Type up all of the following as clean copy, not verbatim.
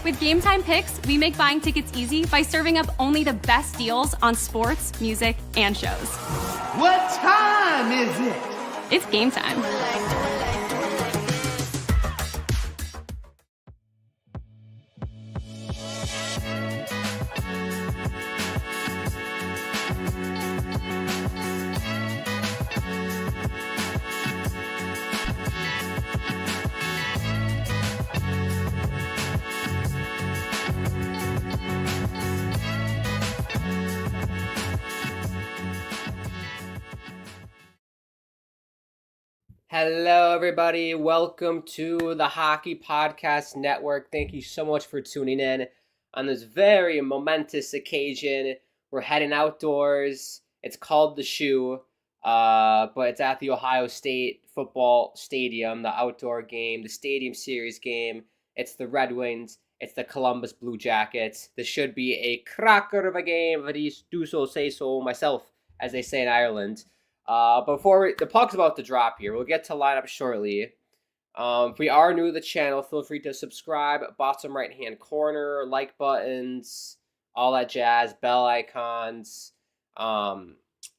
With Game Time Picks, we make buying tickets easy by serving up only the best deals on sports, music, and shows. What time is it? It's game time. Hello, everybody. Welcome to the Hockey Podcast Network. Thank you so much for tuning in on this very momentous occasion. We're heading outdoors. It's called the Shoe, but it's at the Ohio State Football Stadium, the outdoor game, the Stadium Series game. It's the Red Wings. It's the Columbus Blue Jackets. This should be a cracker of a game, if I do so say so myself, as they say in Ireland. Before the puck's about to drop here, we'll get to lineup shortly. If we are new to the channel, feel free to subscribe, bottom right hand corner, like buttons, all that jazz, bell icons.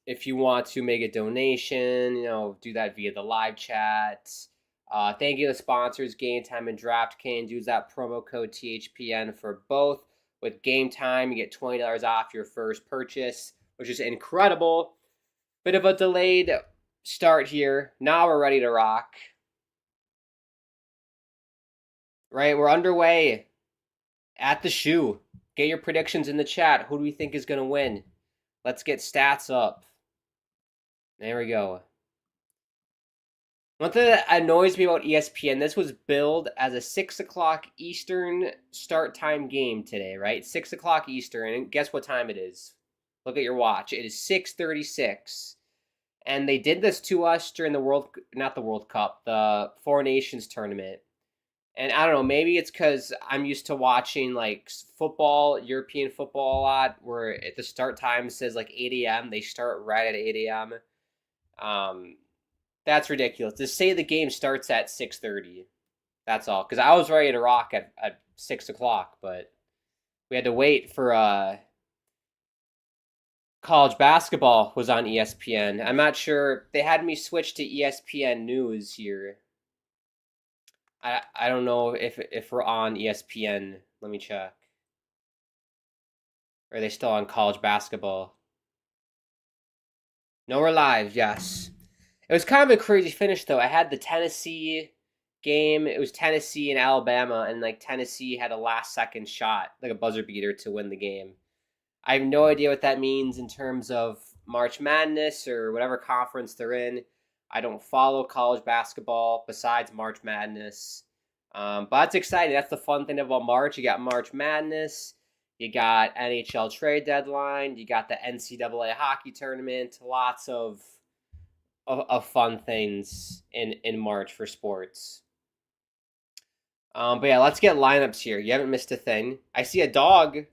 If you want to make a donation, do that via the live chat. Thank you to the sponsors, Game Time and DraftKings. Use that promo code THPN for both. With Game Time, you get $20 off your first purchase, which is incredible. Bit of a delayed start here. Now we're ready to rock. Right, we're underway at the Shoe. Get your predictions in the chat. Who do we think is going to win? Let's get stats up. There we go. One thing that annoys me about ESPN, this was billed as a 6 o'clock Eastern start time game today, right? 6 o'clock Eastern, and guess what time it is? Look at your watch. It is 6:36. And they did this to us during the the Four Nations tournament. And I don't know, maybe it's because I'm used to watching like football, European football a lot, where at the start time says like 8 a.m. They start right at 8 a.m. That's ridiculous. Just say the game starts at 6:30. That's all. Because I was ready to rock at 6 o'clock, but we had to wait for college basketball was on ESPN. I'm not sure. They had me switch to ESPN News here. I don't know if we're on ESPN. Let me check. Or are they still on college basketball? No, we're live, yes. It was kind of a crazy finish, though. I had the Tennessee game. It was Tennessee and Alabama, and like Tennessee had a last-second shot, like a buzzer beater, to win the game. I have no idea what that means in terms of March Madness or whatever conference they're in. I don't follow college basketball besides March Madness. But that's exciting. That's the fun thing about March. You got March Madness. You got NHL trade deadline. You got the NCAA hockey tournament. Lots of fun things in March for sports. But yeah, let's get lineups here. You haven't missed a thing. I see a dog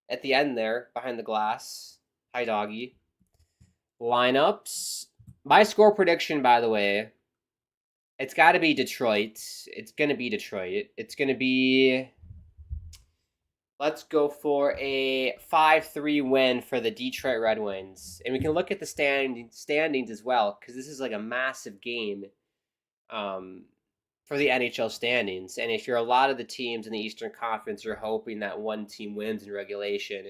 at the end there, behind the glass. Hi, doggy. Lineups. My score prediction, by the way, it's got to be Detroit. It's going to be Detroit. It's going to be... Let's go for a 5-3 win for the Detroit Red Wings. And we can look at the standings as well, because this is like a massive game for the NHL standings. And if you're a lot of the teams in the Eastern Conference, you're hoping that one team wins in regulation,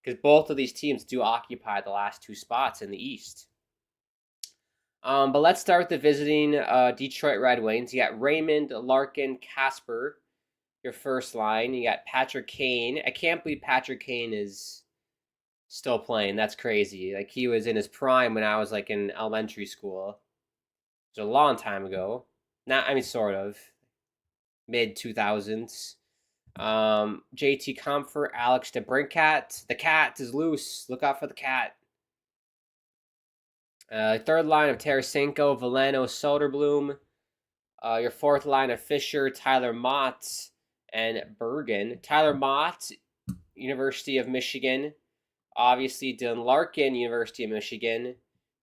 because both of these teams do occupy the last two spots in the East. But let's start with the visiting Detroit Red Wings. You got Raymond, Larkin, Casper, your first line. You got Patrick Kane. I can't believe Patrick Kane is still playing. That's crazy. Like, he was in his prime when I was like in elementary school. It was a long time ago. Sort of. Mid-2000s. JT Comfort, Alex DeBrincat. The cat is loose. Look out for the cat. Third line of Tarasenko, Veleno, Soderblom. Your fourth line of Fisher, Tyler Mott, and Bergen. Tyler Mott, University of Michigan. Obviously, Dylan Larkin, University of Michigan.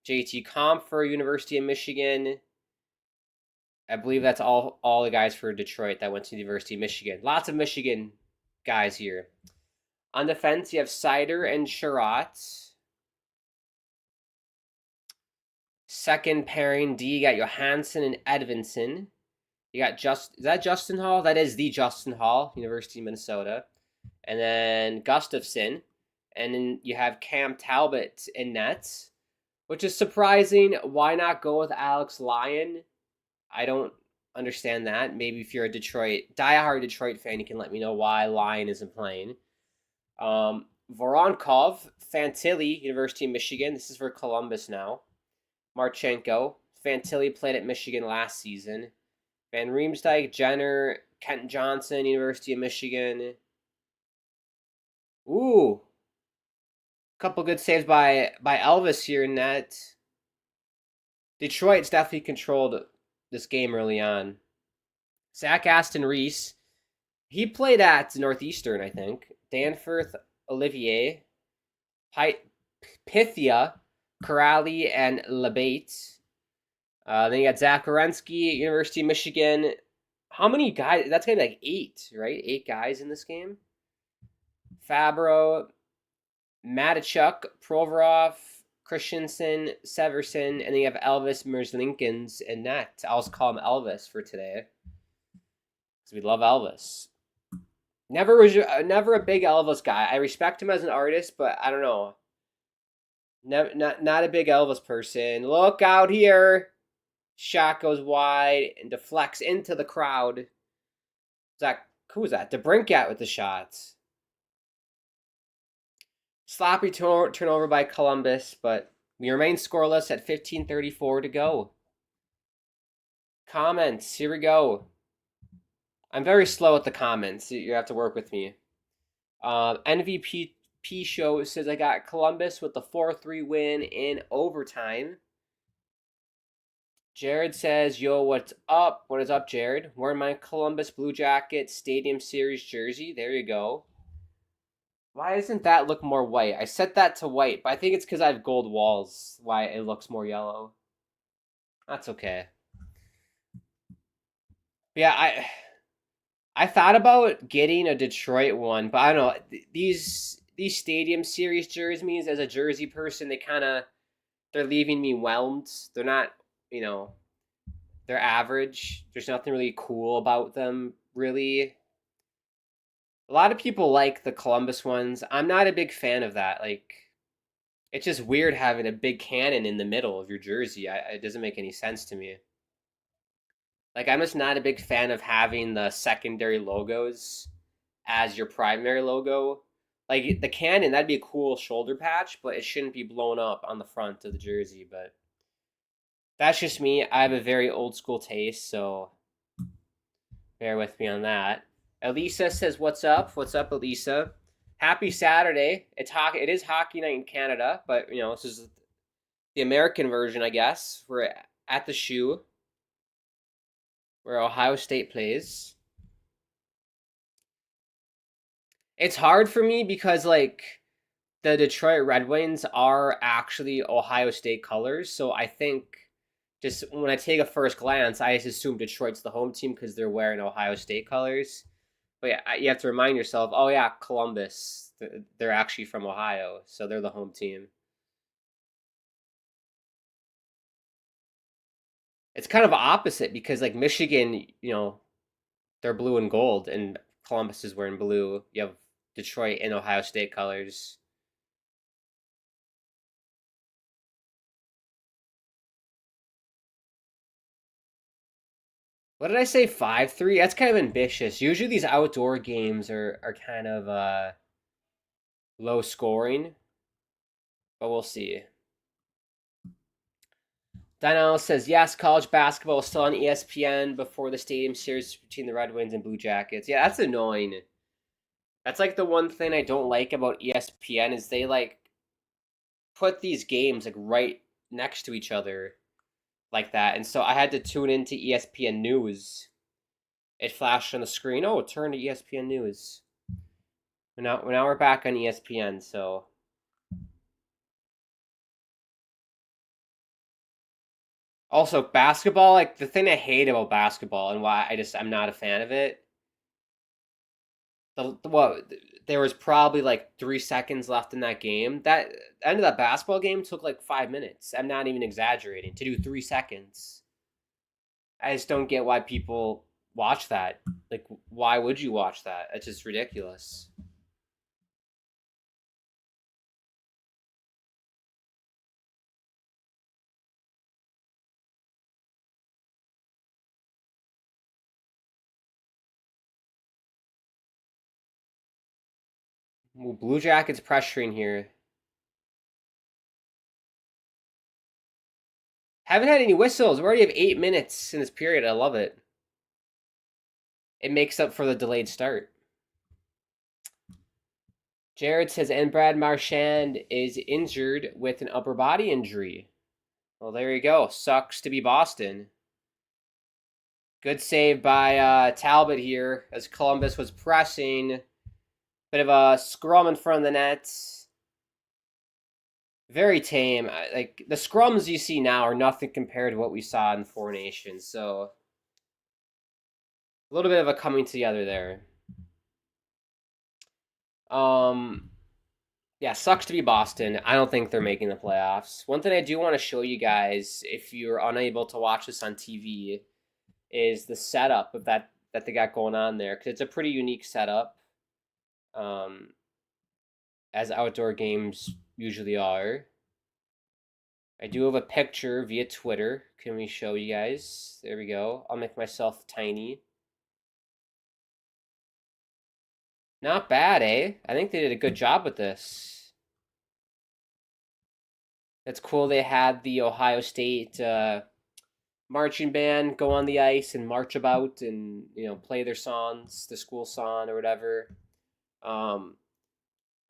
JT Comfort, University of Michigan. I believe that's all the guys for Detroit that went to the University of Michigan. Lots of Michigan guys here. On defense, you have Sider and Sherratt. Second pairing D, you got Johansson and Edvinsson. You got is that Justin Hall? That is the Justin Hall, University of Minnesota. And then Gustafsson. And then you have Cam Talbot in net, which is surprising. Why not go with Alex Lyon? I don't understand that. Maybe if you're a diehard Detroit fan, you can let me know why Lyon isn't playing. Voronkov, Fantilli, University of Michigan. This is for Columbus now. Marchenko, Fantilli played at Michigan last season. Van Riemsdyk, Jenner, Kent Johnson, University of Michigan. Ooh. Couple good saves by Elvis here in net. Detroit's definitely controlled this game early on. Zach Aston Reese. He played at Northeastern, I think. Danforth, Olivier. Pythia, Corrali, and Labate. Then you got Zach Orensky, University of Michigan. How many guys? That's going to be like 8, right? 8 guys in this game. Fabro, Matichuk, Provorov, Christensen, Severson, and then you have Elvis Merzlinkins in net. I'll just call him Elvis for today, because we love Elvis. Never a big Elvis guy. I respect him as an artist, but I don't know. Not a big Elvis person. Look out here. Shot goes wide and deflects into the crowd. Who was that? DeBrincat with the shots. Sloppy turnover by Columbus, but we remain scoreless at 15:34 to go. Comments, here we go. I'm very slow at the comments. You have to work with me. NVP Show says I got Columbus with the 4-3 win in overtime. Jared says, yo, what's up? What is up, Jared? Wearing my Columbus Blue Jackets Stadium Series jersey. There you go. Why doesn't that look more white? I set that to white, but I think it's because I have gold walls. Why it looks more yellow. That's okay. Yeah, I thought about getting a Detroit one, but I don't know. These Stadium Series jerseys, as a Jersey person, they're leaving me whelmed. They're not, they're average. There's nothing really cool about them, really. A lot of people like the Columbus ones. I'm not a big fan of that. It's just weird having a big cannon in the middle of your jersey. It doesn't make any sense to me. I'm just not a big fan of having the secondary logos as your primary logo. The cannon, that'd be a cool shoulder patch, but it shouldn't be blown up on the front of the jersey. But that's just me. I have a very old school taste, so bear with me on that. Elisa says, what's up? What's up, Elisa? Happy Saturday. It is hockey night in Canada, but, this is the American version, I guess. We're at the Shoe, where Ohio State plays. It's hard for me because, the Detroit Red Wings are actually Ohio State colors, so I think just when I take a first glance, I just assume Detroit's the home team because they're wearing Ohio State colors. But yeah, you have to remind yourself, oh yeah, Columbus, they're actually from Ohio, so they're the home team. It's kind of opposite because Michigan, they're blue and gold, and Columbus is wearing blue. You have Detroit and Ohio State colors. What did I say? 5-3? That's kind of ambitious. Usually these outdoor games are kind of low scoring, but we'll see. Donnell says, yes, college basketball is still on ESPN before the Stadium Series between the Red Wings and Blue Jackets. Yeah, that's annoying. That's the one thing I don't like about ESPN is they put these games right next to each other like that. And so I had to tune into ESPN News. It flashed on the screen. Oh, turn to ESPN News. Now we're back on ESPN, so. Also, basketball, the thing I hate about basketball and why I'm not a fan of it, there was probably like 3 seconds left in that game. That end of that basketball game took like 5 minutes. I'm not even exaggerating. To do 3 seconds. I just don't get why people watch that. Like, why would you watch that? It's just ridiculous. Ooh, Blue Jackets pressuring here. Haven't had any whistles. We already have 8 minutes in this period. I love it. It makes up for the delayed start. Jared says, and Brad Marchand is injured with an upper body injury. Well, there you go. Sucks to be Boston. Good save by Talbot here as Columbus was pressing. Bit of a scrum in front of the net. Very tame. Like, the scrums you see now are nothing compared to what we saw in Four Nations. So, a little bit of a coming together there. Yeah, sucks to be Boston. I don't think they're making the playoffs. One thing I do want to show you guys, if you're unable to watch this on TV, is the setup of that they got going on there, because it's a pretty unique setup, as outdoor games usually are. I do have a picture via Twitter. Can we show you guys? There we go. I'll make myself tiny. Not bad, eh? I think they did a good job with this. That's cool. They had the Ohio State marching band go on the ice and march about and, play their songs, the school song or whatever.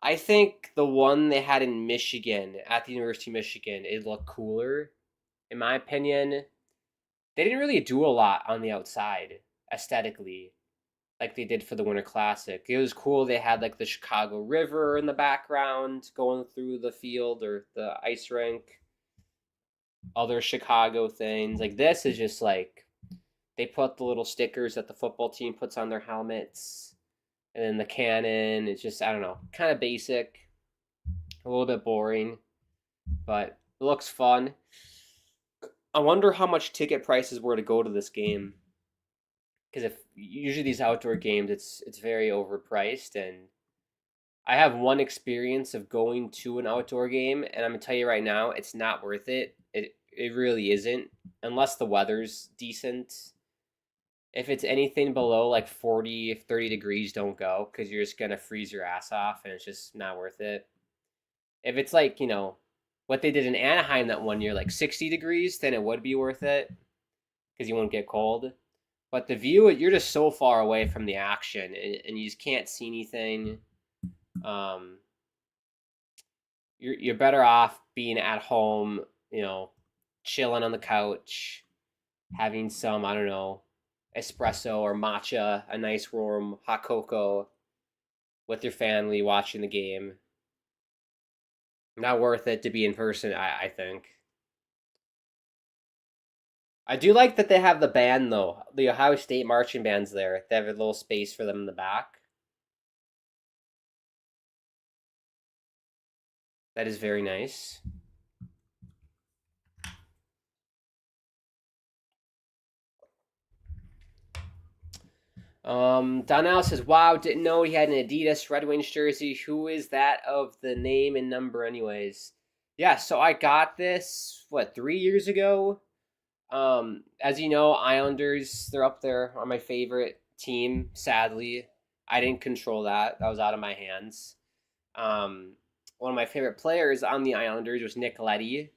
I think the one they had in Michigan, at the University of Michigan, it looked cooler, in my opinion. They didn't really do a lot on the outside, aesthetically, like they did for the Winter Classic. It was cool. They had like the Chicago River in the background going through the field or the ice rink. Other Chicago things. Like, this is just like, they put the little stickers that the football team puts on their helmets. And then the cannon. It's just, I don't know, kind of basic. A little bit boring. But it looks fun. I wonder how much ticket prices were to go to this game. Because if usually these outdoor games, it's very overpriced, and I have one experience of going to an outdoor game, and I'm gonna tell you right now, it's not worth it. It really isn't, unless the weather's decent. If it's anything below like 40, 30 degrees, don't go, because you're just gonna freeze your ass off, and it's just not worth it. If it's like, what they did in Anaheim that one year, like 60 degrees, then it would be worth it, because you won't get cold. But the view, you're just so far away from the action, and you just can't see anything. You're better off being at home, chilling on the couch, having some, I don't know, espresso or matcha, a nice warm hot cocoa with your family watching the game. Not worth it to be in person, I think. I do like that they have the band, though. The Ohio State marching band's there. They have a little space for them in the back. That is very nice. Donnell says, wow, didn't know he had an Adidas Red Wings jersey. Who is that of the name and number anyways? Yeah, so I got this, 3 years ago? As you know, Islanders, they're up there on my favorite team, sadly. I didn't control that. That was out of my hands. One of my favorite players on the Islanders was Nick Leddy.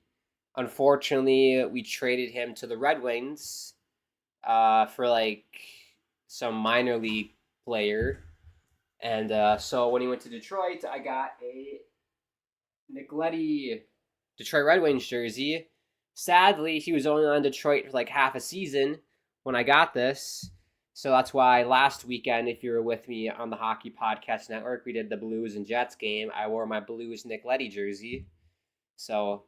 Unfortunately, we traded him to the Red Wings for like some minor league player. And so when he went to Detroit, I got a Nick Leddy Detroit Red Wings jersey. Sadly, he was only on Detroit for like half a season when I got this. So that's why last weekend, if you were with me on the Hockey Podcast Network, we did the Blues and Jets game. I wore my Blues Nick Leddy jersey. So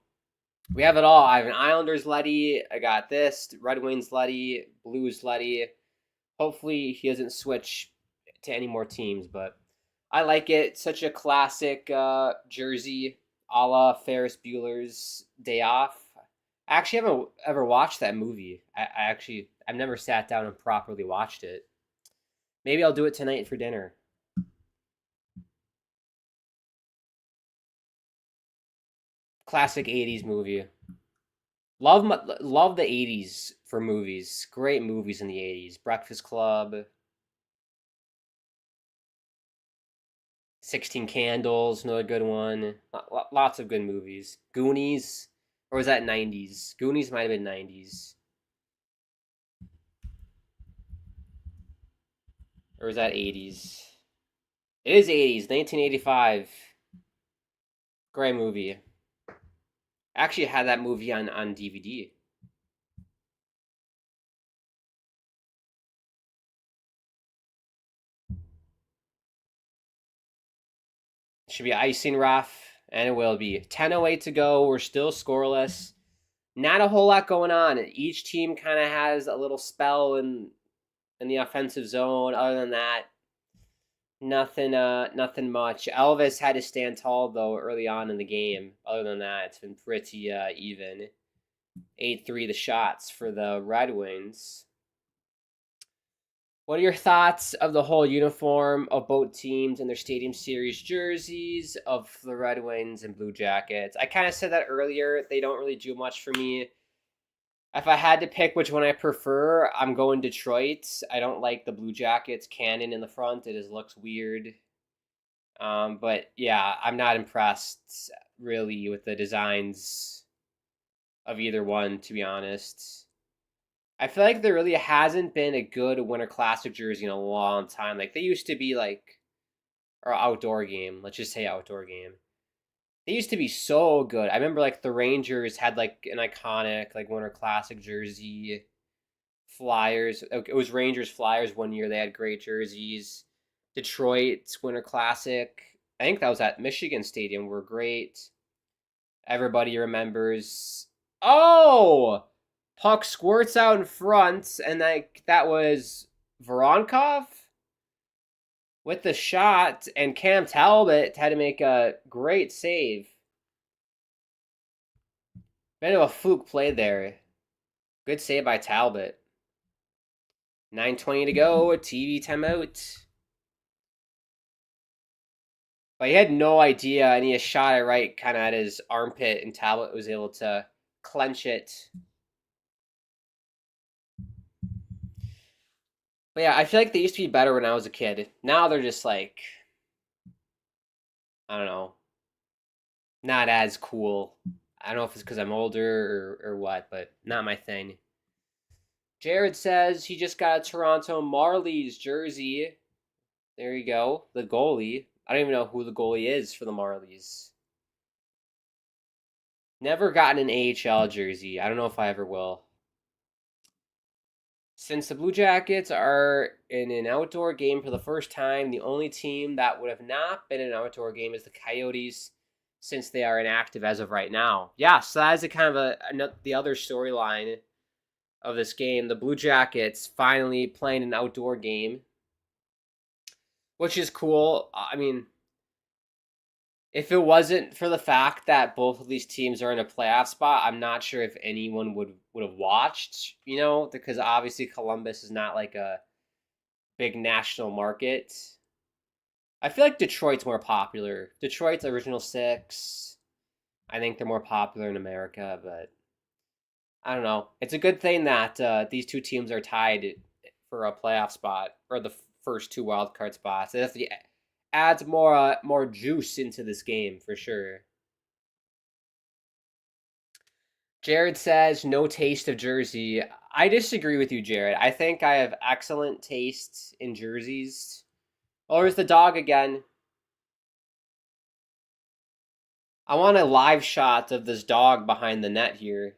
we have it all. I have an Islanders Leddy. I got this, Red Wings Leddy, Blues Leddy. Hopefully he doesn't switch to any more teams, but I like it. Such a classic jersey, a la Ferris Bueller's Day Off. I actually haven't ever watched that movie. I've never sat down and properly watched it. Maybe I'll do it tonight for dinner. Classic 80s movie. Love the 80s for movies. Great movies in the 80s. Breakfast Club, 16 Candles, another good one. Lots of good movies. Goonies, or was that 90s? Goonies might have been 90s. Or was that 80s? It is 80s, 1985. Great movie. Actually had that movie on DVD. Should be icing rough, and it will be. 10:08 to go. We're still scoreless. Not a whole lot going on. Each team kind of has a little spell in the offensive zone. Other than that, nothing much. Elvis had to stand tall though early on in the game. Other than that, it's been pretty even. 8-3 the shots for the Red Wings. What are your thoughts of the whole uniform of both teams and their Stadium Series jerseys of the Red Wings and Blue Jackets? I kind of said that earlier. They don't really do much for me. If I had to pick which one I prefer, I'm going Detroit. I don't like the Blue Jackets cannon in the front. It just looks weird. But yeah, I'm not impressed really with the designs of either one, to be honest. I feel like there really hasn't been a good Winter Classic jersey in a long time. Like, they used to be like, or outdoor game. Let's just say outdoor game. They used to be so good. I remember like the Rangers had like an iconic like Winter Classic jersey. Flyers. It was Rangers Flyers one year. They had great jerseys. Detroit's Winter Classic. I think that was at Michigan Stadium. Were great. Everybody remembers. Oh! Puck squirts out in front, and that was Voronkov with the shot, and Cam Talbot had to make a great save. Bit of a fluke play there. Good save by Talbot. 9:20 to go, a TV timeout. But he had no idea, and he shot it right kind of at his armpit, and Talbot was able to clench it. But yeah, I feel like they used to be better when I was a kid. Now they're just like, I don't know, not as cool. I don't know if it's because I'm older or what, but not my thing. Jared says he just got a Toronto Marlies jersey. There you go, the goalie. I don't even know who the goalie is for the Marlies. Never gotten an AHL jersey. I don't know if I ever will. Since the Blue Jackets are in an outdoor game for the first time, the only team that would have not been in an outdoor game is the Coyotes, since they are inactive as of right now. Yeah, so that is the other storyline of this game. The Blue Jackets finally playing an outdoor game, which is cool. I mean, if it wasn't for the fact that both of these teams are in a playoff spot, I'm not sure if anyone would have watched, because obviously Columbus is not like a big national market. I feel like Detroit's more popular. Detroit's original six. I think they're more popular in America, but I don't know. It's a good thing that these two teams are tied for a playoff spot, or the first two wildcard spots. It definitely adds more juice into this game for sure. Jared says no taste of jersey. I disagree with you, Jared. I think I have excellent taste in jerseys. Oh, there's the dog again. I want a live shot of this dog behind the net here.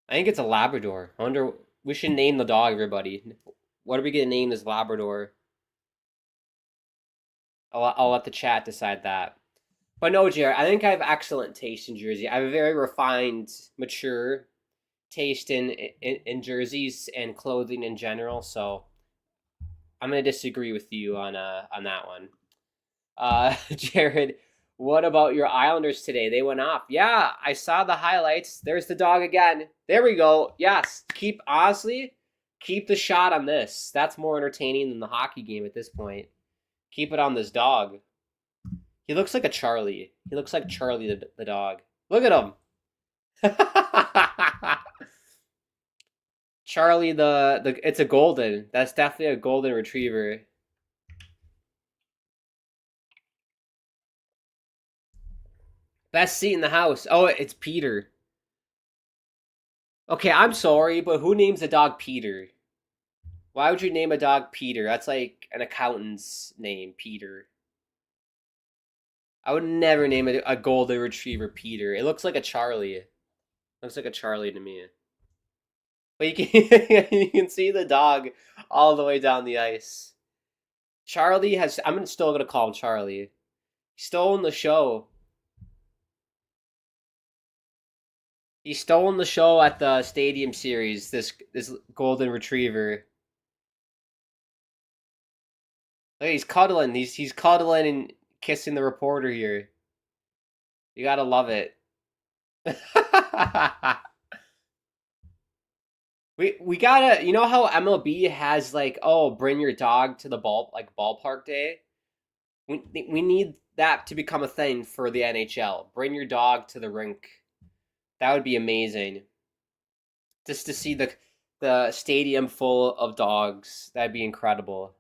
I think it's a Labrador. I wonder, we should name the dog, everybody. What are we going to name this Labrador? I'll let the chat decide that. But no, Jared, I think I have excellent taste in jersey. I have a very refined, mature taste in jerseys and clothing in general, so I'm gonna disagree with you on that one. Jared, what about your Islanders today? They went off. Yeah, I saw the highlights. There's the dog again. There we go. Yes, keep the shot on this. That's more entertaining than the hockey game at this point. Keep it on this dog. He looks like a Charlie. He looks like Charlie the dog. Look at him. Charlie it's a golden. That's definitely a golden retriever. Best seat in the house. Oh, it's Peter. Okay, I'm sorry, but who names a dog Peter? Why would you name a dog Peter? That's like an accountant's name, Peter. I would never name a golden retriever Peter. It looks like a Charlie. It looks like a Charlie to me. But you can see the dog all the way down the ice. Charlie has... I'm still going to call him Charlie. He's stolen the show. He's stolen the show at the Stadium Series, this golden retriever. Look, he's cuddling. He's cuddling and kissing the reporter here. You gotta love it. we gotta, you know how MLB has like, oh, bring your dog to the ballpark day? We need that to become a thing for the NHL. Bring your dog to the rink. That would be amazing. Just to see the stadium full of dogs. That'd be incredible.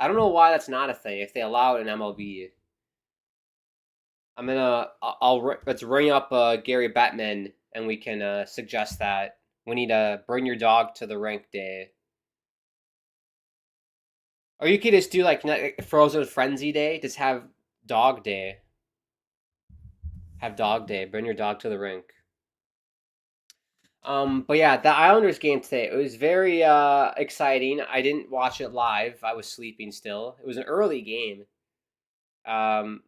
I don't know why that's not a thing if they allow it in MLB. Let's ring up Gary Bettman and we can suggest that. We need to bring your dog to the rink day. Or you could just do like Frozen Frenzy Day. Just have dog day. Have dog day. Bring your dog to the rink. But yeah, the Islanders game today, it was very exciting. I didn't watch it live. I was sleeping still. It was an early game.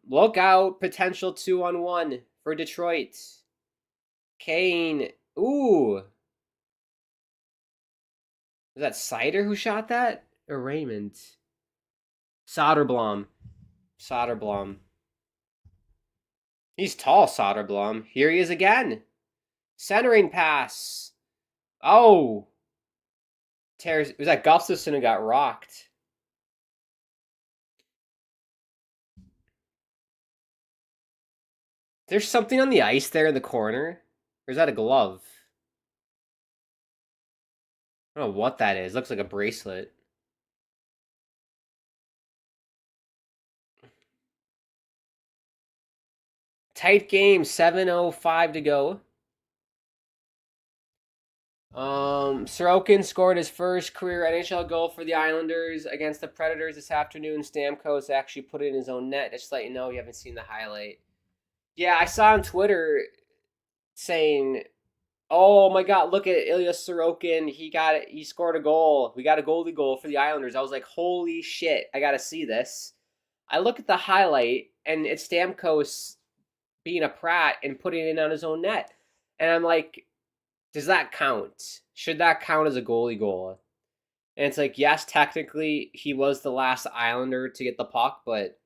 Look out, potential 2-on-1 for Detroit. Kane. Ooh. Was that Sider who shot that? Or Raymond? Soderblom. He's tall, Soderblom. Here he is again. Centering pass. Oh. It was that Gustafsson who got rocked. There's something on the ice there in the corner. Or is that a glove? I don't know what that is. Looks like a bracelet. Tight game. 7:05 to go. Sorokin scored his first career NHL goal for the Islanders against the Predators this afternoon. Stamkos actually put it in his own net. Just to let you know, you haven't seen the highlight. Yeah, I saw on Twitter saying, "Oh my God, look at Ilya Sorokin. He scored a goal. We got a goalie goal for the Islanders." I was like, "Holy shit, I gotta see this." I look at the highlight, and it's Stamkos being a prat and putting it in on his own net. And I'm like, does that count? Should that count as a goalie goal? And it's like, yes, technically, he was the last Islander to get the puck, but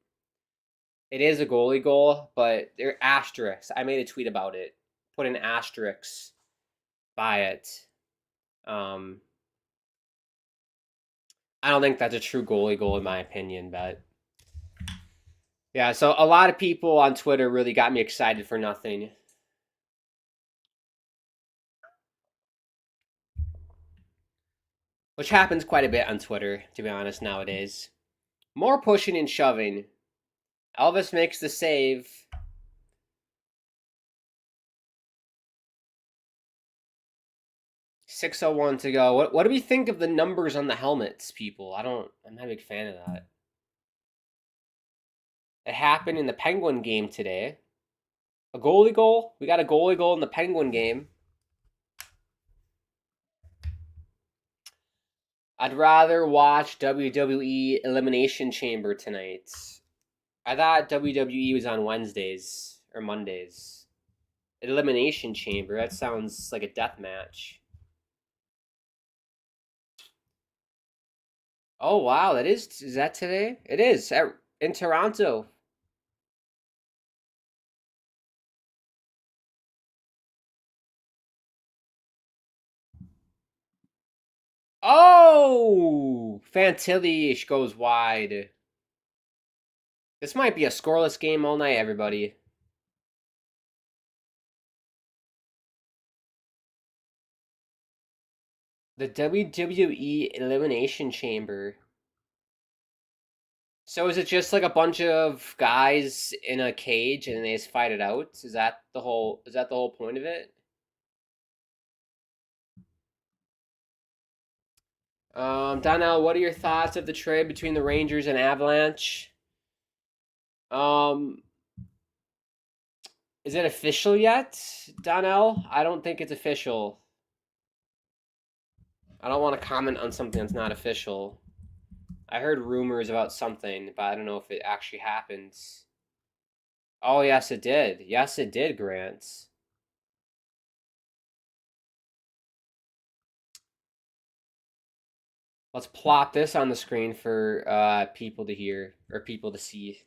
it is a goalie goal, but there are asterisks. I made a tweet about it. Put an asterisk by it. I don't think that's a true goalie goal in my opinion, but yeah, so a lot of people on Twitter really got me excited for nothing. Which happens quite a bit on Twitter, to be honest, nowadays. More pushing and shoving. Elvis makes the save. .601 to go. What do we think of the numbers on the helmets, people? I'm not a big fan of that. It happened in the Penguin game today. A goalie goal? We got a goalie goal in the Penguin game. I'd rather watch WWE Elimination Chamber tonight. I thought WWE was on Wednesdays or Mondays. Elimination Chamber. That sounds like a death match. Oh wow, is that today? It is in Toronto. Oh, Fantilli goes wide. This might be a scoreless game all night, everybody. The WWE Elimination Chamber. So is it just like a bunch of guys in a cage and they just fight it out? Is that the whole point of it? Donnell, what are your thoughts of the trade between the Rangers and Avalanche? Um, is it official yet, Donnell? I don't think it's official. I don't want to comment on something that's not official. I heard rumors about something, but I don't know if it actually happens. Oh, yes, it did. Yes, it did, Grant. Let's plot this on the screen for people to hear or people to see.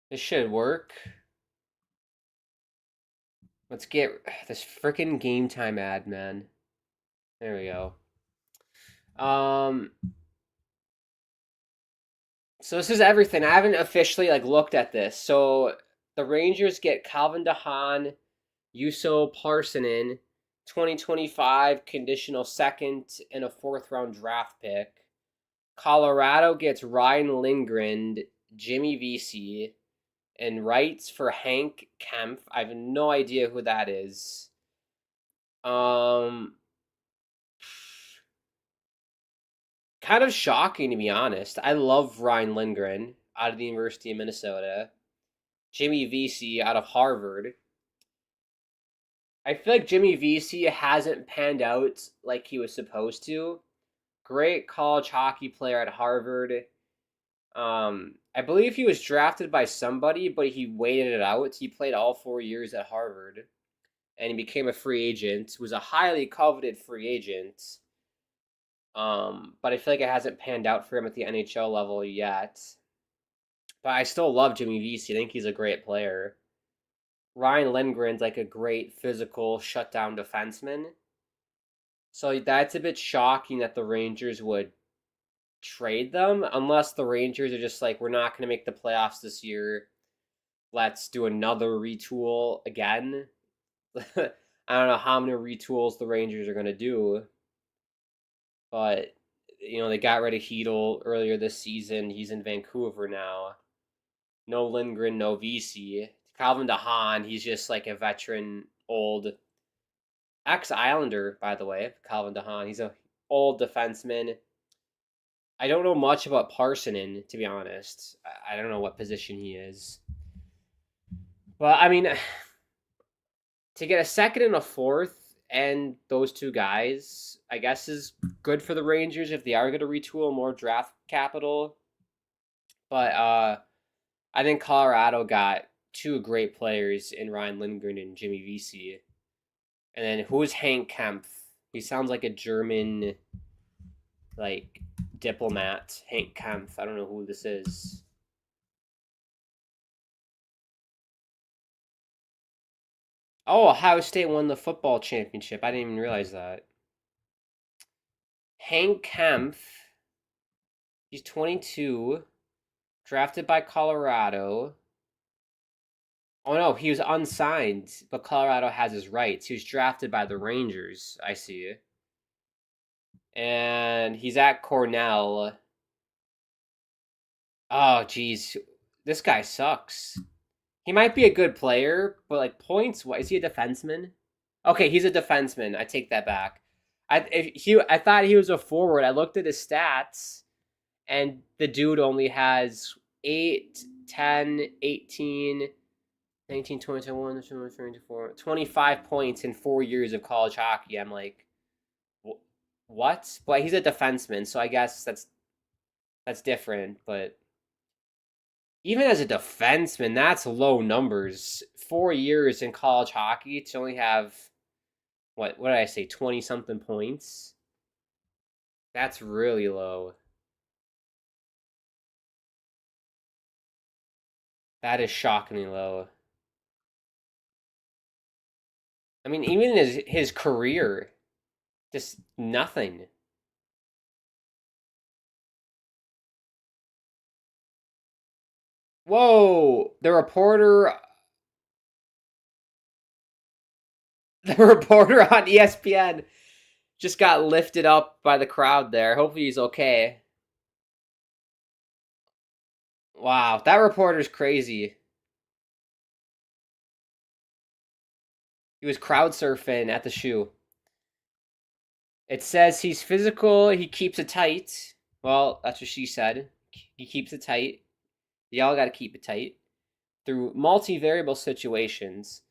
This should work. Let's get this freaking game time ad, man. There we go. So this is everything. I haven't officially looked at this. So the Rangers get Calvin DeHaan, Juuso Parssinen, 2025 conditional second and a fourth round draft pick. Colorado gets Ryan Lindgren, Jimmy Vesey, and rights for Hank Kempf. I have no idea who that is. Kind of shocking, to be honest. I love Ryan Lindgren out of the University of Minnesota. Jimmy Vesey out of Harvard. I feel like Jimmy Vesey hasn't panned out like he was supposed to. Great college hockey player at Harvard. I believe he was drafted by somebody, but he waited it out. He played all 4 years at Harvard, and he became a free agent. Was a highly coveted free agent. But I feel like it hasn't panned out for him at the NHL level yet. But I still love Jimmy Vesey. I think he's a great player. Ryan Lindgren's like a great physical shutdown defenseman. So that's a bit shocking that the Rangers would trade them, unless the Rangers are just like, we're not going to make the playoffs this year. Let's do another retool again. I don't know how many retools the Rangers are going to do. But, they got rid of Hedel earlier this season. He's in Vancouver now. No Lindgren, no Vesey. Calvin DeHaan, he's just like a veteran, old ex-Islander, by the way. Calvin DeHaan, he's an old defenseman. I don't know much about Parssinen, to be honest. I don't know what position he is. But, I mean, to get a second and a fourth and those two guys, I guess, is good for the Rangers if they are going to retool more draft capital. But I think Colorado got two great players in Ryan Lindgren and Jimmy Vesey. And then who is Hank Kempf? He sounds like a German, diplomat. Hank Kempf. I don't know who this is. Oh, Ohio State won the football championship. I didn't even realize that. Hank Kempf. He's 22. Drafted by Colorado. Oh no, he was unsigned, but Colorado has his rights. He was drafted by the Rangers, I see. And he's at Cornell. Oh, geez. This guy sucks. He might be a good player, but points, what, is he a defenseman? Okay, he's a defenseman. I take that back. I thought he was a forward. I looked at his stats, and the dude only has 8, 10, 18, 19, 20, 21, 22, 24, 25 points in 4 years of college hockey. I'm like, what? But he's a defenseman, so I guess that's different. But Even as a defenseman, that's low numbers. 4 years in college hockey to only have what did I say, 20 something points? That's really low. That is shockingly low. I mean, even his career, just nothing. Whoa! The reporter on ESPN just got lifted up by the crowd there. Hopefully he's okay. Wow, that reporter's crazy. He was crowd surfing at the shoe. It says he's physical, he keeps it tight. Well, that's what she said. He keeps it tight. Y'all got to keep it tight. Through multivariable situations.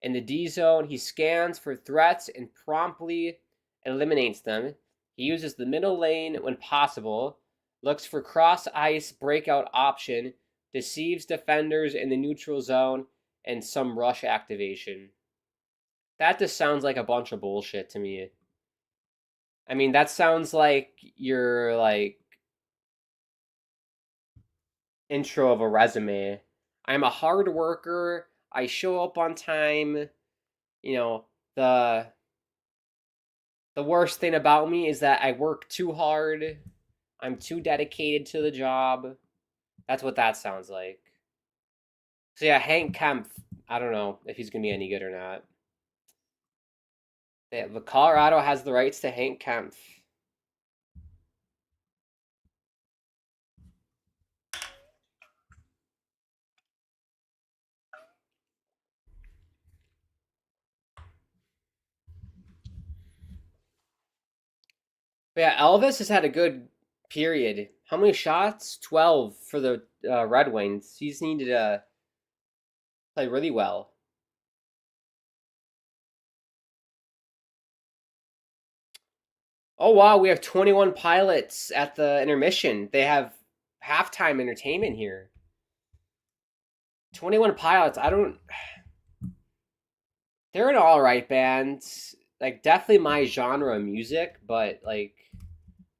In the D zone, he scans for threats and promptly eliminates them. He uses the middle lane when possible, looks for cross ice breakout option, deceives defenders in the neutral zone, and some rush activation. That just sounds like a bunch of bullshit to me. I mean, that sounds like your intro of a resume. I'm a hard worker. I show up on time. You know, the worst thing about me is that I work too hard. I'm too dedicated to the job. That's what that sounds like. So yeah, Hank Kemp, I don't know if he's gonna be any good or not. The Colorado has the rights to Hank Kemp. But yeah, Elvis has had a good period. How many shots? 12 for the Red Wings. He's needed to play really well. Oh wow, we have 21 pilots at the intermission. They have halftime entertainment here. 21 pilots. I don't. They're an all right band. Like definitely my genre of music, but like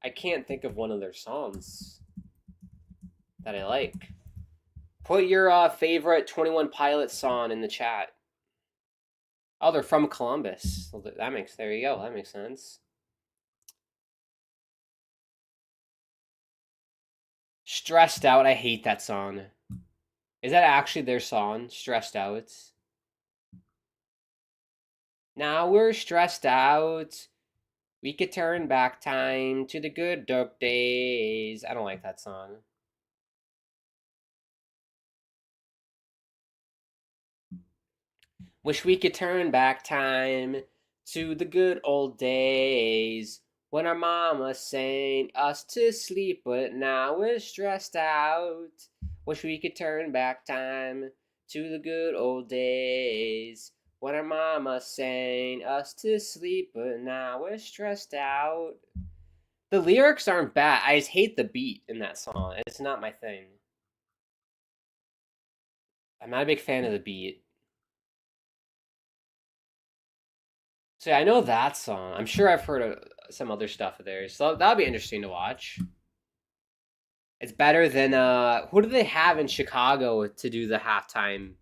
I can't think of one of their songs that I like. Put your favorite 21 Pilots song in the chat. Oh, they're from Columbus. Well, there you go. That makes sense. Stressed Out. I hate that song. Is that actually their song? Stressed Out. Now we're stressed out. We could turn back time to the good dark days. I don't like that song. Wish we could turn back time to the good old days when our mama sang us to sleep, but now we're stressed out. Wish we could turn back time to the good old days when our mama sang us to sleep, but now we're stressed out. The lyrics aren't bad. I just hate the beat in that song. It's not my thing. I'm not a big fan of the beat. So yeah, I know that song. I'm sure I've heard of some other stuff of theirs. So that'll be interesting to watch. It's better than who do they have in Chicago to do the halftime?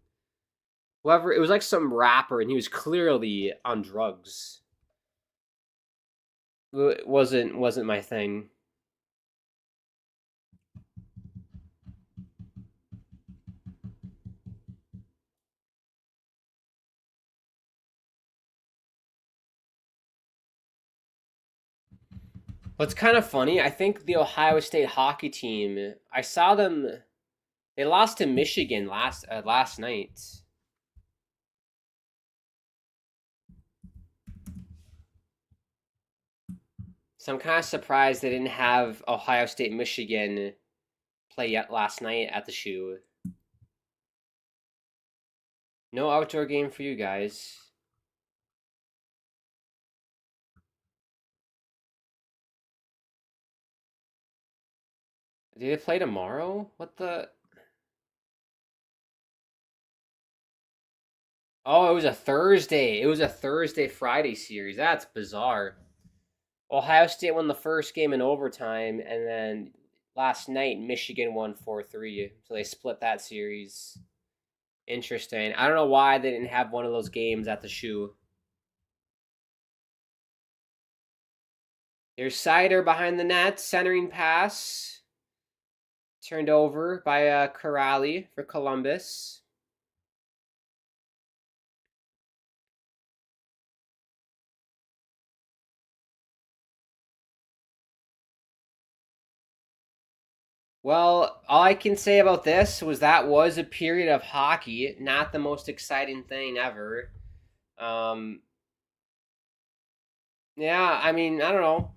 Whoever, it was like some rapper and he was clearly on drugs. It wasn't my thing. What's kind of funny, I think the Ohio State hockey team, I saw them. They lost to Michigan last night. So I'm kind of surprised they didn't have Ohio State Michigan play yet last night at the shoe. No outdoor game for you guys. Do they play tomorrow? What the? Oh, it was a Thursday. It was a Thursday Friday series. That's bizarre. Ohio State won the first game in overtime, and then last night Michigan won 4-3. So they split that series. Interesting. I don't know why they didn't have one of those games at the shoe. There's Sider behind the net, centering pass. Turned over by Corrali for Columbus. Well, all I can say about this was that was a period of hockey, not the most exciting thing ever. Um, yeah, I mean, I don't know.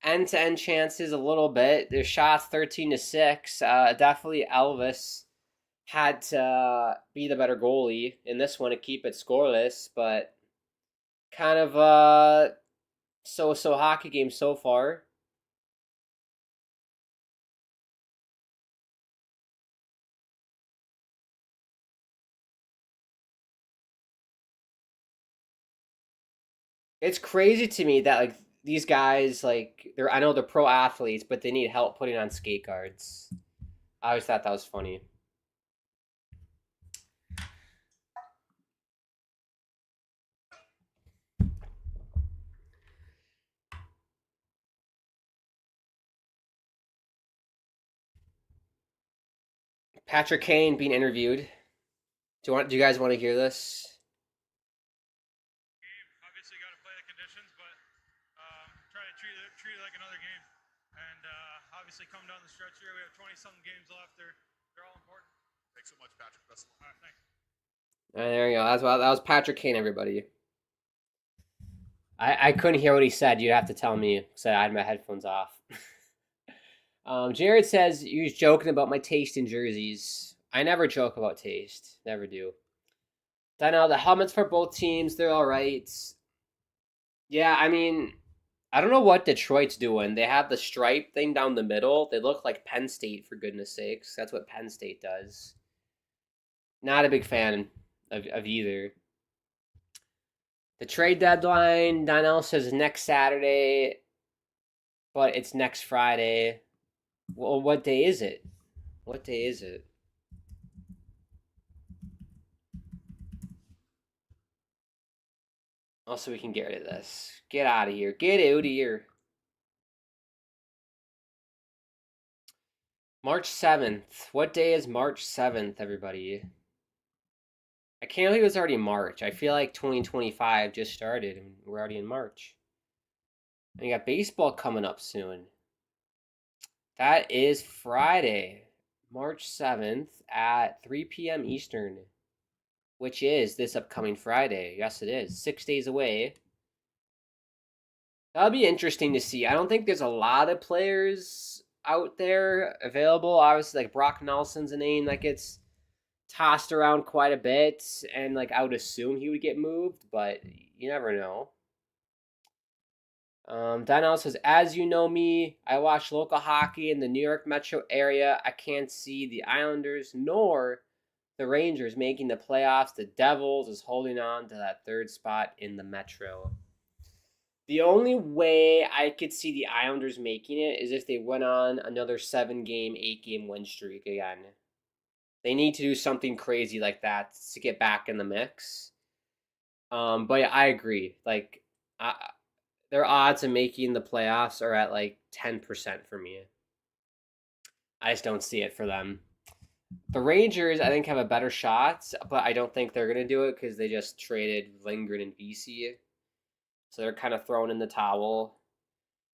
End to end chances a little bit. Their shots 13-6. Definitely Elvis had to be the better goalie in this one to keep it scoreless, but kind of so hockey game so far. It's crazy to me that like these guys like I know they're pro athletes, but they need help putting on skate guards. I always thought that was funny. Patrick Kane being interviewed. Do you guys want to hear this? Obviously, got to play the conditions, but try to treat it like another game. And obviously, come down the stretch here, we have 20-something games left. They're all important. Thanks so much, Patrick. Best of luck. All right, thanks. There you go. That was Patrick Kane, everybody. I couldn't hear what he said. You'd have to tell me, so I had my headphones off. Jared says he was joking about my taste in jerseys. I never joke about taste. Never do. I know the helmets for both teams, they're all right. Yeah, I mean, I don't know what Detroit's doing. They have the stripe thing down the middle. They look like Penn State, for goodness sakes. That's what Penn State does. Not a big fan of either. The trade deadline, Donnell says next Saturday, but it's next Friday. Well, what day is it? What day is it? Also, we can get rid of this. Get out of here. Get out of here. March 7th. What day is March 7th, everybody? I can't believe it's already March. I feel like 2025 just started and we're already in March. And you got baseball coming up soon. That is Friday, March 7th at 3 p.m. Eastern, which is this upcoming Friday. Yes, it is. 6 days away. That'll be interesting to see. I don't think there's a lot of players out there available. Obviously, like Brock Nelson's a name that gets tossed around quite a bit, and like I would assume he would get moved, but you never know. Donnell says, as you know me, I watch local hockey in the New York metro area. I can't see the Islanders nor the Rangers making the playoffs. The Devils is holding on to that third spot in the metro. The only way I could see the Islanders making it is if they went on another 7-game, 8-game win streak again. They need to do something crazy like that to get back in the mix. But yeah, I agree. Like, their odds of making the playoffs are at like 10% for me. I just don't see it for them. The Rangers, I think, have a better shot, but I don't think they're going to do it because they just traded Lindgren and VC. So they're kind of thrown in the towel.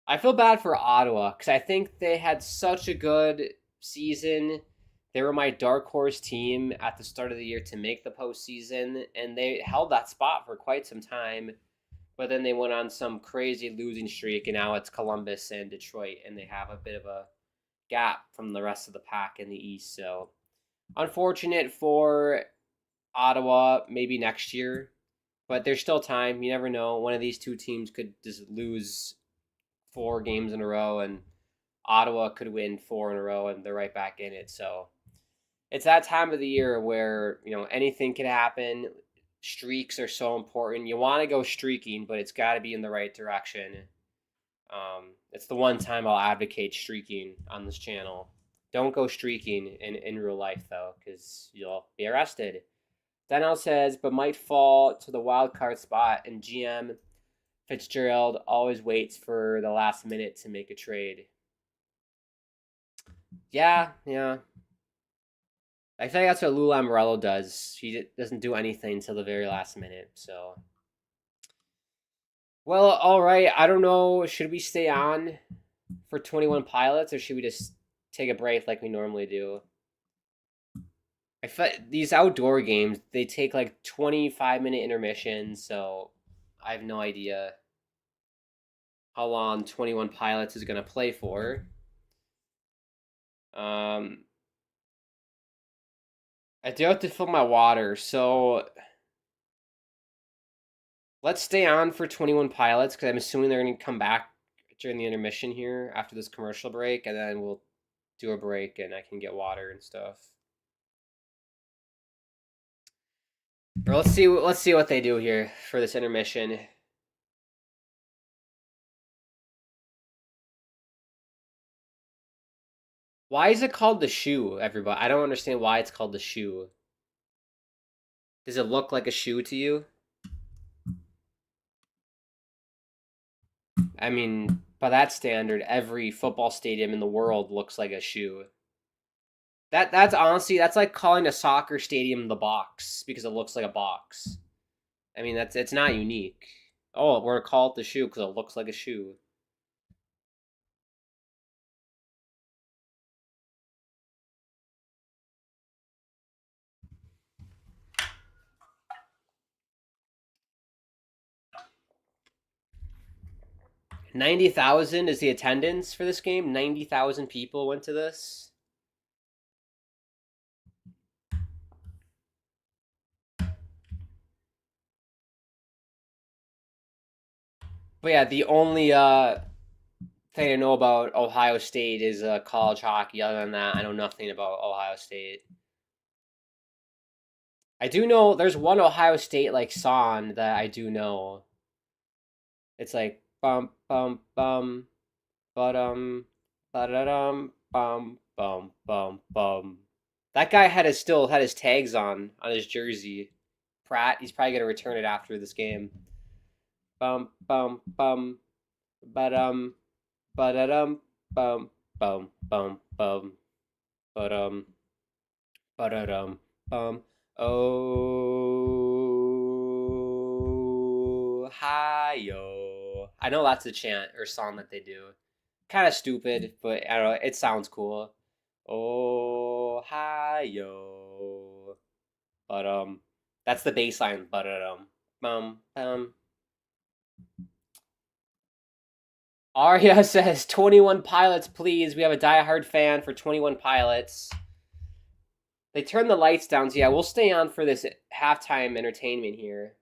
I feel bad for Ottawa because I think they had such a good season. They were my dark horse team at the start of the year to make the postseason, and they held that spot for quite some time. But then they went on some crazy losing streak, and now it's Columbus and Detroit, and they have a bit of a gap from the rest of the pack in the East. So unfortunate for Ottawa, maybe next year, but there's still time. You never know. One of these two teams could just lose 4 games in a row, and Ottawa could win 4 in a row, and they're right back in it. So it's that time of the year where anything can happen. streaks are so important. You want to go streaking, but it's got to be in the right direction. It's the one time I'll advocate streaking on this channel. Don't go streaking in real life, though, because you'll be arrested. Donnell says, but might fall to the wild card spot, and GM Fitzgerald always waits for the last minute to make a trade. Yeah. I think that's what Lou Lamoriello does. He doesn't do anything until the very last minute, so. Well, all right. I don't know. Should we stay on for 21 Pilots, or should we just take a break like we normally do? I feel these outdoor games, they take like 25-minute intermissions, so I have no idea how long 21 Pilots is going to play for. I do have to fill my water, so let's stay on for 21 Pilots, because I'm assuming they're going to come back during the intermission here after this commercial break, and then we'll do a break and I can get water and stuff. Or let's see what they do here for this intermission. Why is it called the shoe, everybody? I don't understand why it's called the shoe. Does it look like a shoe to you? I mean, by that standard, every football stadium in the world looks like a shoe. That's honestly, that's like calling a soccer stadium the box because it looks like a box. I mean, it's not unique. Oh, we're called the shoe because it looks like a shoe. $90,000 is the attendance for this game. 90,000 people went to this. But yeah, the only thing I know about Ohio State is college hockey. Other than that, I know nothing about Ohio State. I do know there's one Ohio State like song that I do know. It's like bum bum bum, ba-dum, ba-da-dum, bum bum bum bum. That guy still had his tags on his jersey. Pratt, he's probably gonna return it after this game. Bum bum bum, ba-dum, ba-da-dum, bum bum bum bum, ba-dum, ba-da-dum, bum. Ohio. I know that's a chant or song that they do. Kind of stupid, but I don't know. It sounds cool. Ohio. But that's the bass line. Bum bum. Arya says 21 Pilots, please. We have a diehard fan for 21 Pilots. They turned the lights down, so yeah, we'll stay on for this halftime entertainment here.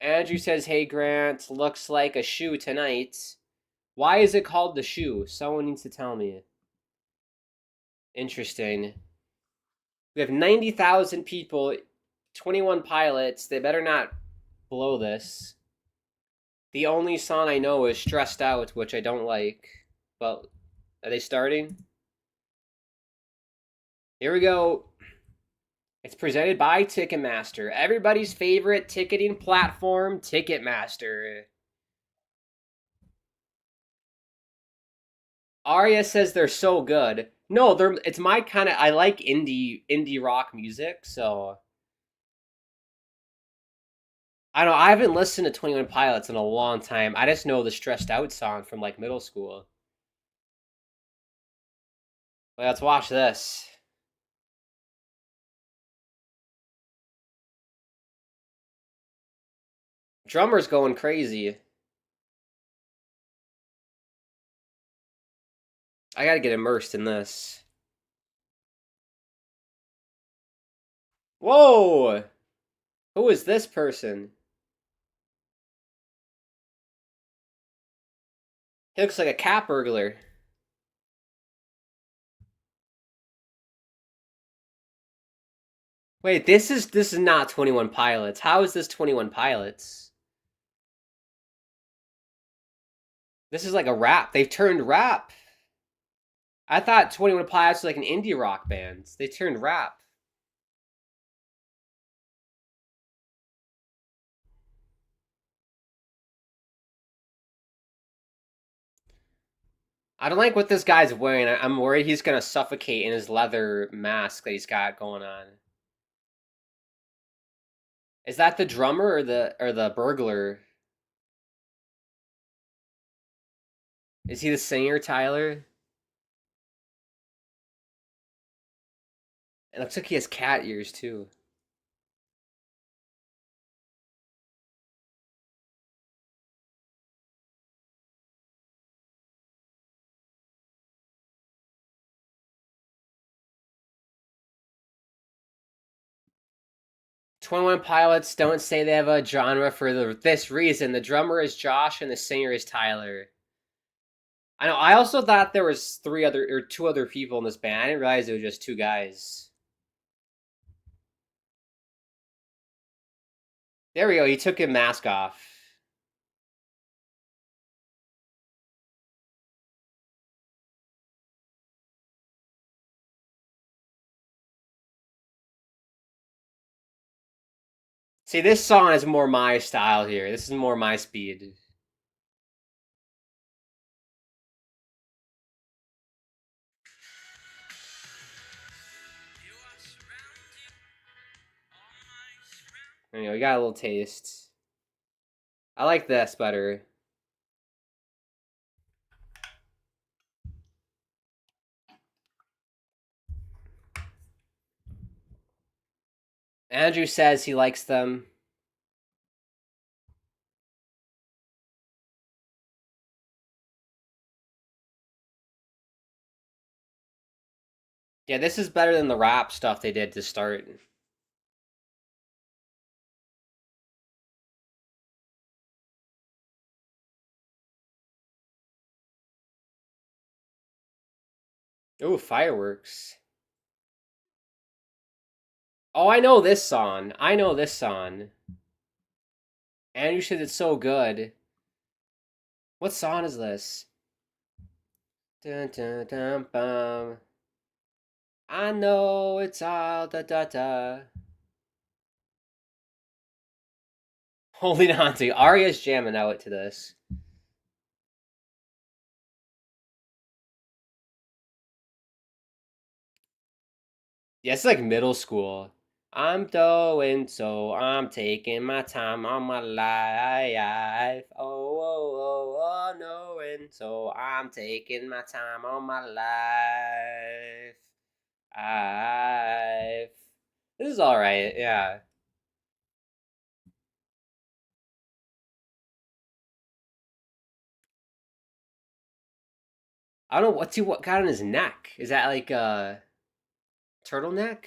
Andrew says, hey, Grant, looks like a shoe tonight. Why is it called the shoe? Someone needs to tell me. Interesting. We have 90,000 people, 21 Pilots. They better not blow this. The only song I know is Stressed Out, which I don't like. But are they starting? Here we go. It's presented by Ticketmaster. Everybody's favorite ticketing platform, Ticketmaster. Arya says they're so good. No, it's my kind of, I like indie rock music, so I don't know, I haven't listened to 21 Pilots in a long time. I just know the Stressed Out song from like middle school. Well, let's watch this. Drummer's going crazy. I gotta get immersed in this. Whoa! Who is this person? He looks like a cat burglar. Wait, this is not 21 Pilots. How is this 21 Pilots? This is like a rap. They've turned rap. I thought 21 Pilots was like an indie rock band. They turned rap. I don't like what this guy's wearing. I'm worried he's gonna suffocate in his leather mask that he's got going on. Is that the drummer or the burglar? Is he the singer, Tyler? It looks like he has cat ears too. "21 Pilots don't say they have a genre for this reason. The drummer is Josh and the singer is Tyler." I know. I also thought there was two other people in this band. I didn't realize it was just two guys. There we go. He took his mask off. See, this song is more my style here. This is more my speed. There you go. We got a little taste. I like this better. Andrew says he likes them. Yeah, this is better than the rap stuff they did to start. Ooh, fireworks. Oh, I know this song. I know this song. Andrew said it's so good. What song is this? Dun, dun, dun, bum. I know it's all da da da. Holding on to. Arya's jamming out to this. Yeah, it's like middle school. I'm doing so. I'm taking my time on my life. Oh, oh, oh, oh, knowing so. I'm taking my time on my life. This is all right. Yeah. I don't know what got on his neck. Is that like a turtleneck?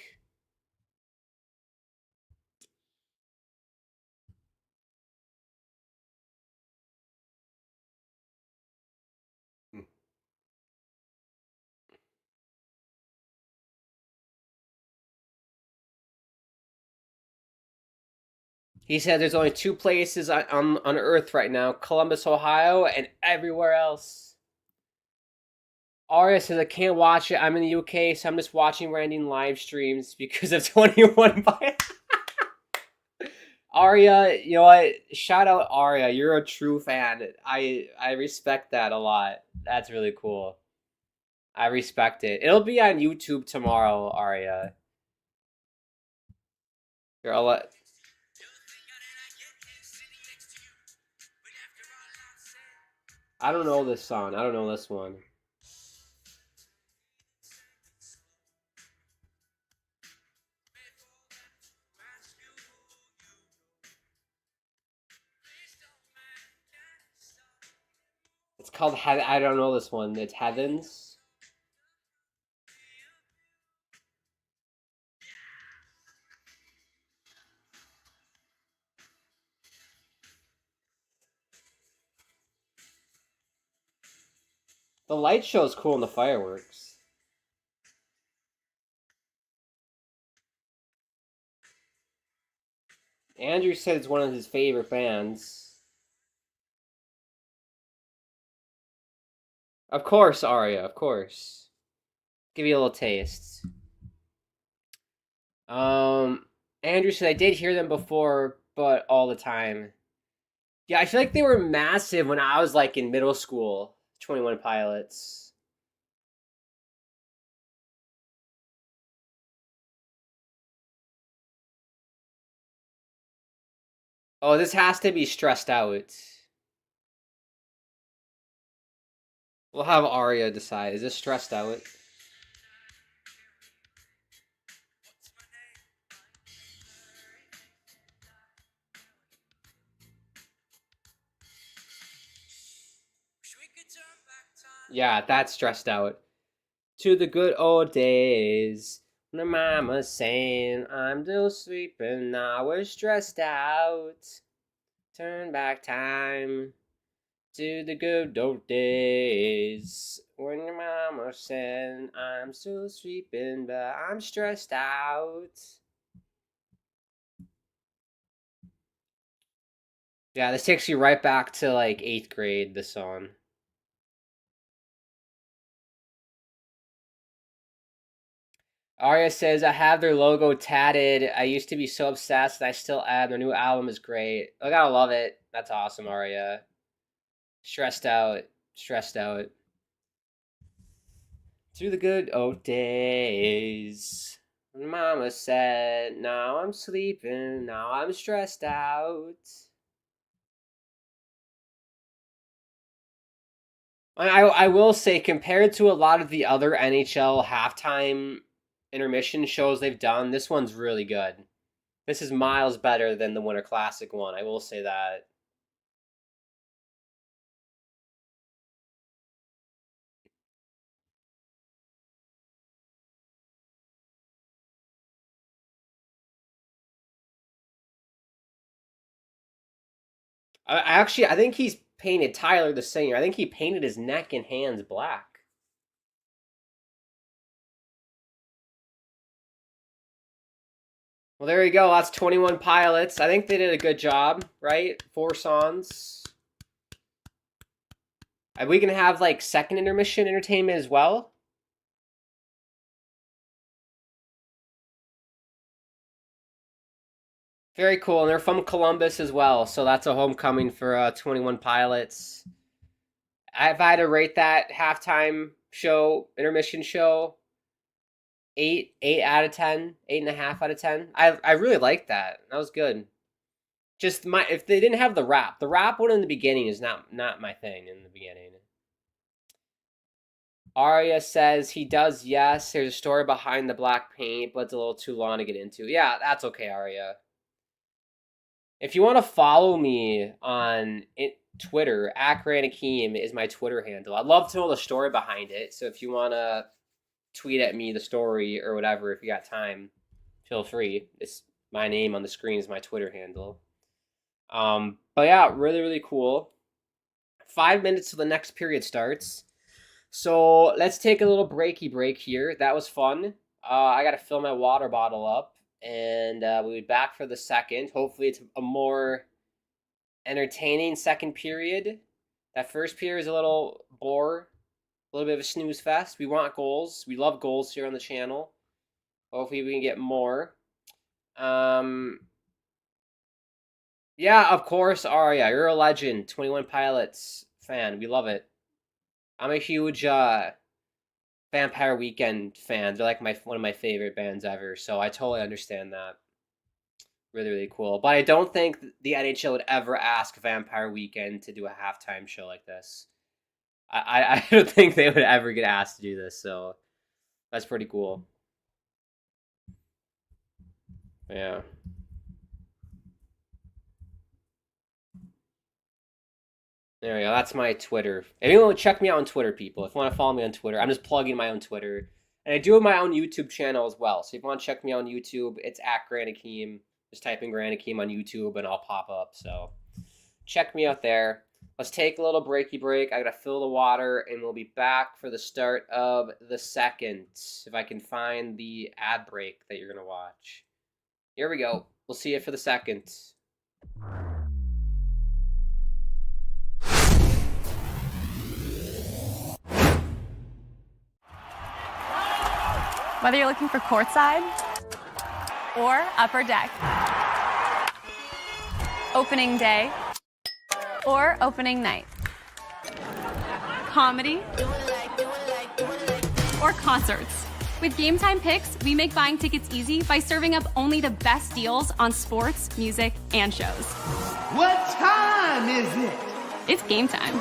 He said there's only two places on Earth right now: Columbus, Ohio, and everywhere else. Arya says I can't watch it. I'm in the UK, so I'm just watching random live streams because of 21 by. Arya, you know what? Shout out Arya. You're a true fan. I respect that a lot. That's really cool. I respect it. It'll be on YouTube tomorrow, Arya. Here, I'll let. I don't know this song. I don't know this one. It's called I don't know this one. It's Heavens. The light show is cool in the fireworks. Andrew said it's one of his favorite bands. Of course, Arya, of course. Give you a little taste. Andrew said I did hear them before, but all the time. Yeah, I feel like they were massive when I was like in middle school. 21 Pilots. Oh, this has to be Stressed Out. We'll have Arya decide. Is this Stressed Out? Yeah, that's Stressed Out. To the good old days. The mama's saying I'm still sleeping. I was stressed out. Turn back time to the good old days when your mama said I'm still sleeping, but I'm stressed out. Yeah, this takes you right back to like 8th grade, this song. Arya says, I have their logo tatted. I used to be so obsessed and I still am. Their new album is great. I gotta love it. That's awesome, Arya. Stressed out. Stressed out. Through the good old days. Mama said, now I'm sleeping. Now I'm stressed out. I will say, compared to a lot of the other NHL halftime intermission shows they've done, this one's really good. This is miles better than the Winter Classic one. I will say that. I think he's painted Tyler the singer. I think he painted his neck and hands black. Well, there you go. That's 21 Pilots. I think they did a good job, right? 4 songs. Are we going to have, like, second intermission entertainment as well? Very cool. And they're from Columbus as well, so that's a homecoming for 21 Pilots. If I had to rate that halftime show, intermission show, 8 out of 10, 8.5 out of 10. I really liked that. That was good. Just if they didn't have the rap one in the beginning is not my thing in the beginning. Arya says he does, yes. There's a story behind the black paint, but it's a little too long to get into. Yeah, that's okay, Arya. If you want to follow me on Twitter, @Granakeem is my Twitter handle. I'd love to know the story behind it. So if you want to tweet at me the story or whatever, if you got time, feel free. It's my name on the screen is my Twitter handle. But yeah, really, really cool. 5 minutes till the next period starts. So let's take a little break here. That was fun. I got to fill my water bottle up. And we'll be back for the second. Hopefully it's a more entertaining second period. That first period is a little bore. A little bit of a snooze fest. We want goals. We love goals here on the channel. Hopefully we can get more. Yeah, of course, Arya. You're a legend. 21 Pilots fan. We love it. I'm a huge Vampire Weekend fan. They're like one of my favorite bands ever, so I totally understand that. Really, really cool. But I don't think the NHL would ever ask Vampire Weekend to do a halftime show like this. I don't think they would ever get asked to do this, so that's pretty cool. Yeah. There we go. That's my Twitter. If you want to check me out on Twitter, people, if you want to follow me on Twitter, I'm just plugging my own Twitter. And I do have my own YouTube channel as well. So if you want to check me out on YouTube, it's @Granakeem. Just type in Granakeem on YouTube and I'll pop up. So check me out there. Let's take a little break. I gotta fill the water and we'll be back for the start of the second. If I can find the ad break that you're gonna watch. Here we go. We'll see you for the second. Whether you're looking for courtside or upper deck, opening day or opening night, comedy or concerts. With Game Time Picks, we make buying tickets easy by serving up only the best deals on sports, music, and shows. What time is it? It's game time.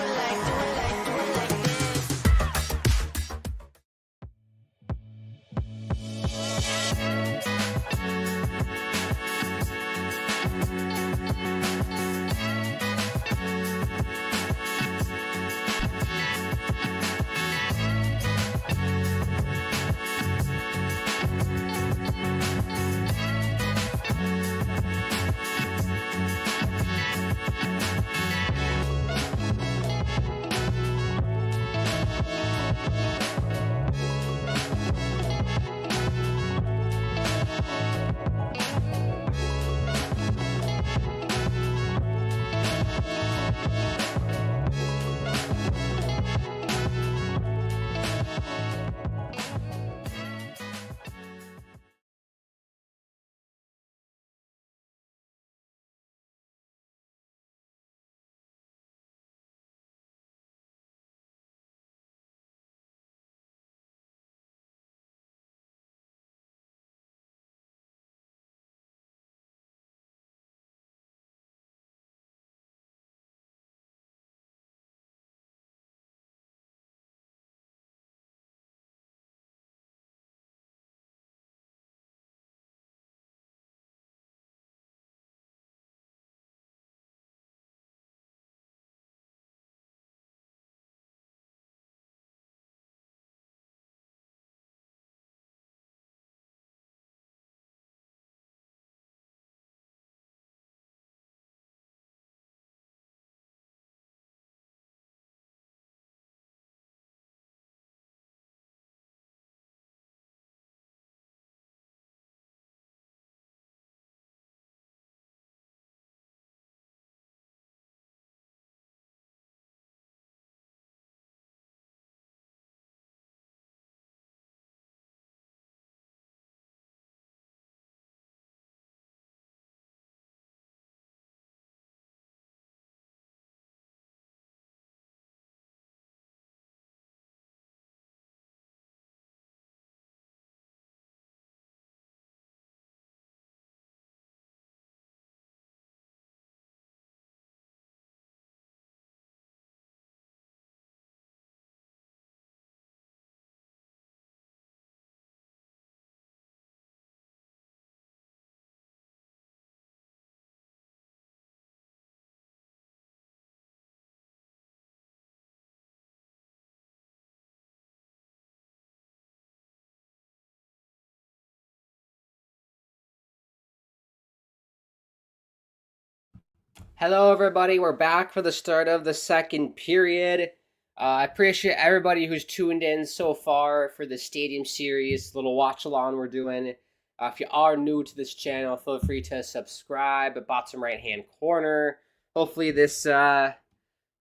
Hello, everybody. We're back for the start of the second period. I appreciate everybody who's tuned in so far for the Stadium Series, little watch-along we're doing. If you are new to this channel, feel free to subscribe at bottom right-hand corner. Hopefully this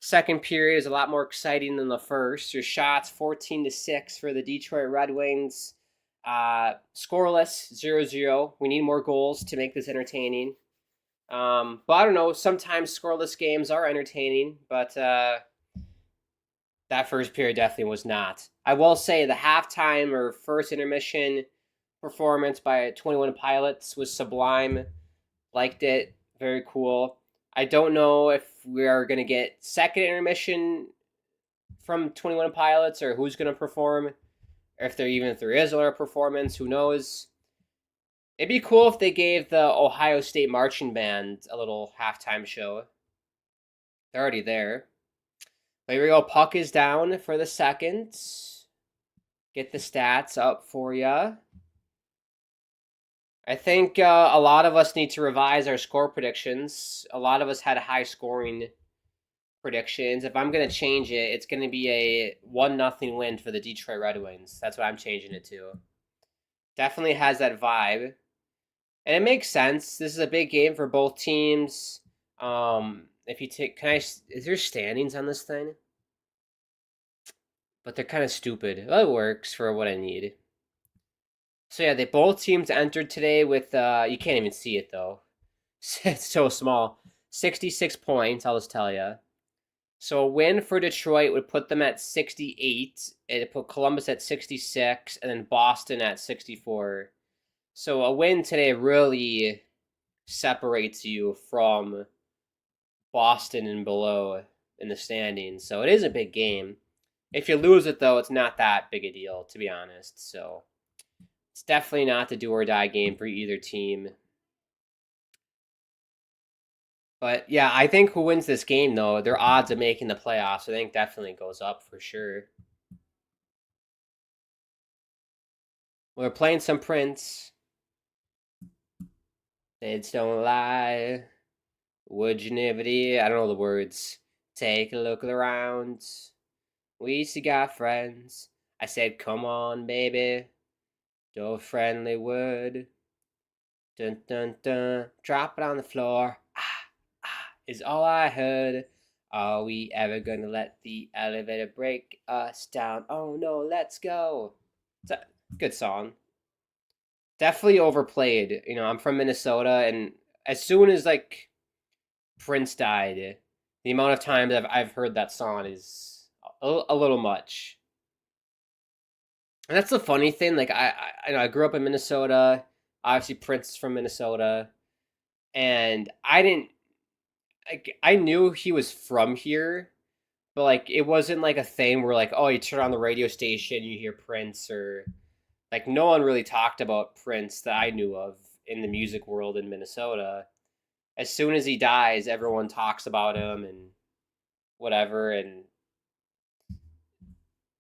second period is a lot more exciting than the first. Your shots, 14-6 for the Detroit Red Wings. Scoreless, 0-0. We need more goals to make this entertaining. But I don't know, sometimes scoreless games are entertaining, but that first period definitely was not. I will say the halftime or first intermission performance by 21 Pilots was sublime. Liked it. Very cool. I don't know if we are going to get second intermission from 21 Pilots or who's going to perform, or if there is another performance, who knows. It'd be cool if they gave the Ohio State Marching Band a little halftime show. They're already there. But here we go. Puck is down for the second. Get the stats up for you. I think a lot of us need to revise our score predictions. A lot of us had high scoring predictions. If I'm going to change it, it's going to be a 1-0 win for the Detroit Red Wings. That's what I'm changing it to. Definitely has that vibe. And it makes sense. This is a big game for both teams. If you take, is there standings on this thing? But they're kind of stupid. Well, it works for what I need. So yeah, they both teams entered today with you can't even see it though. It's so small. 66 points, I'll just tell you. So a win for Detroit would put them at 68. It'd put Columbus at 66, and then Boston at 64. So a win today really separates you from Boston and below in the standings. So it is a big game. If you lose it, though, it's not that big a deal, to be honest. So it's definitely not the do-or-die game for either team. But yeah, I think who wins this game, though, their odds of making the playoffs, I think definitely goes up for sure. We're playing some Prince. Kids don't lie. Would you never I don't know the words. Take a look around. We still got friends. I said, come on, baby. Do a friendly word. Dun dun dun. Drop it on the floor. Is all I heard. Are we ever gonna let the elevator break us down? Oh no, let's go. It's a good song. Definitely overplayed. You know, I'm from Minnesota, and as soon as like Prince died, the amount of times I've heard that song is a little much. And that's the funny thing. Like I grew up in Minnesota. Obviously, Prince is from Minnesota, and I knew he was from here, but like it wasn't like a thing where like, oh, you turn on the radio station, you hear Prince, or like no one really talked about Prince that I knew of in the music world in Minnesota. As soon as he dies, everyone talks about him and whatever, and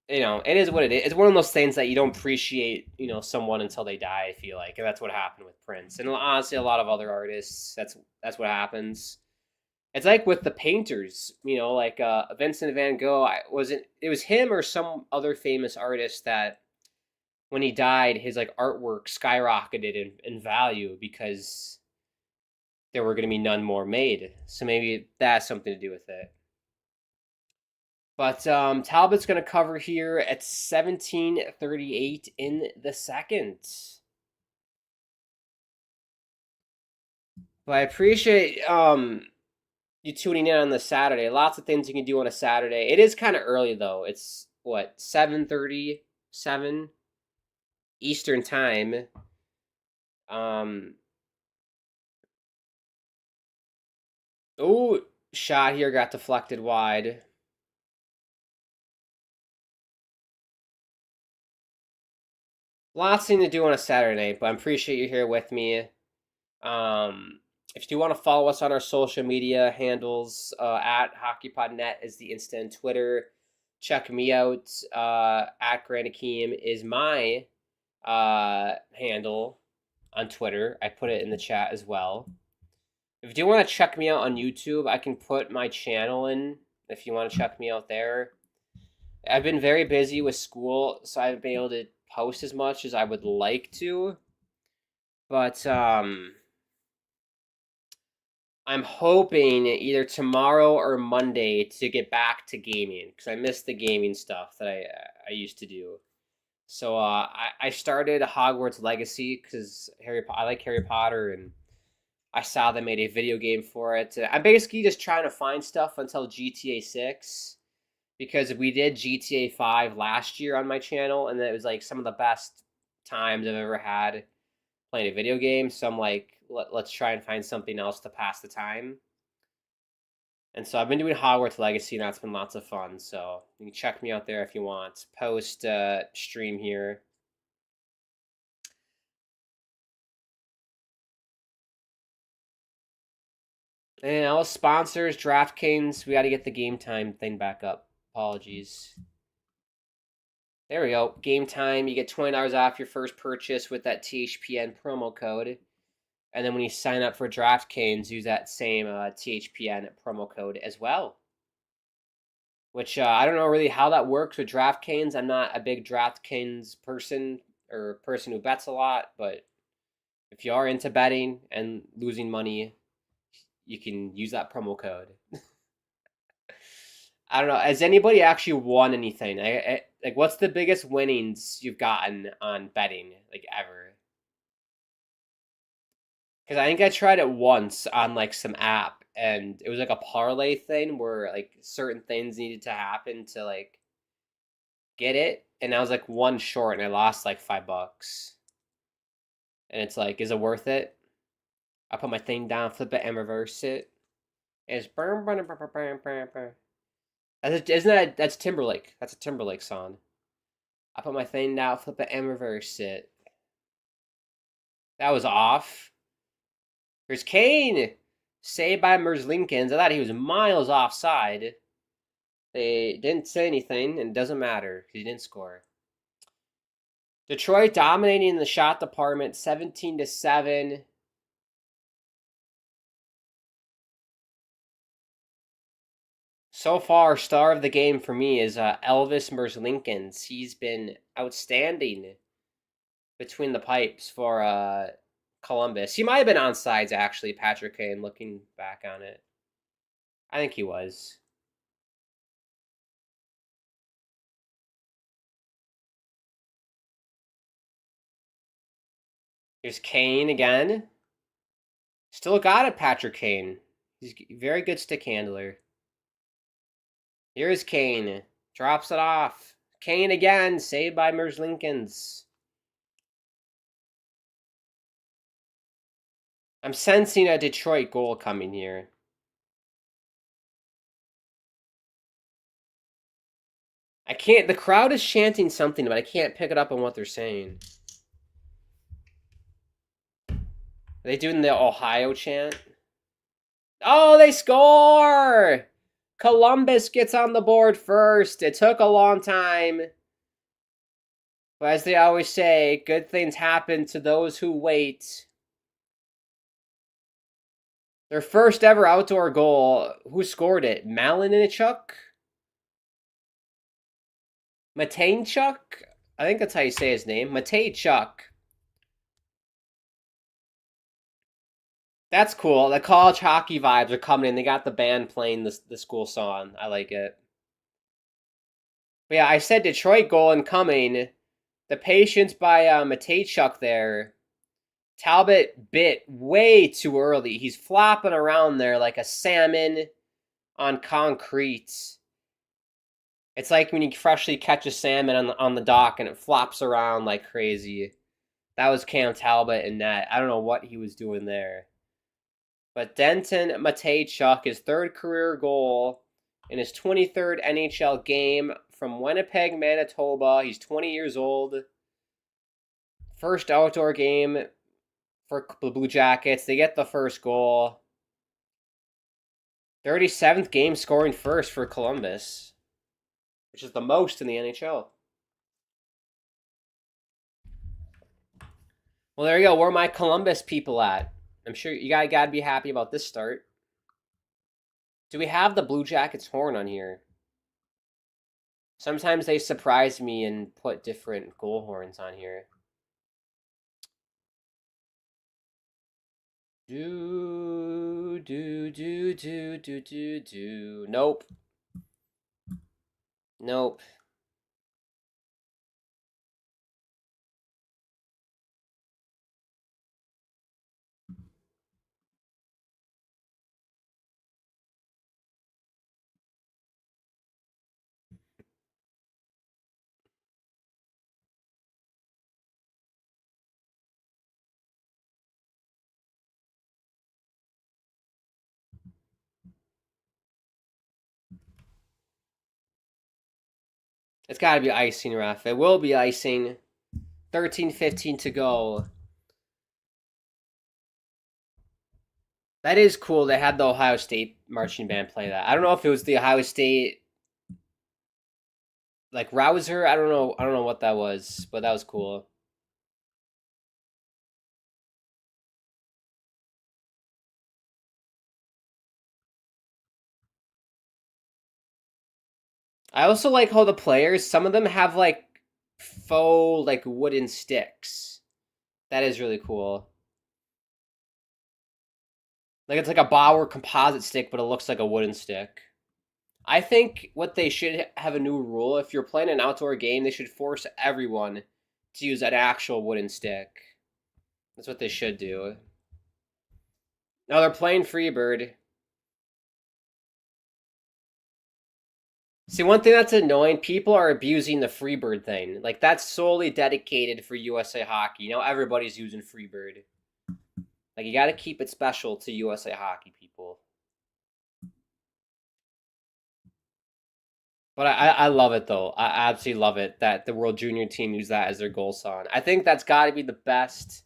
you know, it is what it is. It's one of those things that you don't appreciate, you know, someone until they die, I feel like. And that's what happened with Prince. And honestly, a lot of other artists, that's what happens. It's like with the painters, you know, like Vincent van Gogh, it was him or some other famous artist that when he died, his like artwork skyrocketed in value because there were going to be none more made. So maybe that has something to do with it. But Talbot's going to cover here at 17:38 in the second. But I appreciate you tuning in on the Saturday. Lots of things you can do on a Saturday. It is kind of early though. It's what 7:37 Eastern time. Oh, shot here got deflected wide. Lots to do on a Saturday, but I appreciate you here with me. If you want to follow us on our social media handles, at HockeyPodNet is the Insta and Twitter. Check me out. At Grant Akeem is my handle on Twitter. I put it in the chat as well. If you do want to check me out on YouTube, I can put my channel in if you want to check me out there. I've been very busy with school, so I haven't been able to post as much as I would like to. But I'm hoping either tomorrow or Monday to get back to gaming because I miss the gaming stuff that I used to do. So I started Hogwarts Legacy because I like Harry Potter, and I saw they made a video game for it. I'm basically just trying to find stuff until GTA 6 because we did GTA 5 last year on my channel, and it was like some of the best times I've ever had playing a video game. So I'm like, let's try and find something else to pass the time. And so I've been doing Hogwarts Legacy, and that's been lots of fun. So you can check me out there if you want. Post stream here. And all sponsors, DraftKings, we got to get the game time thing back up. Apologies. There we go. Game time. You get $20 off your first purchase with that THPN promo code. And then when you sign up for DraftKings, use that same THPN promo code as well. Which I don't know really how that works with DraftKings. I'm not a big DraftKings person or person who bets a lot. But if you are into betting and losing money, you can use that promo code. I don't know. Has anybody actually won anything? Like, what's the biggest winnings you've gotten on betting, like, ever? Because I think I tried it once on, like, some app, and it was, like, a parlay thing where, like, certain things needed to happen to, like, get it, and I was, like, one short, and I lost, like, $5. And it's like, is it worth it? I put my thing down, flip it, and reverse it. And it's burn, burn, burn, burn, burn, burn, burn. That's Timberlake. That's a Timberlake song. I put my thing down, flip it, and reverse it. That was off. Here's Kane. Saved by Merzlikins. I thought he was miles offside. They didn't say anything, and it doesn't matter because he didn't score. Detroit dominating the shot department, 17-7. So far, star of the game for me is Elvis Merzlikins. He's been outstanding between the pipes for Columbus. He might have been on sides, actually, Patrick Kane, looking back on it. I think he was. Here's Kane again. Still got it, Patrick Kane. He's a very good stick handler. Here's Kane. Drops it off. Kane again. Saved by Merzlikins. I'm sensing a Detroit goal coming here. I can't... The crowd is chanting something, but I can't pick it up on what they're saying. Are they doing the Ohio chant? Oh, they score! Columbus gets on the board first. It took a long time. But as they always say, good things happen to those who wait. Their first ever outdoor goal. Who scored it? Malinchuk? Matejchuk? I think that's how you say his name. Matejchuk. That's cool. The college hockey vibes are coming in. They got the band playing the school song. I like it. But yeah, I said Detroit goal incoming. The patience by Matejchuk there. Talbot bit way too early. He's flopping around there like a salmon on concrete. It's like when you freshly catch a salmon on the dock and it flops around like crazy. That was Cam Talbot in net. I don't know what he was doing there. But Denton Matejchuk, his third career goal in his 23rd NHL game from Winnipeg, Manitoba. He's 20 years old. First outdoor game for the Blue Jackets. They get the first goal. 37th game scoring first for Columbus, which is the most in the NHL. Well, there you go. Where are my Columbus people at? I'm sure you gotta be happy about this start. Do we have the Blue Jackets horn on here? Sometimes they surprise me and put different goal horns on here. Nope. Nope. It's got to be icing, ref. It will be icing. 13:15 to go. That is cool. They had the Ohio State marching band play that. I don't know if it was the Ohio State like Rouser. I don't know what that was, but that was cool. I also like how the players, some of them have like faux like wooden sticks. That is really cool. Like it's like a Bauer composite stick, but it looks like a wooden stick. I think what they should have a new rule. If you're playing an outdoor game, they should force everyone to use an actual wooden stick. That's what they should do. Now they're playing Freebird. See, one thing that's annoying, people are abusing the Freebird thing. Like, that's solely dedicated for USA Hockey. You know, everybody's using Freebird. Like, you gotta keep it special to USA Hockey, people. But I love it, though. I absolutely love it that the World Junior team used that as their goal song. I think that's gotta be the best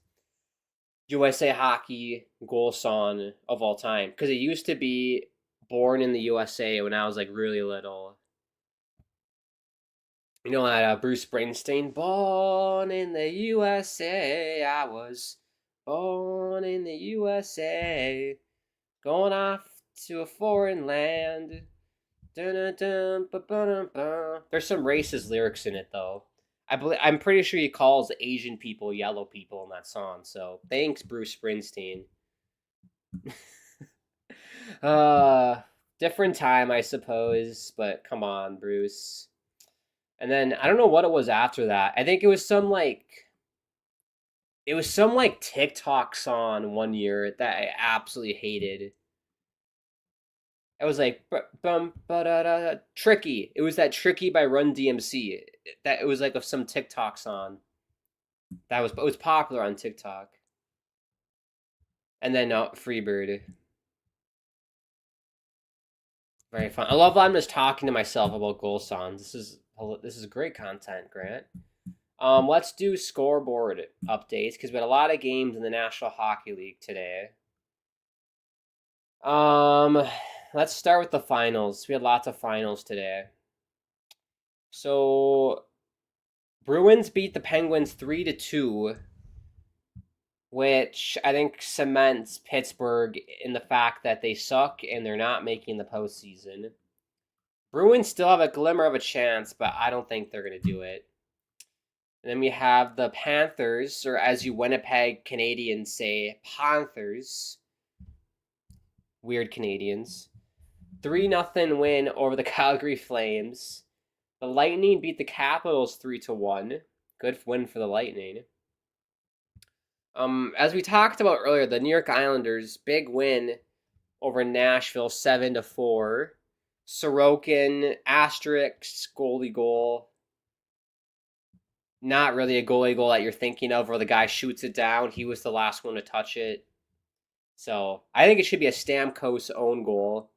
USA Hockey goal song of all time. Because it used to be Born in the USA when I was, like, really little. You know that Bruce Springsteen, born in the USA, I was born in the USA, going off to a foreign land. There's some racist lyrics in it though. I'm pretty sure he calls Asian people yellow people in that song. So thanks, Bruce Springsteen. Different time, I suppose, but come on, Bruce. And then I don't know what it was after that. I think it was some TikTok song one year that I absolutely hated. It was like Tricky. It was that Tricky by Run DMC. That it was like of some TikTok song. It was popular on TikTok. And then Freebird. Very fun. I love that I'm just talking to myself about goal songs. This is great content, Grant. Let's do scoreboard updates because we had a lot of games in the National Hockey League today. Let's start with the finals. We had lots of finals today. So, Bruins beat the Penguins 3-2, which I think cements Pittsburgh in the fact that they suck and they're not making the postseason. Bruins still have a glimmer of a chance, but I don't think they're going to do it. And then we have the Panthers, or as you Winnipeg Canadians say, Panthers. Weird Canadians. 3-0 win over the Calgary Flames. The Lightning beat the Capitals 3-1. Good win for the Lightning. As we talked about earlier, the New York Islanders, big win over Nashville 7-4. Sorokin, asterisk, goalie goal. Not really a goalie goal that you're thinking of where the guy shoots it down. He was the last one to touch it. So I think it should be a Stamkos own goal.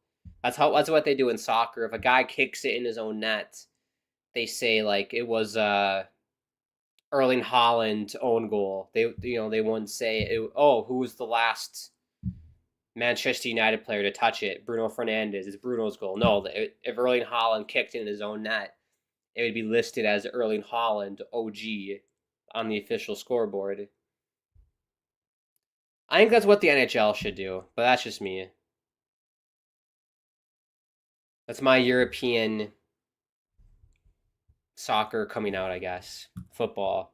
That's what they do in soccer. If a guy kicks it in his own net, they say like it was Erling Haaland own goal. They wouldn't say who was the last Manchester United player to touch it? Bruno Fernandes. It's Bruno's goal. No, if Erling Haaland kicked it in his own net, it would be listed as Erling Haaland OG on the official scoreboard. I think that's what the NHL should do, but that's just me. That's my European soccer coming out, I guess. Football.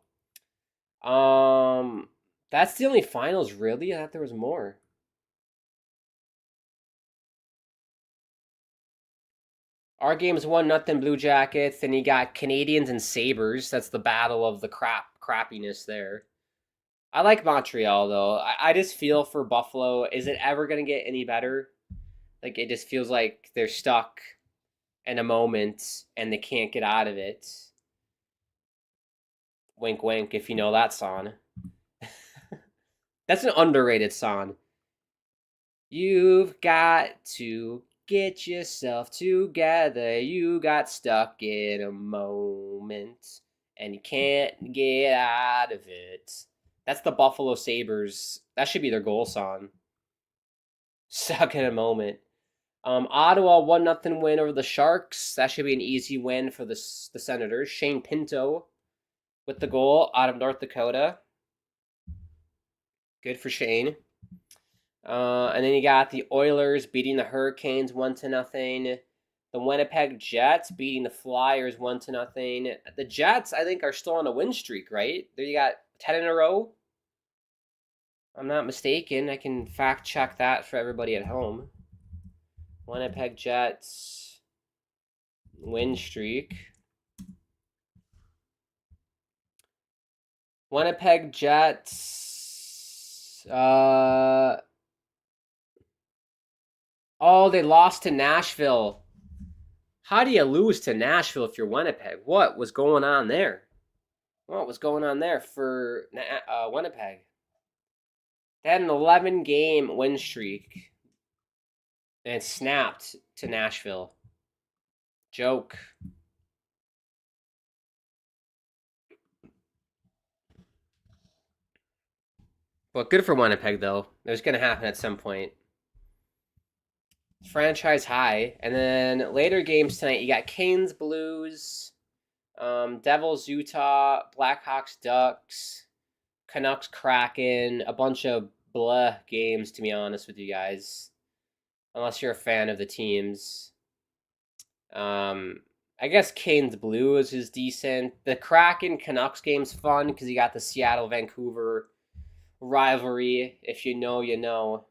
That's the only finals, really? I thought there was more. Our game's 1-0 Blue Jackets. Then you got Canadians and Sabres. That's the battle of the crappiness there. I like Montreal, though. I just feel for Buffalo. Is it ever going to get any better? Like, it just feels like they're stuck in a moment and they can't get out of it. Wink, wink, if you know that song. That's an underrated song. You've got to get yourself together. You got stuck in a moment and you can't get out of it. That's the Buffalo Sabres. That should be their goal song. Stuck in a moment. Ottawa 1-0 win over the Sharks. That should be an easy win for the Senators. Shane Pinto with the goal out of North Dakota. Good for Shane. And then you got the Oilers beating the Hurricanes 1-0. The Winnipeg Jets beating the Flyers 1-0. The Jets, I think, are still on a win streak, right? There you got 10 in a row. I'm not mistaken. I can fact check that for everybody at home. Winnipeg Jets win streak. Winnipeg Jets. Oh, they lost to Nashville. How do you lose to Nashville if you're Winnipeg? What was going on there? What was going on there for Winnipeg? They had an 11-game win streak, and it snapped to Nashville. Joke. But good for Winnipeg, though. It was going to happen at some point. Franchise high. And then later games tonight, you got Canes, Blues, Devils, Utah, Blackhawks, Ducks, Canucks, Kraken. A bunch of blah games, to be honest with you guys. Unless you're a fan of the teams. I guess Canes, Blues is decent. The Kraken, Canucks game's fun because you got the Seattle-Vancouver rivalry. If you know, you know.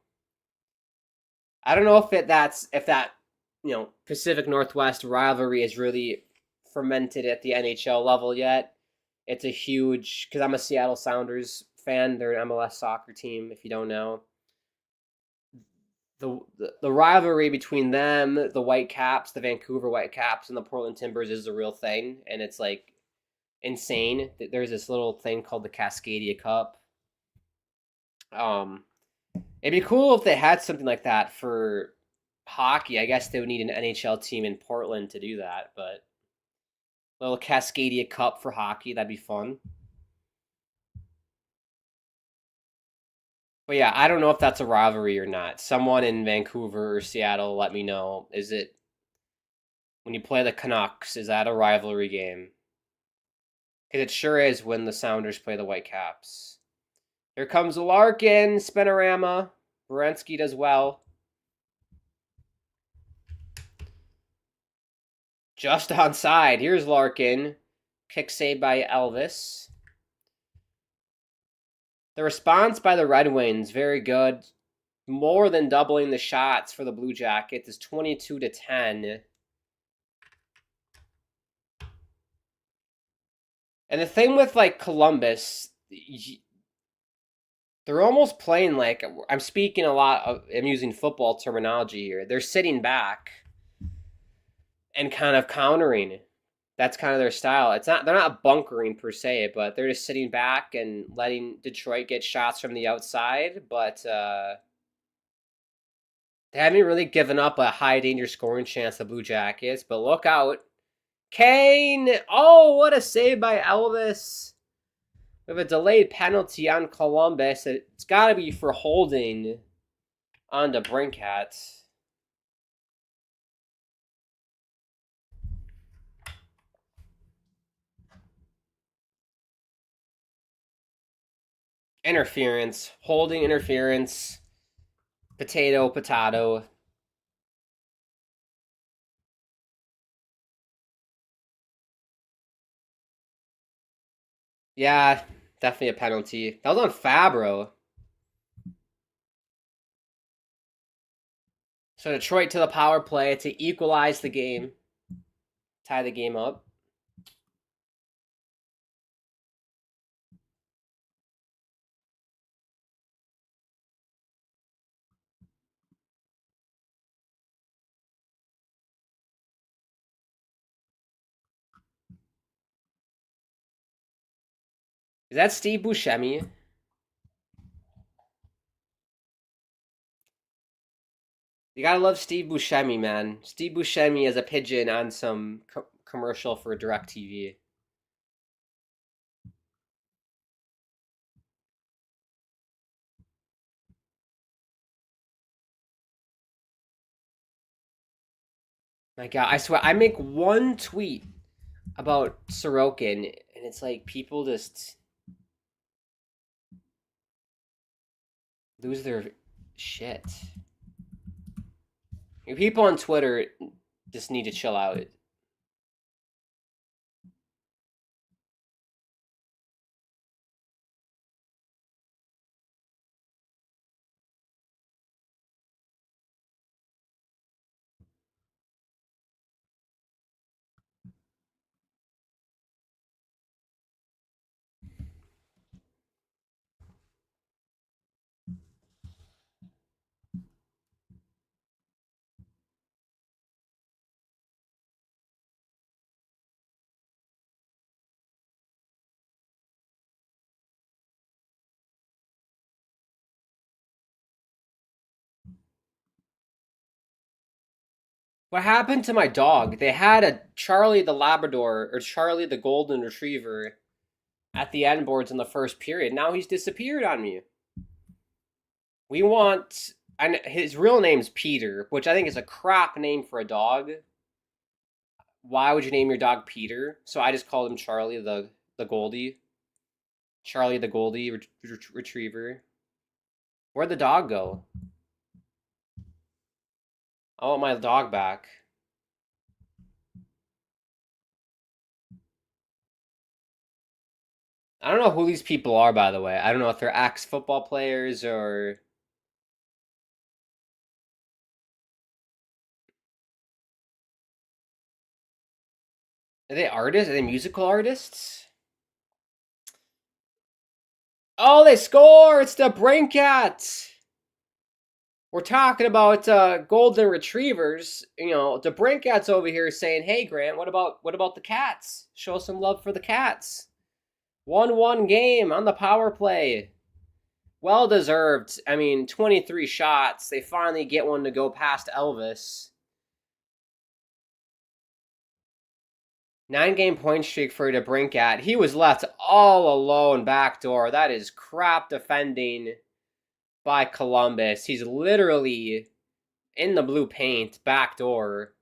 I don't know if that Pacific Northwest rivalry is really fermented at the NHL level yet. It's a huge, because I'm a Seattle Sounders fan. They're an MLS soccer team. If you don't know, the rivalry between them, the Whitecaps, the Vancouver Whitecaps, and the Portland Timbers is a real thing, and it's like insane. There's this little thing called the Cascadia Cup. It'd be cool if they had something like that for hockey. I guess they would need an NHL team in Portland to do that, but a little Cascadia Cup for hockey, that'd be fun. But yeah, I don't know if that's a rivalry or not. Someone in Vancouver or Seattle, let me know. Is it, when you play the Canucks, is that a rivalry game? Because it sure is when the Sounders play the Whitecaps. Here comes Larkin, Spinorama. Werenski does well. Just onside. Here's Larkin. Kick saved by Elvis. The response by the Red Wings, very good. More than doubling the shots for the Blue Jackets is 22-10. And the thing with like Columbus, they're almost playing like, I'm using football terminology here. They're sitting back and kind of countering. That's kind of their style. They're not bunkering per se, but they're just sitting back and letting Detroit get shots from the outside. But they haven't really given up a high danger scoring chance, the Blue Jackets. But look out. Kane! Oh, what a save by Elvis. We have a delayed penalty on Columbus. It's got to be for holding on to Brinkat. Interference. Holding interference. Potato. Yeah, definitely a penalty. That was on Fabro. So Detroit to the power play to equalize the game. Tie the game up. Is that Steve Buscemi? You gotta love Steve Buscemi, man. Steve Buscemi as a pigeon on some commercial for DirecTV. My God, I swear, I make one tweet about Sorokin, and it's like people just lose their shit. People on Twitter just need to chill out. What happened to my dog? They had a Charlie the Labrador or Charlie the Golden Retriever at the end boards in the first period. Now he's disappeared on me. We want, and his real name's Peter, which I think is a crap name for a dog. Why would you name your dog Peter? So I just called him Charlie the Goldie. Charlie the Goldie Retriever. Where'd the dog go? I want my dog back. I don't know who these people are, by the way. I don't know if they're ex-football players or... Are they artists? Are they musical artists? Oh, they score! It's the Brinkats! We're talking about golden retrievers. You know, the Brinkats over here saying, "Hey, Grant, what about the Cats? Show some love for the Cats." 1-1 game on the power play. Well deserved. I mean, 23 shots. They finally get one to go past Elvis. 9-game point streak for DeBrincat. He was left all alone backdoor. That is crap defending by Columbus. He's literally in the blue paint backdoor.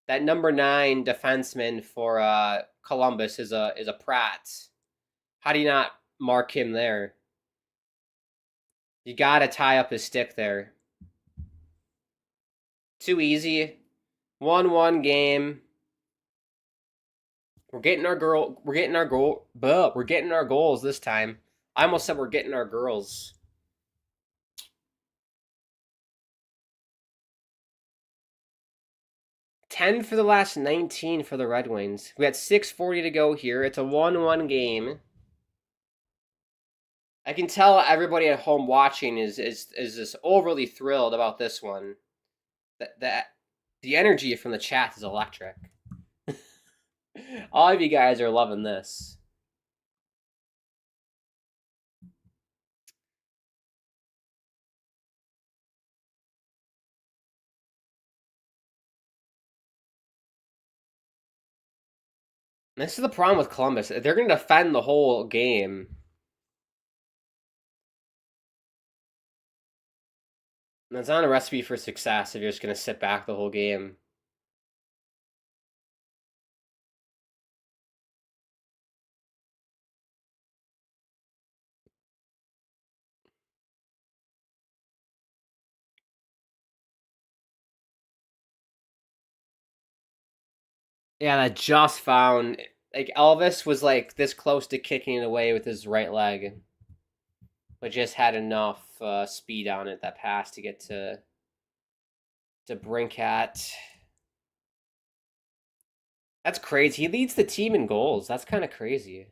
That number 9 defenseman for Columbus is a Pratt. How do you not mark him there? You gotta tie up his stick there. Too easy. 1-1 game. We're getting our goals this time. I almost said we're getting our girls. $10 for the last 19 for the Red Wings. We got 6:40 to go here. It's a 1-1 game. I can tell everybody at home watching is just overly thrilled about this one. That the energy from the chat is electric. All of you guys are loving this. This is the problem with Columbus. They're going to defend the whole game. That's not a recipe for success if you're just going to sit back the whole game. Yeah, that just found... Like, Elvis was, like, this close to kicking it away with his right leg. But just had enough speed on it, that pass, to get to Brinkat. That's crazy. He leads the team in goals. That's kind of crazy.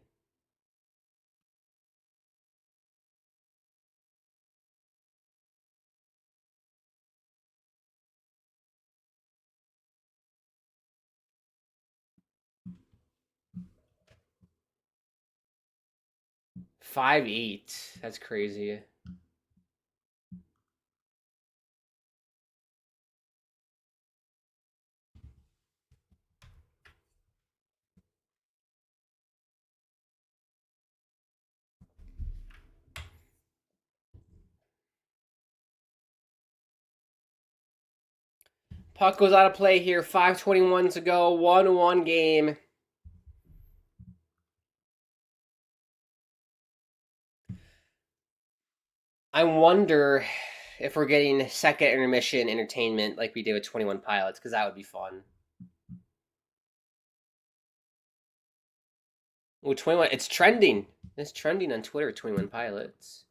$5-8. That's crazy. Puck goes out of play here. 5:21 to go. 1-1 game. I wonder if we're getting second intermission entertainment like we did with 21 Pilots, because that would be fun. Oh, 21. It's trending. It's trending on Twitter, 21 Pilots.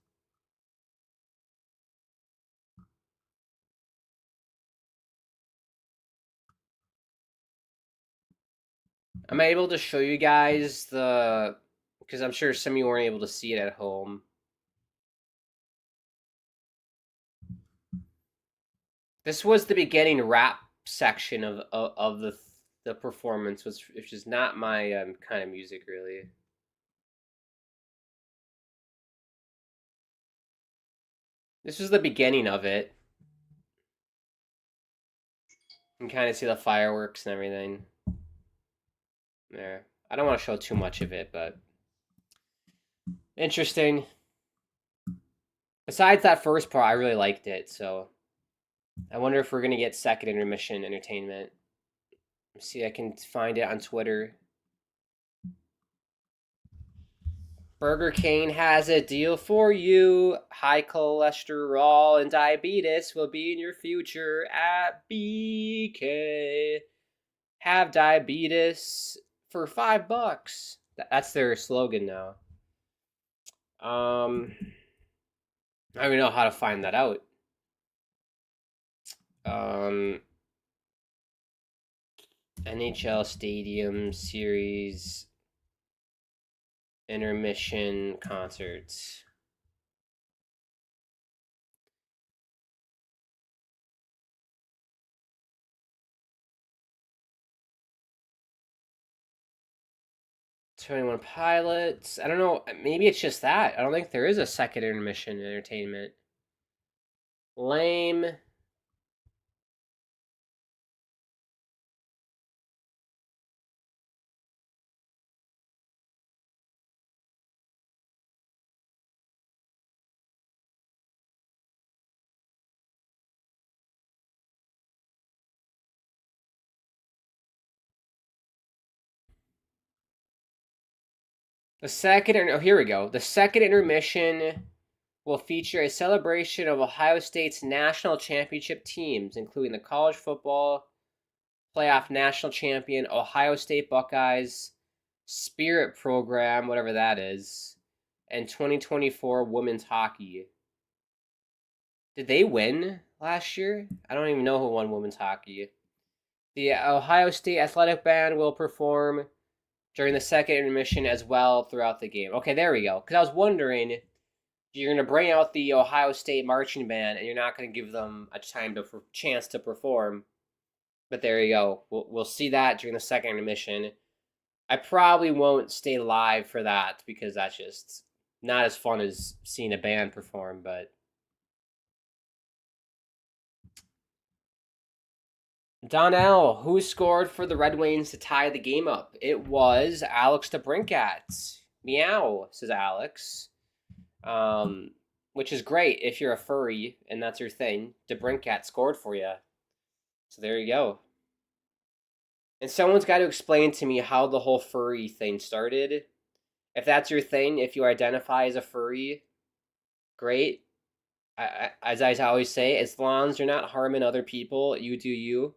Am I able to show you guys the... Because I'm sure some of you weren't able to see it at home. This was the beginning rap section of the performance, which is not my kind of music, really. This was the beginning of it. You can kind of see the fireworks and everything. There. I don't want to show too much of it, but interesting. Besides that first part, I really liked it, so I wonder if we're going to get second intermission entertainment. Let's see, I can find it on Twitter. Burger King has a deal for you. High cholesterol and diabetes will be in your future at BK. Have diabetes for $5. That's their slogan now. I don't even know how to find that out. NHL Stadium Series Intermission Concerts. "21 Pilots." I don't know. Maybe it's just that. I don't think there is a second intermission entertainment. Lame. Here we go. The second intermission will feature a celebration of Ohio State's national championship teams, including the college football playoff national champion Ohio State Buckeyes, Spirit Program, whatever that is, and 2024 women's hockey. Did they win last year? I don't even know who won women's hockey. The Ohio State Athletic Band will perform during the second intermission as well throughout the game. Okay, there we go. Because I was wondering, you're going to bring out the Ohio State marching band and you're not going to give them a chance to perform. But there you go. We'll see that during the second intermission. I probably won't stay live for that because that's just not as fun as seeing a band perform, but Donnell, who scored for the Red Wings to tie the game up? It was Alex DeBrincat. Meow, says Alex. Which is great if you're a furry and that's your thing. DeBrincat scored for you. So there you go. And someone's got to explain to me how the whole furry thing started. If that's your thing, if you identify as a furry, great. As I always say, as long as you're not harming other people, you do you.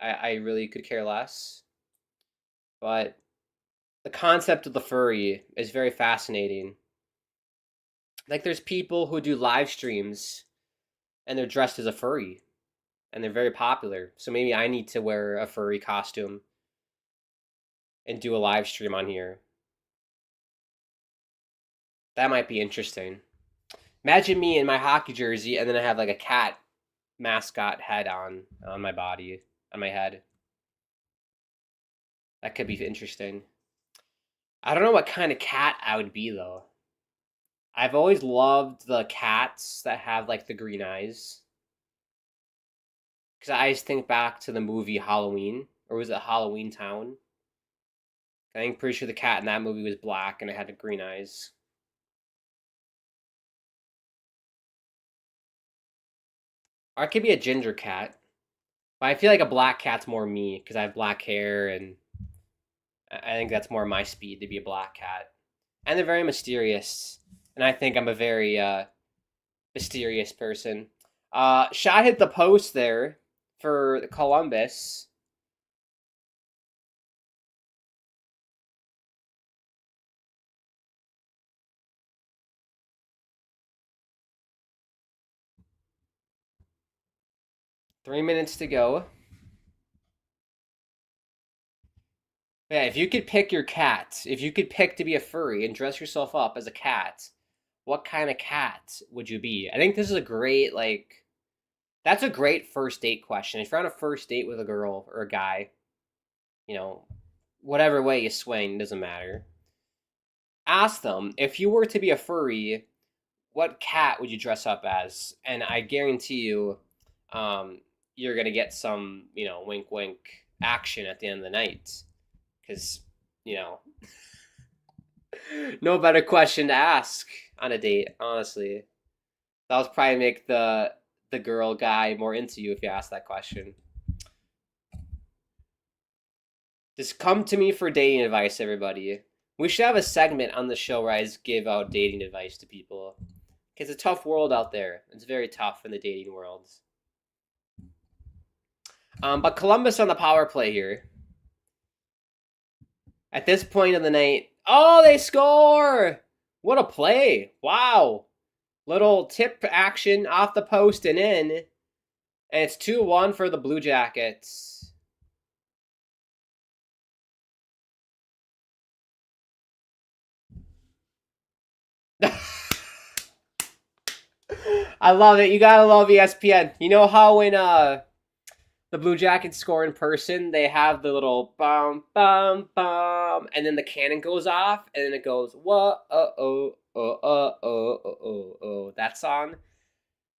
I really could care less. But the concept of the furry is very fascinating. Like, there's people who do live streams and they're dressed as a furry and they're very popular. So maybe I need to wear a furry costume and do a live stream on here. That might be interesting. Imagine me in my hockey jersey and then I have like a cat mascot head on my body, on my head. That could be interesting. I don't know what kind of cat I would be though. I've always loved the cats that have like the green eyes. Because I just think back to the movie Halloween, or was it Halloween Town? I think pretty sure the cat in that movie was black and it had the green eyes. Or it could be a ginger cat. But I feel like a black cat's more me because I have black hair and I think that's more my speed to be a black cat. And they're very mysterious. And I think I'm a very mysterious person. Shot hit the post there for Columbus. Three minutes to go. Yeah, if you could pick your cat, if you could pick to be a furry and dress yourself up as a cat, what kind of cat would you be? I think this is a great, like, that's a great first date question. If you're on a first date with a girl or a guy, you know, whatever way you swing, doesn't matter. Ask them, if you were to be a furry, what cat would you dress up as? And I guarantee you, you're going to get some, wink, wink action at the end of the night. Because, no better question to ask on a date, honestly. That would probably make the girl guy more into you if you ask that question. Just come to me for dating advice, everybody. We should have a segment on the show where I just give out dating advice to people. It's a tough world out there. It's very tough in the dating world. But Columbus on the power play here. At this point of the night, oh, they score! What a play. Wow. Little tip action off the post and in. And it's 2-1 for the Blue Jackets. I love it. You gotta love ESPN. You know how when the Blue Jackets score in person, they have the little bum bum bum, and then the cannon goes off, and then it goes whoa oh oh oh oh oh oh. That song.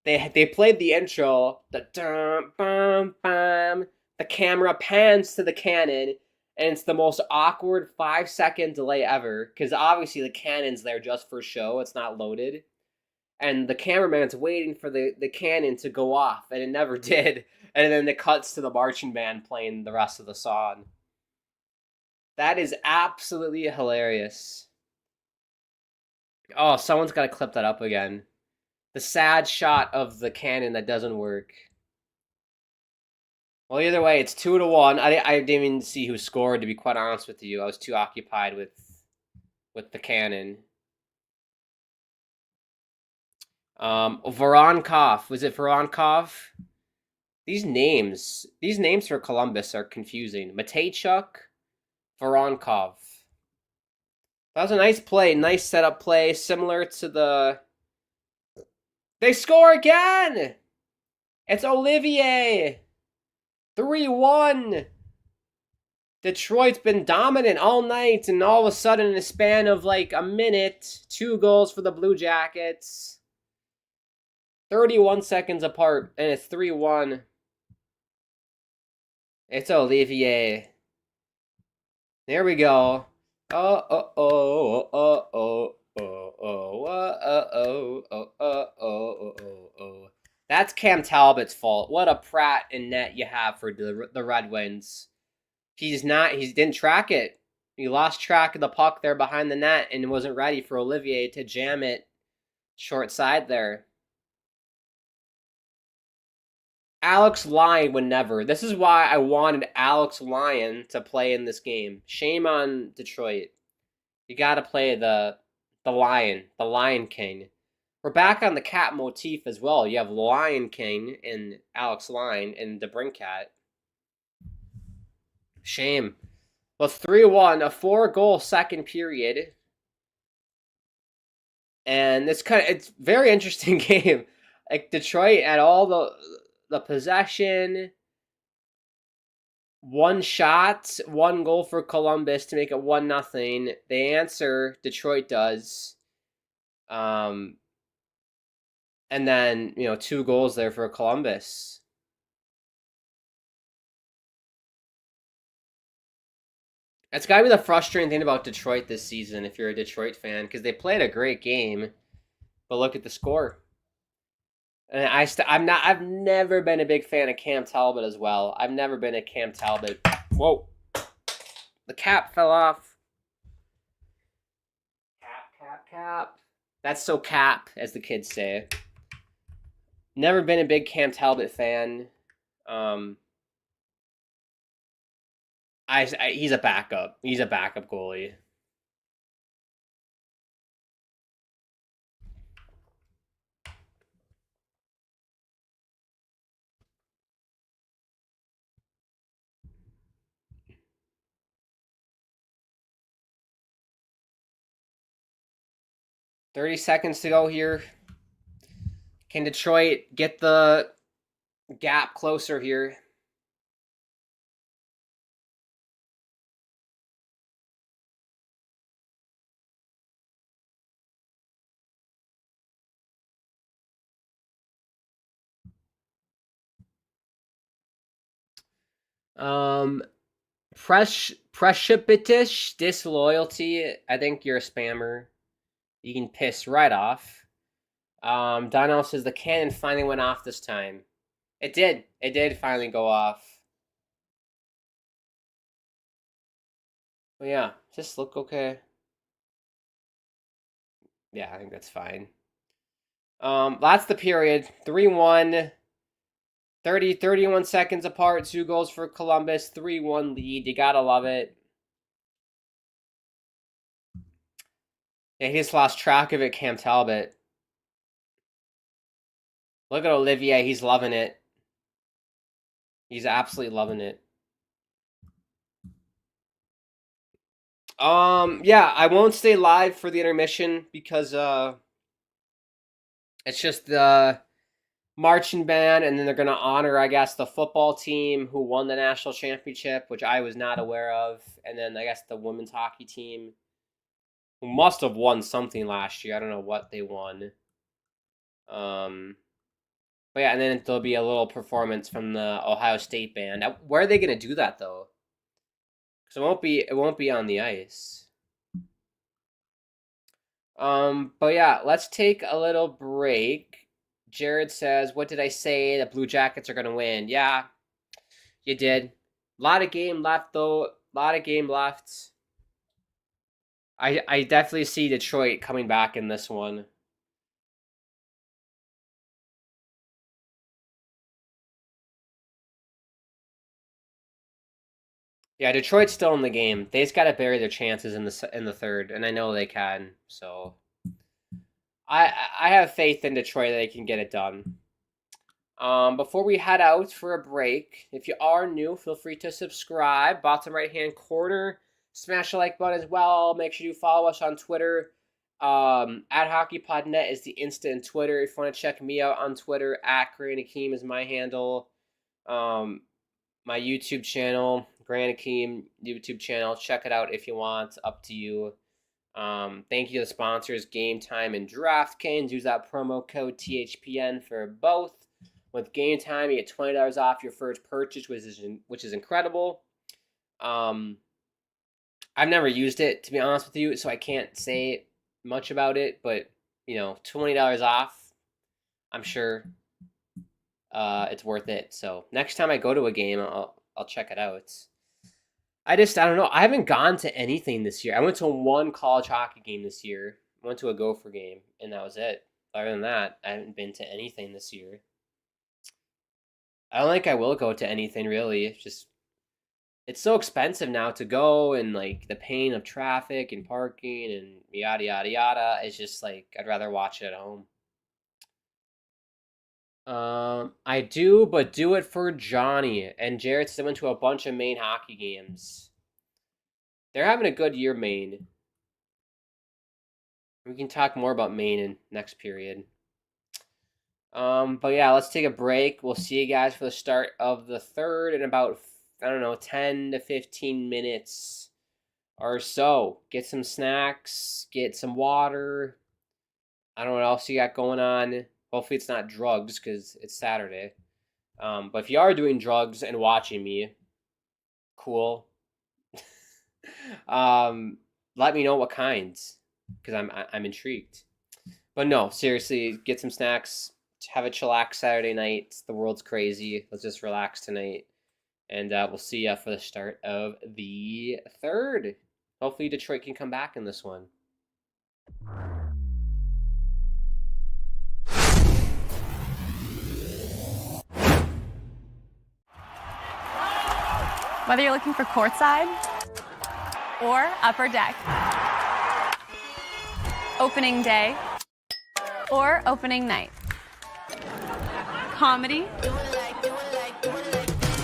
They played the intro. The dum bum bum. The camera pans to the cannon, and it's the most awkward 5-second delay ever. Because obviously the cannon's there just for show. It's not loaded. And the cameraman's waiting for the cannon to go off, and it never did. And then it cuts to the marching band playing the rest of the song. That is absolutely hilarious. Oh, someone's got to clip that up again. The sad shot of the cannon that doesn't work. Well, either way, it's 2-1. I didn't even see who scored, to be quite honest with you. I was too occupied with the cannon. Voronkov. Was it Voronkov? These names for Columbus are confusing. Matejchuk, Voronkov. That was a nice play, nice setup play, similar to the... They score again! It's Olivier! 3-1! Detroit's been dominant all night, and all of a sudden, in a span of like a minute, 2 goals for the Blue Jackets. 31 seconds apart, and it's 3-1. It's Olivier. There we go. That's Cam Talbot's fault. What a Pratt in net you have for the Red Wings. He didn't track it. He lost track of the puck there behind the net and wasn't ready for Olivier to jam it short side there. Alex Lyon would never. This is why I wanted Alex Lyon to play in this game. Shame on Detroit. You gotta play the Lion, the Lion King. We're back on the cat motif as well. You have Lion King and Alex Lyon and DeBrincat. Shame. Well, 3-1, a 4-goal second period. And it's a very interesting game. Like Detroit at all the possession, 1 shot, 1 goal for Columbus to make it 1-0. They answer, Detroit does. And then, 2 goals there for Columbus. That's got to be the frustrating thing about Detroit this season if you're a Detroit fan, because they played a great game, but look at the score. And I've never been a big fan of Cam Talbot as well. I've never been a Cam Talbot. Whoa. The cap fell off. Cap. That's so cap, as the kids say. Never been a big Cam Talbot fan. He's a backup. He's a backup goalie. $30 seconds to go here. Can Detroit get the gap closer here? Precipitous disloyalty. I think you're a spammer. You can piss right off. Donnell says the cannon finally went off this time. It did. It did finally go off. But yeah, just look okay. Yeah, I think that's fine. That's the period. 3-1. 31 seconds apart. 2 goals for Columbus. 3-1 lead. You gotta love it. Yeah, he just lost track of it, Cam Talbot. Look at Olivier. He's loving it. He's absolutely loving it. Yeah, I won't stay live for the intermission because it's just the marching band, and then they're gonna honor, I guess, the football team who won the national championship, which I was not aware of, and then I guess the women's hockey team who must have won something last year. I don't know what they won. But yeah, and then there'll be a little performance from the Ohio State band. Where are they gonna do that though? Because it won't be on the ice. But yeah, let's take a little break. Jared says, "What did I say? The Blue Jackets are gonna win." Yeah, you did. A lot of game left though. A lot of game left. I definitely see Detroit coming back in this one. Yeah, Detroit's still in the game. They just got to bury their chances in the third, and I know they can. So I have faith in Detroit that they can get it done. Before we head out for a break, if you are new, feel free to subscribe. Bottom right hand corner, smash the like button as well. Make sure you follow us on Twitter. At HockeyPodNet is the Insta Twitter. If you want to check me out on Twitter, at Grant Akeem is my handle. My YouTube channel, Grant Akeem YouTube channel. Check it out if you want. Up to you. Thank you to the sponsors, Game Time and DraftKings. Use that promo code THPN for both. With Game Time, you get $20 off your first purchase, which is incredible. I've never used it, to be honest with you, so I can't say much about it. But you know, $20 off, I'm sure it's worth it. So next time I go to a game, I'll check it out. I don't know. I haven't gone to anything this year. I went to one college hockey game this year. I went to a Gopher game, and that was it. Other than that, I haven't been to anything this year. I don't think I will go to anything, really. It's so expensive now to go, and like the pain of traffic and parking and yada yada yada. It's just like I'd rather watch it at home. I do, but do it for Johnny. And Jared said went to a bunch of Maine hockey games. They're having a good year, Maine. We can talk more about Maine in next period. But yeah, let's take a break. We'll see you guys for the start of the third in about, 10 to 15 minutes or so. Get some snacks, get some water. I don't know what else you got going on. Hopefully it's not drugs because it's Saturday. But if you are doing drugs and watching me, cool. Let me know what kinds, because I'm intrigued. But no, seriously, get some snacks. Have a chillax Saturday night. The world's crazy. Let's just relax tonight. And we'll see you for the start of the third. Hopefully Detroit can come back in this one. Whether you're looking for courtside or upper deck, opening day or opening night, comedy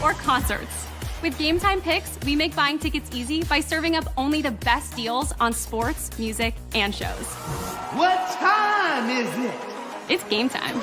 or concerts. With Game Time Picks, we make buying tickets easy by serving up only the best deals on sports, music, and shows. What time is it? It's game time.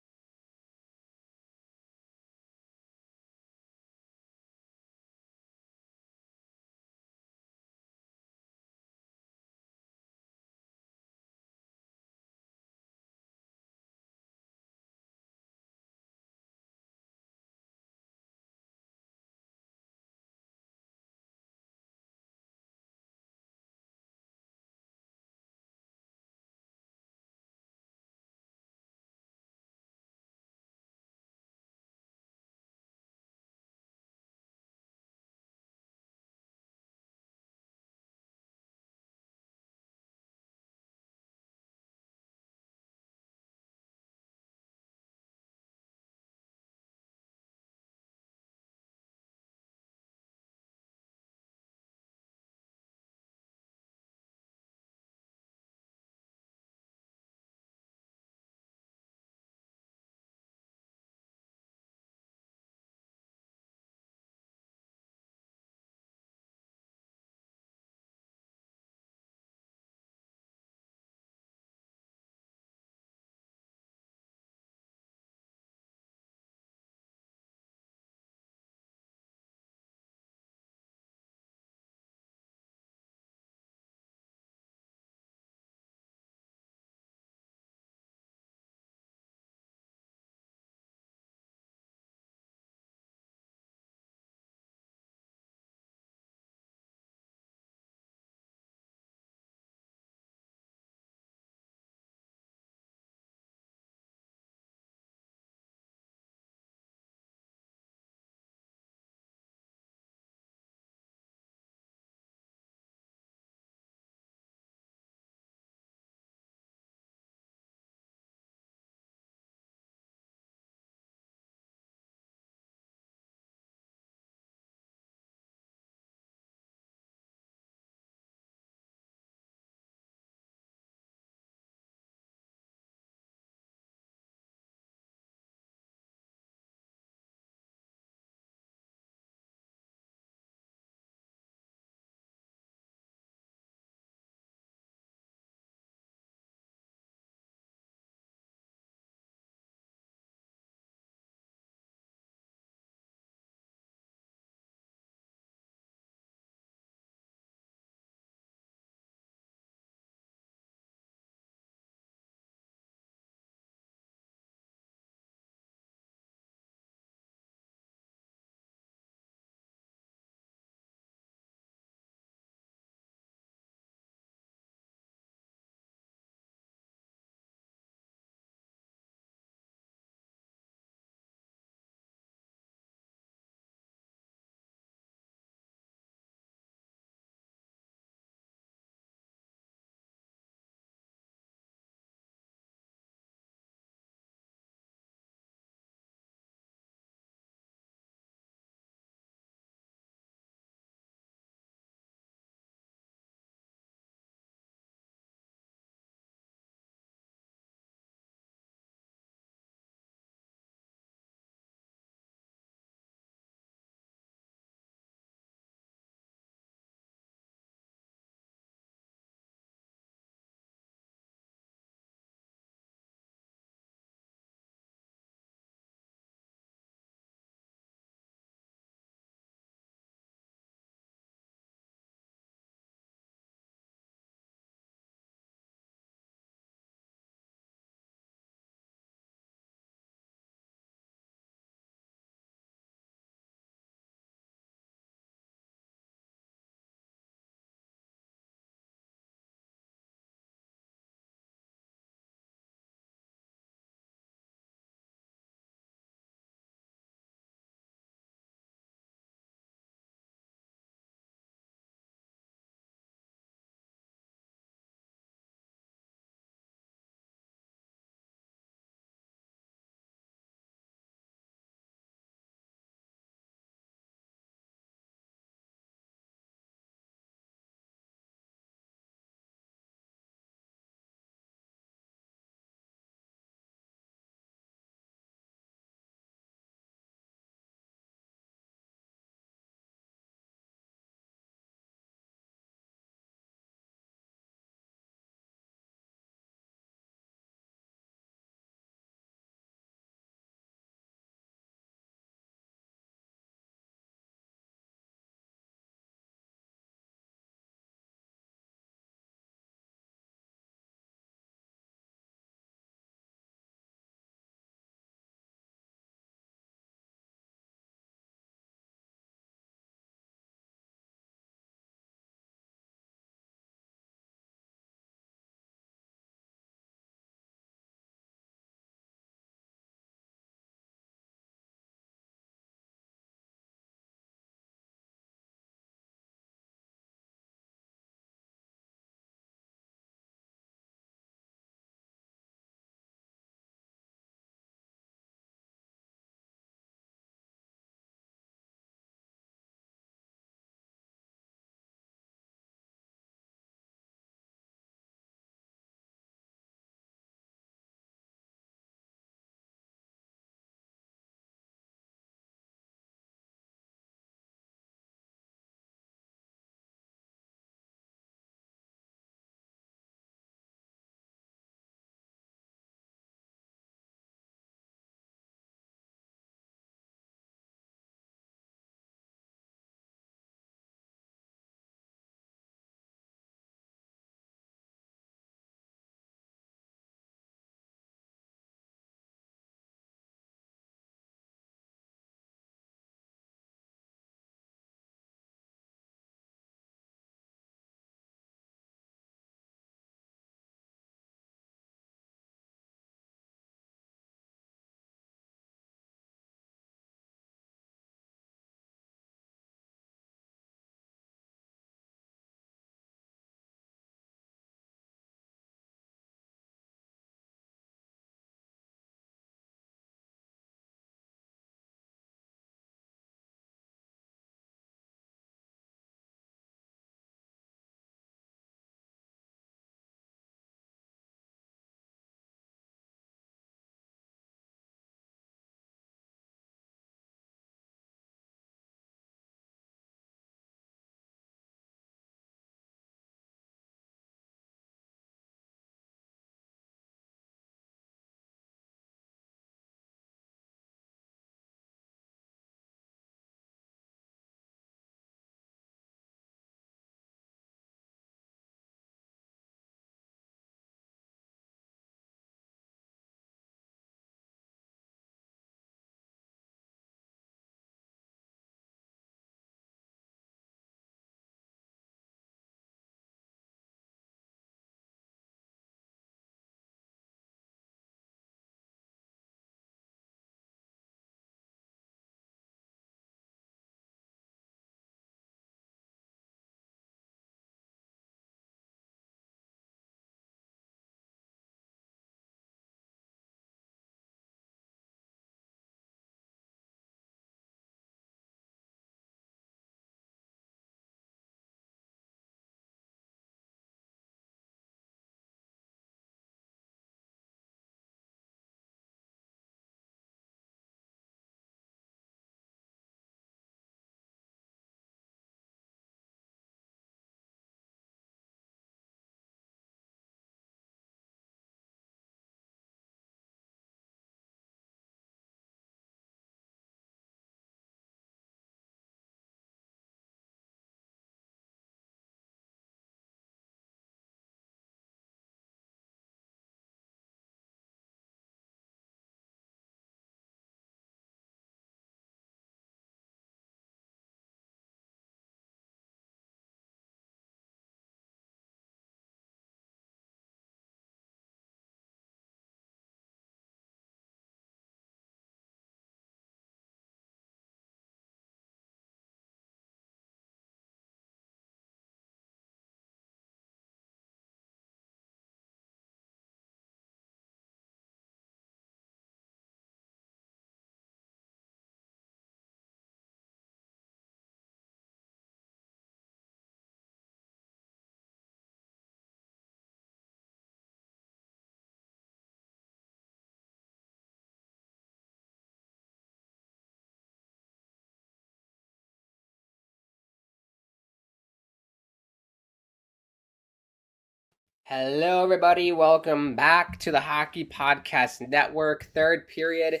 Hello, everybody. Welcome back to the Hockey Podcast Network. Third period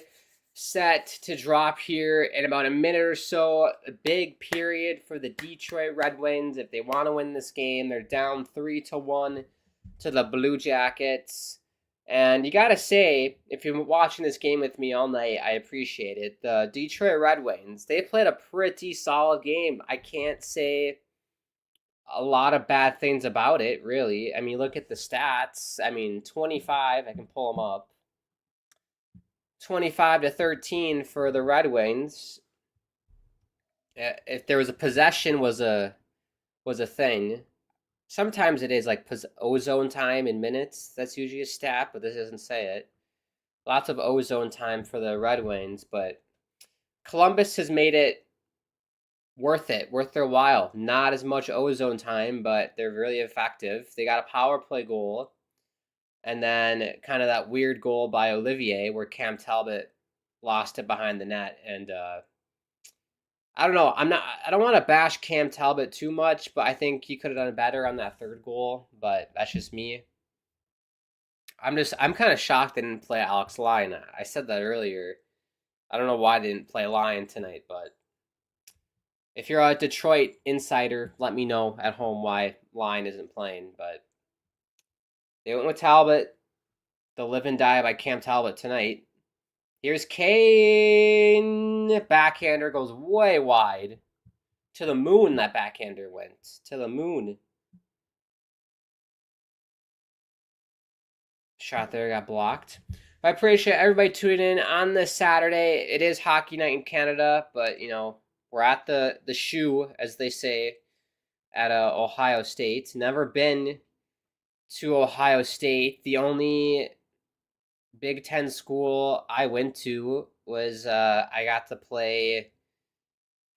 set to drop here in about a minute or so. A big period for the Detroit Red Wings. If they want to win this game, they're down 3-1 to the Blue Jackets. And you got to say, if you've been watching this game with me all night, I appreciate it. The Detroit Red Wings, they played a pretty solid game. I can't say a lot of bad things about it, really. I mean, look at the stats. I mean, 25, I can pull them up. 25-13 for the Red Wings. If there was a possession was a thing. Sometimes it is like ozone time in minutes. That's usually a stat, but this doesn't say it. Lots of ozone time for the Red Wings, but Columbus has made it worth their while. Not as much ozone time, but they're really effective. They got a power play goal, and then kind of that weird goal by Olivier where Cam Talbot lost it behind the net. And I don't know. I don't want to bash Cam Talbot too much, but I think he could have done better on that third goal. But that's just me. I'm kind of shocked they didn't play Alex Lyon. I said that earlier. I don't know why they didn't play Lyon tonight, but if you're a Detroit insider, let me know at home why Lyon isn't playing. But they went with Talbot. The live and die by Cam Talbot tonight. Here's Kane. Backhander goes way wide. To the moon, that backhander went. To the moon. Shot there got blocked. I appreciate everybody tuning in on this Saturday. It is hockey night in Canada, but, you know, we're at the shoe, as they say, at Ohio State. Never been to Ohio State. The only Big Ten school I went to was I got to play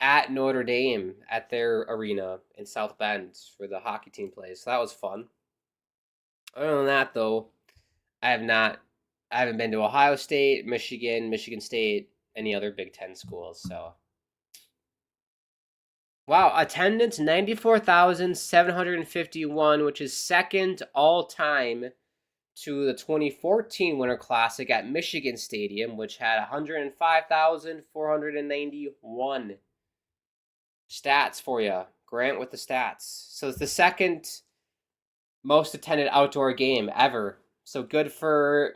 at Notre Dame at their arena in South Bend for the hockey team plays. So that was fun. Other than that, though, I haven't been to Ohio State, Michigan State, any other Big Ten schools. So wow, attendance 94,751, which is second all time to the 2014 Winter Classic at Michigan Stadium, which had 105,491. Stats for you. Grant with the stats. So it's the second most attended outdoor game ever. So good for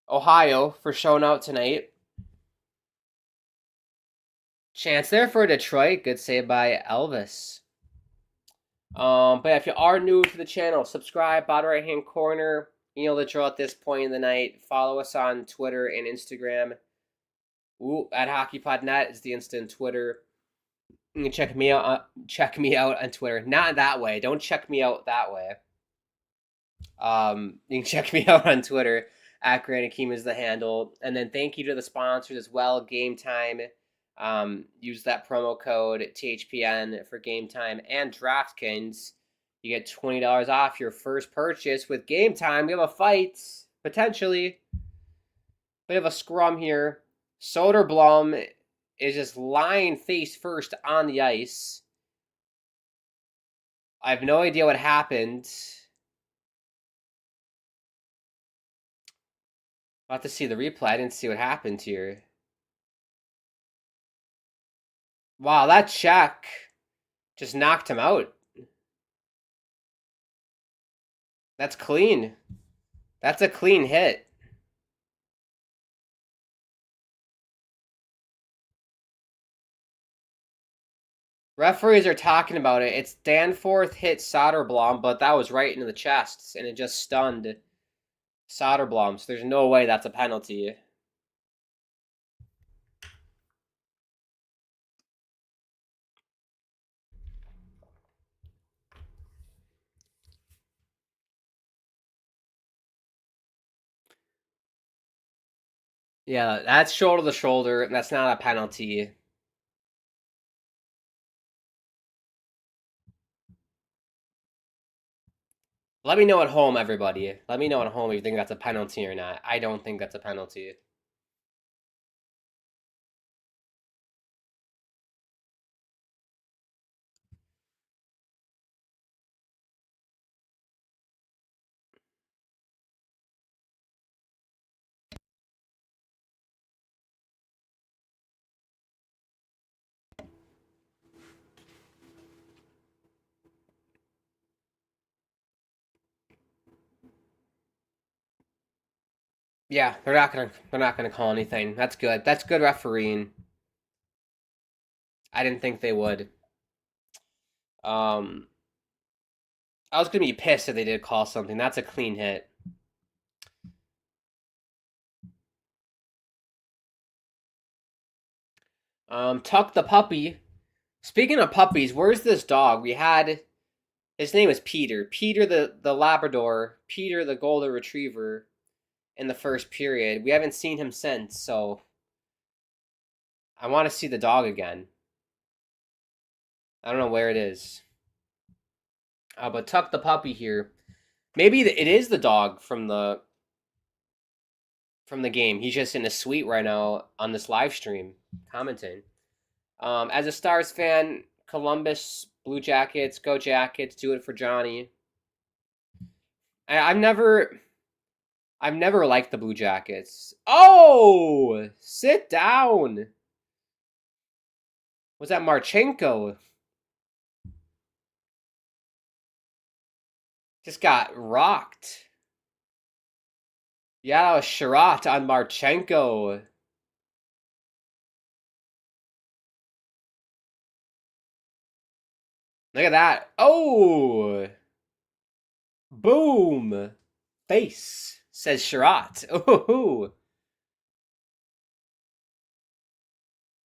Ohio for showing out tonight. Chance there for Detroit. Good save by Elvis. But if you are new to the channel, subscribe, bottom right hand corner. You know the drill at this point in the night. Follow us on Twitter and Instagram. At HockeyPodNet is the instant Twitter. You can check me out on Twitter. Not that way. Don't check me out that way. You can check me out on Twitter. At Grant Akeem is the handle. And then thank you to the sponsors as well. Game Time. Use that promo code THPN for Game Time and DraftKings. You get $20 off your first purchase with Game Time. We have a fight, potentially. Bit of a scrum here. Soderblom is just lying face first on the ice. I have no idea what happened. I'll have to see the replay. I didn't see what happened here. Wow, that check just knocked him out. That's clean. That's a clean hit. Referees are talking about it. It's Danforth hit Soderblom, but that was right into the chest, and it just stunned Soderblom. So there's no way that's a penalty. Yeah, that's shoulder to shoulder. That's not a penalty. Let me know at home, everybody. Let me know at home if you think that's a penalty or not. I don't think that's a penalty. Yeah, they're not gonna call anything. That's good. That's good refereeing. I didn't think they would. I was gonna be pissed if they did call something. That's a clean hit. Tuck the puppy. Speaking of puppies, where's this dog? We had his name was Peter. Peter the Labrador. Peter the Golden Retriever. In the first period, we haven't seen him since. So I want to see the dog again. I don't know where it is. But Tuck the puppy here. Maybe it is the dog from the game. He's just in a suite right now on this live stream commenting. As a Stars fan, Columbus Blue Jackets, go Jackets, do it for Johnny. I've never liked the Blue Jackets. Oh, sit down. Was that Marchenko? Just got rocked. Yeah, that was Sherratt on Marchenko. Look at that. Oh! Boom! Face, says Sherratt. Ooh.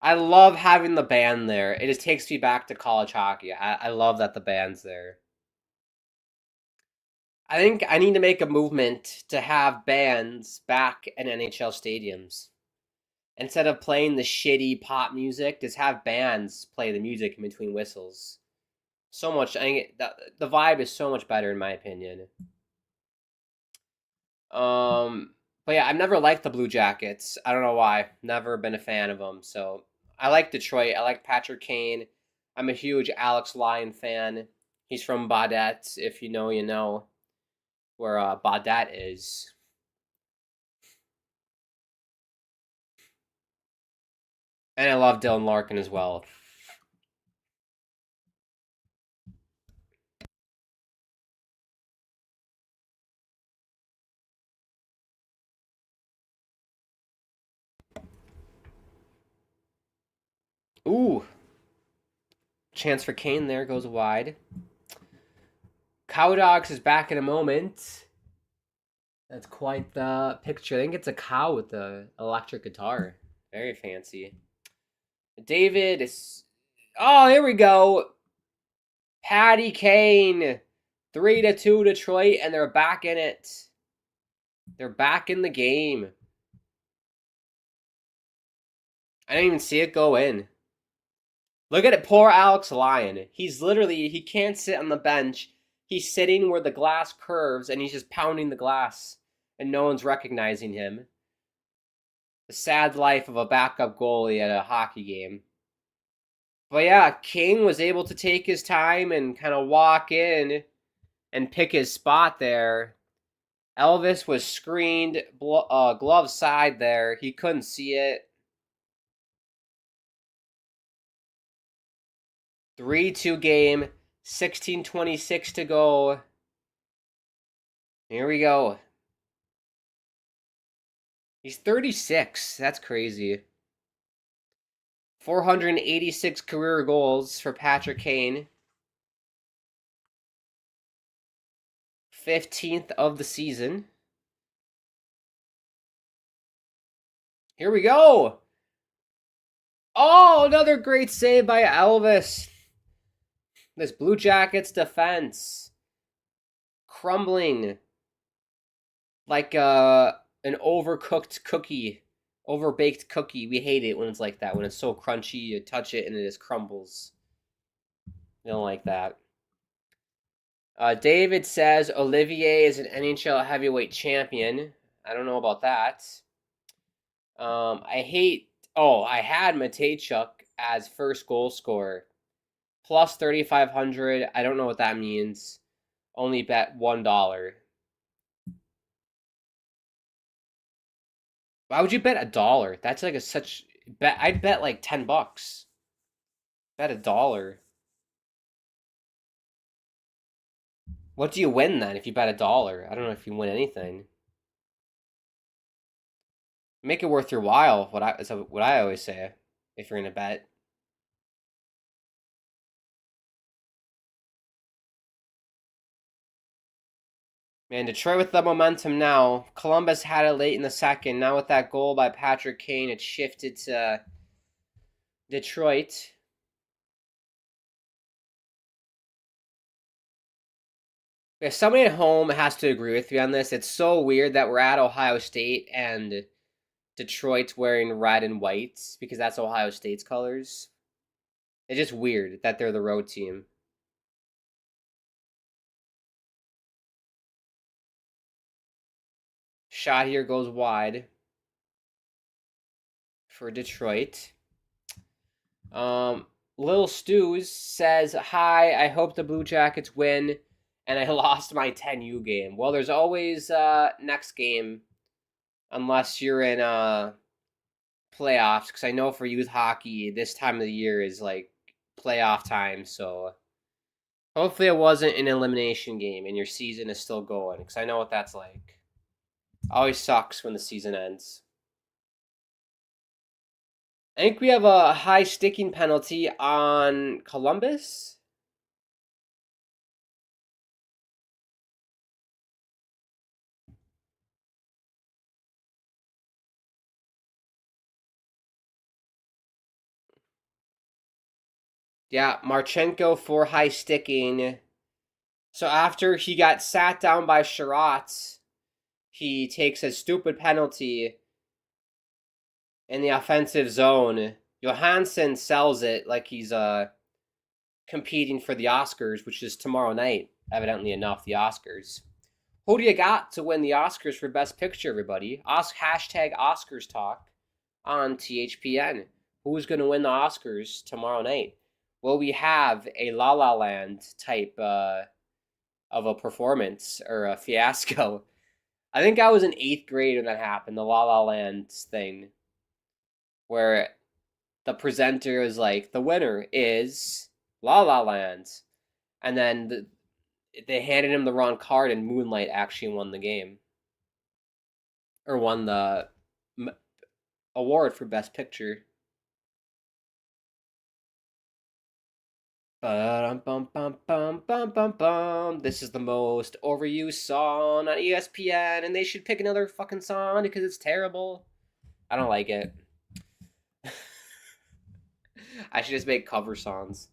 I love having the band there. It just takes me back to college hockey. I love that the band's there. I think I need to make a movement to have bands back in NHL stadiums. Instead of playing the shitty pop music, just have bands play the music in between whistles. So much, I think the vibe is so much better in my opinion. But yeah, I've never liked the Blue Jackets. I don't know why. Never been a fan of them. So I like Detroit. I like Patrick Kane. I'm a huge Alex Lyon fan. He's from Baudette. If you know, you know where Baudette is. And I love Dylan Larkin as well. Ooh. Chance for Kane there, goes wide. Cow Dogs is back in a moment. That's quite the picture. I think it's a cow with the electric guitar. Very fancy. David is... Oh, here we go. Patty Kane. 3-2 Detroit, and they're back in it. They're back in the game. I didn't even see it go in. Look at it, poor Alex Lyon. He's literally, he can't sit on the bench. He's sitting where the glass curves, and he's just pounding the glass, and no one's recognizing him. The sad life of a backup goalie at a hockey game. But yeah, King was able to take his time and kind of walk in and pick his spot there. Elvis was screened, glove side there. He couldn't see it. 3-2 game, 16:26 to go. Here we go. He's 36. That's crazy. 486 career goals for Patrick Kane. 15th of the season. Here we go. Oh, another great save by Elvis. This Blue Jackets defense crumbling like an overcooked cookie, overbaked cookie. We hate it when it's like that, when it's so crunchy, you touch it and it just crumbles. We don't like that. David says Olivier is an NHL heavyweight champion. I don't know about that. I had Matejchuk as first goal scorer. Plus 3,500. I don't know what that means. Only bet $1. Why would you bet $1? That's like such bet. I'd bet like $10. Bet $1. What do you win then if you bet $1? I don't know if you win anything. Make it worth your while. What I always say if you're gonna bet. Man, Detroit with the momentum now. Columbus had it late in the second. Now with that goal by Patrick Kane, it shifted to Detroit. If somebody at home has to agree with me on this, it's so weird that we're at Ohio State and Detroit's wearing red and white because that's Ohio State's colors. It's just weird that they're the road team. Shot here goes wide for Detroit. Lil Stews says, "Hi, I hope the Blue Jackets win, and I lost my 10U game." Well, there's always next game, unless you're in playoffs, because I know for youth hockey, this time of the year is like playoff time, so hopefully it wasn't an elimination game and your season is still going, because I know what that's like. Always sucks when the season ends. I think we have a high sticking penalty on Columbus. Yeah, Marchenko for high sticking. So after he got sat down by Sherratt, he takes a stupid penalty in the offensive zone. Johansson sells it like he's competing for the Oscars, which is tomorrow night, evidently enough, the Oscars. Who do you got to win the Oscars for Best Picture, everybody? Hashtag Oscars Talk on THPN. Who's going to win the Oscars tomorrow night? Will we have a La La Land type of a performance or a fiasco? I think I was in 8th grade when that happened, the La La Land thing, where the presenter was like, the winner is La La Land. And then they handed him the wrong card, and Moonlight actually won the game. Or won the award for Best Picture. This is the most overused song on ESPN, and they should pick another fucking song because it's terrible. I don't like it. I should just make cover songs.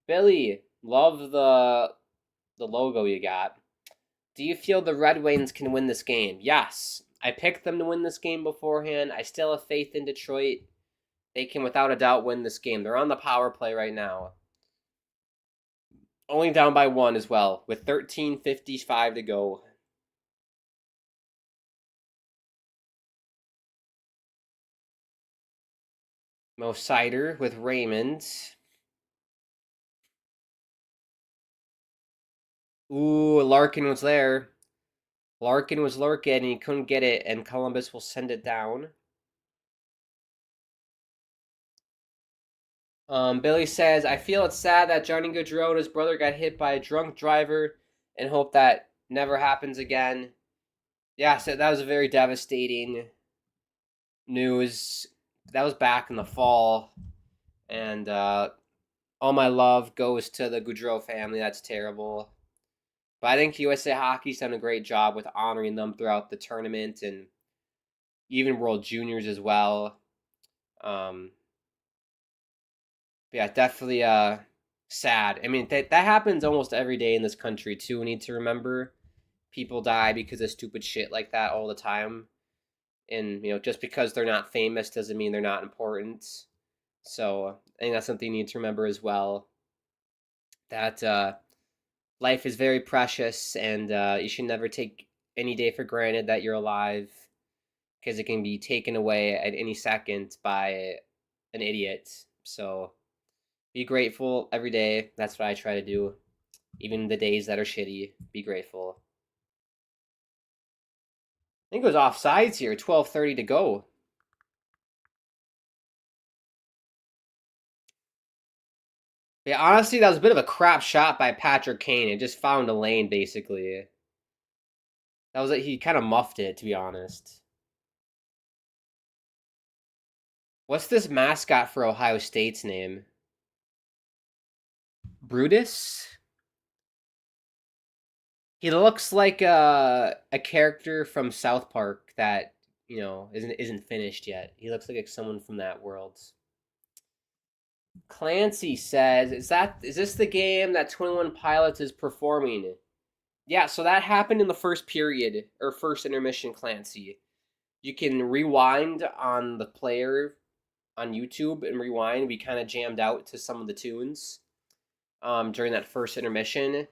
Billy, love the logo you got. Do you feel the Red Wings can win this game? Yes. I picked them to win this game beforehand. I still have faith in Detroit. They can without a doubt win this game. They're on the power play right now. Only down by 1 as well, with 13:55 to go. Mo Sider with Raymond. Ooh, Larkin was there. Larkin was lurking, and he couldn't get it, and Columbus will send it down. Billy says, I feel it's sad that Johnny Gaudreau and his brother got hit by a drunk driver and hope that never happens again. Yeah, so that was a very devastating news. That was back in the fall. And all my love goes to the Gaudreau family. That's terrible. But I think USA Hockey's done a great job with honoring them throughout the tournament and even World Juniors as well. Yeah, definitely sad. I mean, that happens almost every day in this country, too. We need to remember people die because of stupid shit like that all the time. And, just because they're not famous doesn't mean they're not important. So I think that's something you need to remember as well. That life is very precious, and you should never take any day for granted that you're alive, because it can be taken away at any second by an idiot. So be grateful every day. That's what I try to do. Even the days that are shitty, be grateful. I think it was offsides here, 12:30 to go. Yeah, honestly, that was a bit of a crap shot by Patrick Kane. It just found a lane, basically. That was it. He kind of muffed it, to be honest. What's this mascot for Ohio State's name? Brutus? He looks like a character from South Park that, isn't finished yet. He looks like someone from that world. Clancy says, is this the game that 21 Pilots is performing? Yeah, so that happened in the first period, or first intermission, Clancy. You can rewind on the player on YouTube and rewind. We kind of jammed out to some of the tunes during that first intermission.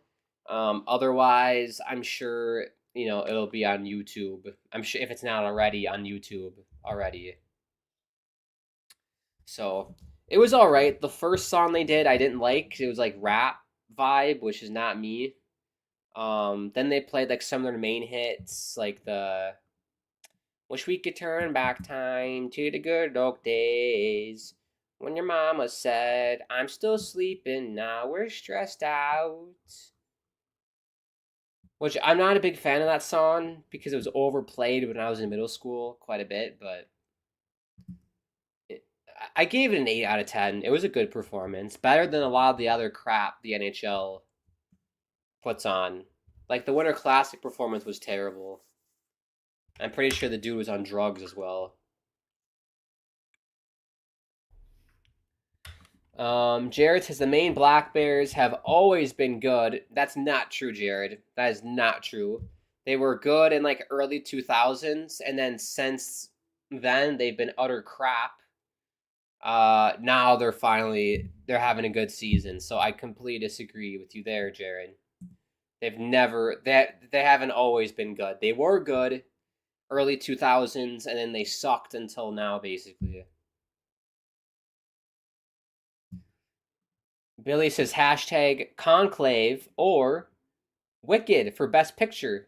Otherwise, I'm sure, it'll be on YouTube. I'm sure if it's not already on YouTube already. So it was all right. The first song they did, I didn't like. It was like rap vibe, which is not me. Then they played like some of their main hits, like the "Wish We Could Turn Back Time to the Good Old Days when your mama said I'm still sleeping now. We're stressed out." Which I'm not a big fan of that song because it was overplayed when I was in middle school quite a bit, but I gave it an 8 out of 10. It was a good performance. Better than a lot of the other crap the NHL puts on. Like, the Winter Classic performance was terrible. I'm pretty sure the dude was on drugs as well. Jared says the Maine Black Bears have always been good. That's not true, Jared. That is not true. They were good in like early 2000s, and then since then they've been utter crap. Now they're having a good season. So I completely disagree with you there, Jared. They haven't always been good. They were good early 2000s, and then they sucked until now, basically. Billy says hashtag Conclave or Wicked for Best Picture.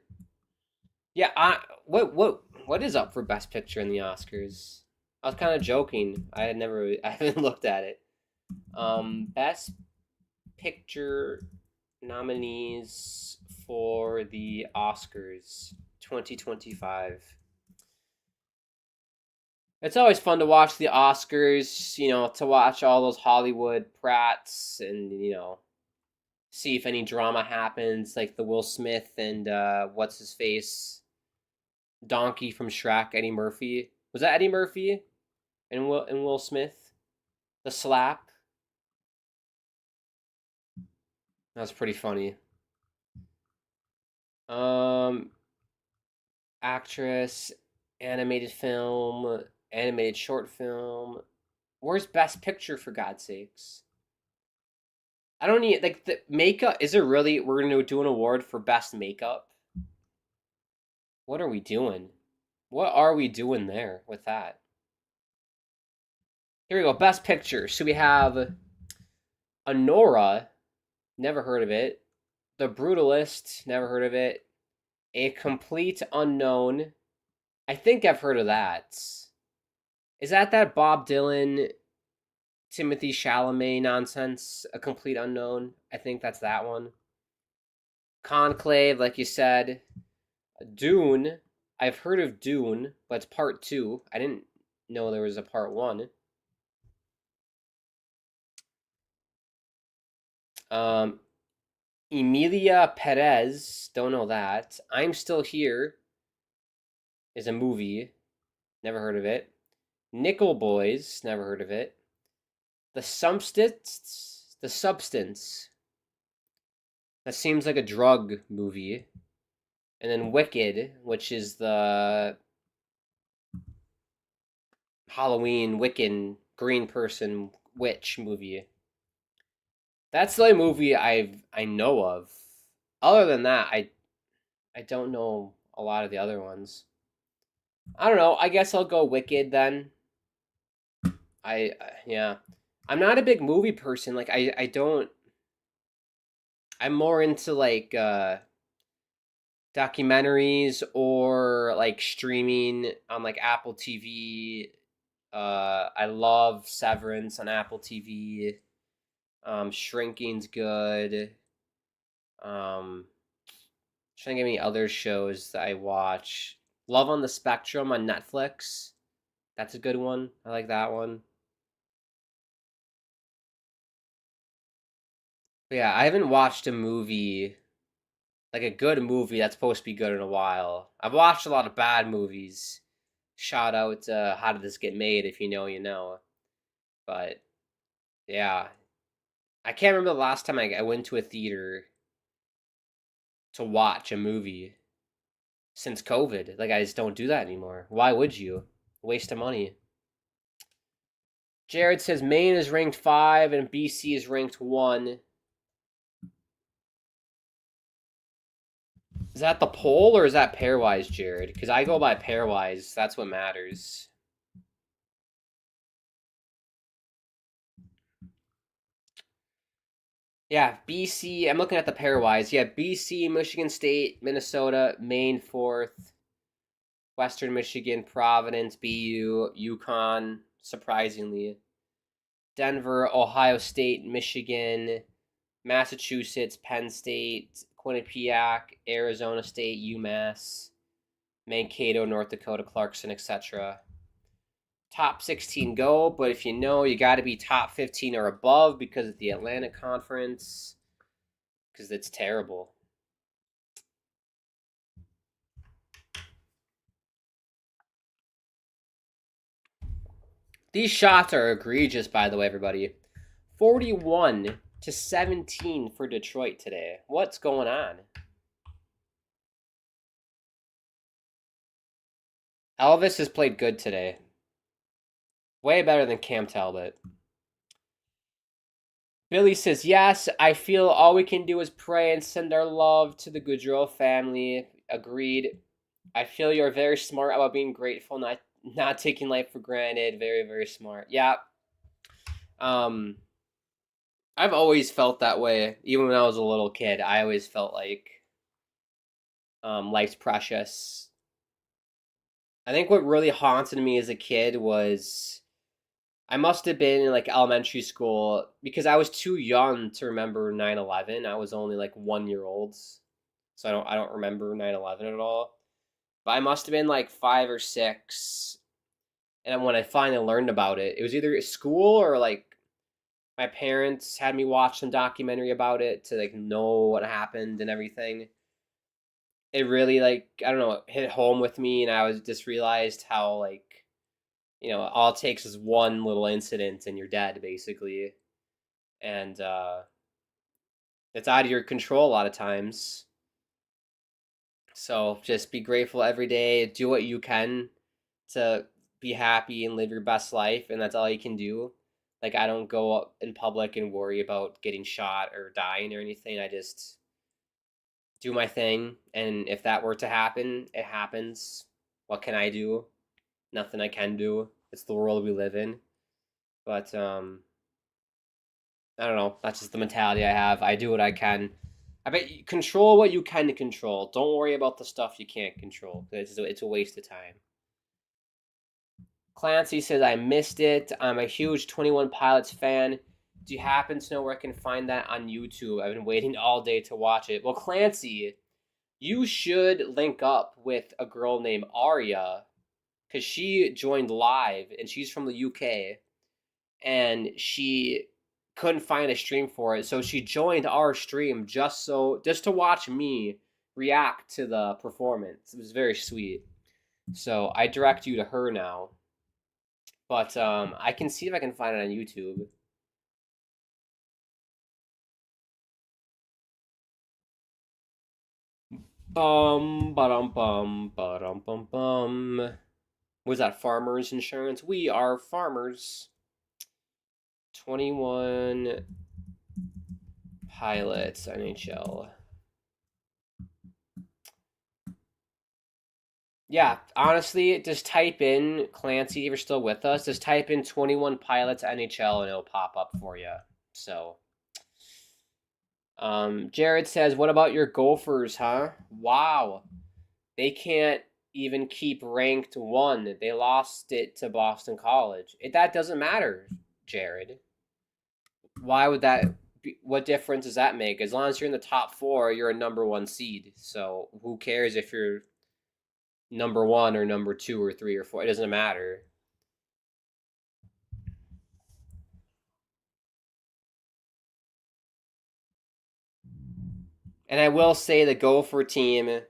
Yeah, what is up for Best Picture in the Oscars? I was kind of joking. I haven't looked at it. Best Picture nominees for the Oscars 2025. It's always fun to watch the Oscars, to watch all those Hollywood prats and, see if any drama happens, like the Will Smith and what's his face donkey from Shrek, Eddie Murphy. Was that Eddie Murphy and Will Smith? The slap. That was pretty funny. Actress, animated film, animated short film. Where's Best Picture, for God's sakes? I don't need, like, the makeup. Is it really, we're going to do an award for Best Makeup? What are we doing? What are we doing there with that? Here we go. Best Picture. So we have Anora. Never heard of it. The Brutalist. Never heard of it. A Complete Unknown. I think I've heard of that. Is that Bob Dylan, Timothy Chalamet nonsense? A Complete Unknown? I think that's that one. Conclave, like you said. Dune. I've heard of Dune, but it's part 2. I didn't know there was a part 1. Emilia Perez. Don't know that. I'm Still Here is a movie. Never heard of it. Nickel Boys. Never heard of it. The Substance. That seems like a drug movie. And then Wicked, which is the Halloween Wiccan green person witch movie. That's the only movie I know of. Other than that, I don't know a lot of the other ones. I don't know. I guess I'll go Wicked then. Yeah. I'm not a big movie person. Like I don't. I'm more into like documentaries or like streaming on like Apple TV. I love Severance on Apple TV. Shrinking's good. Trying to get any other shows that I watch. Love on the Spectrum on Netflix. That's a good one. I like that one. But yeah, I haven't watched a movie, like a good movie that's supposed to be good in a while. I've watched a lot of bad movies. Shout out to How Did This Get Made? If you know, you know. But yeah, I can't remember the last time I went to a theater to watch a movie since COVID. Like, I just don't do that anymore. Why would you? Waste of money. Jared says Maine is ranked 5 and BC is ranked 1. Is that the poll or is that pairwise, Jared? Because I go by pairwise. That's what matters. Yeah, BC. I'm looking at the pairwise. Yeah, BC, Michigan State, Minnesota, Maine 4th, Western Michigan, Providence, BU, Yukon, surprisingly. Denver, Ohio State, Michigan, Massachusetts, Penn State, Quinnipiac, Arizona State, UMass, Mankato, North Dakota, Clarkson, etc. Top 16 go, but if you know, you got to be top 15 or above because of the Atlantic Conference, because it's terrible. These shots are egregious, by the way, everybody. 41-17 for Detroit today. What's going on? Elvis has played good today. Way better than Cam Talbot. Billy says, yes, I feel all we can do is pray and send our love to the Goudreau family. Agreed. I feel you're very smart about being grateful, not taking life for granted. Very, very smart. Yeah. I've always felt that way. Even when I was a little kid, I always felt like life's precious. I think what really haunted me as a kid was I must have been in like elementary school because I was too young to remember 9/11. I was only like 1 year old. So I don't remember 9/11 at all. But I must have been like 5 or 6. And when I finally learned about it, it was either at school or like my parents had me watch some documentary about it to like know what happened and everything. It really like I don't know, hit home with me and I was just realized how like all it takes is one little incident and you're dead, basically. And it's out of your control a lot of times. So just be grateful every day. Do what you can to be happy and live your best life, and that's all you can do. Like, I don't go up in public and worry about getting shot or dying or anything. I just do my thing, and if that were to happen, it happens. What can I do? Nothing I can do. It's the world we live in. But I don't know. That's just the mentality I have. I do what I can. I bet you control what you can control. Don't worry about the stuff you can't control. It's a waste of time. Clancy says, I missed it. I'm a huge 21 Pilots fan. Do you happen to know where I can find that on YouTube? I've been waiting all day to watch it. Well, Clancy, you should link up with a girl named Arya because she joined live and she's from the UK and she couldn't find a stream for it, so she joined our stream just to watch me react to the performance. It was very sweet. So I direct you to her now. But I can see if I can find it on YouTube. Bum. Was that Farmers Insurance? We are farmers. 21 Pilots NHL. Yeah, honestly, just type in Clancy if you're still with us. Just type in 21 Pilots NHL and it'll pop up for you. So, Jared says, "What about your Gophers, huh? Wow, they can't even keep ranked 1. They lost it to Boston College. That doesn't matter, Jared. Why would that? What difference does that make? As long as you're in the top 4, you're a number 1 seed. So who cares if you're number 1 or number 2 or 3 or 4? It doesn't matter. And I will say the Gopher team,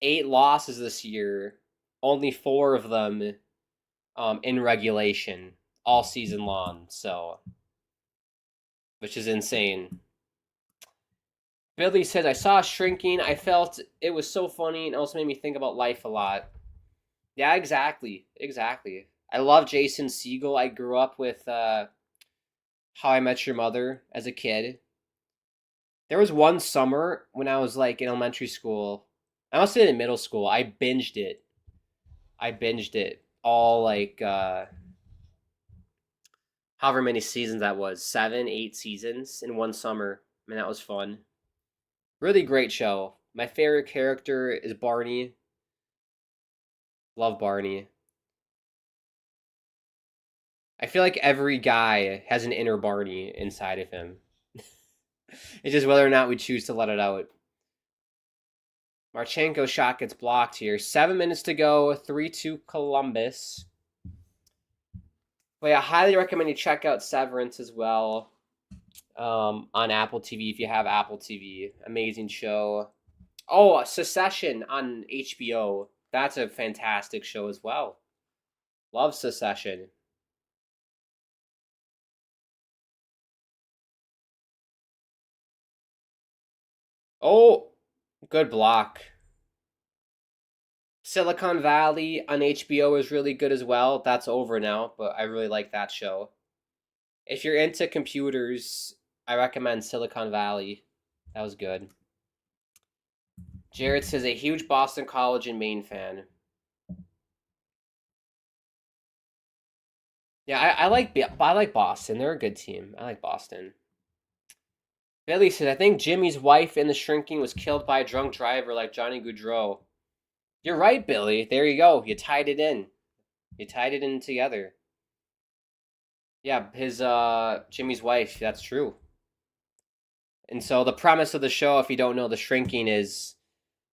8 losses this year, only 4 of them in regulation all season long. So, which is insane. Billy says, I saw Shrinking. I felt it was so funny and also made me think about life a lot. Yeah, exactly. Exactly. I love Jason Segel. I grew up with How I Met Your Mother as a kid. There was one summer when I was like in elementary school. I must have been in middle school. I binged it. All like however many seasons that was. 7, 8 seasons in one summer. I mean, that was fun. Really great show. My favorite character is Barney. Love Barney. I feel like every guy has an inner Barney inside of him. It's just whether or not we choose to let it out. Marchenko shot gets blocked here. 7 minutes to go. 3-2 Columbus. But yeah, I highly recommend you check out Severance as well on Apple TV if you have Apple TV. Amazing show. Oh, Secession on HBO. That's a fantastic show as well. Love Secession. Oh, good block. Silicon Valley on HBO is really good as well. That's over now, but I really like that show. If you're into computers, I recommend Silicon Valley. That was good. Jared says a huge Boston College and Maine fan. Yeah, I like Boston. They're a good team. I like Boston. Billy says I think Jimmy's wife in The Shrinking was killed by a drunk driver like Johnny Gaudreau. You're right, Billy. There you go. You tied it in. You tied it in together. Yeah, his Jimmy's wife. That's true. And so the premise of the show, if you don't know, The Shrinking is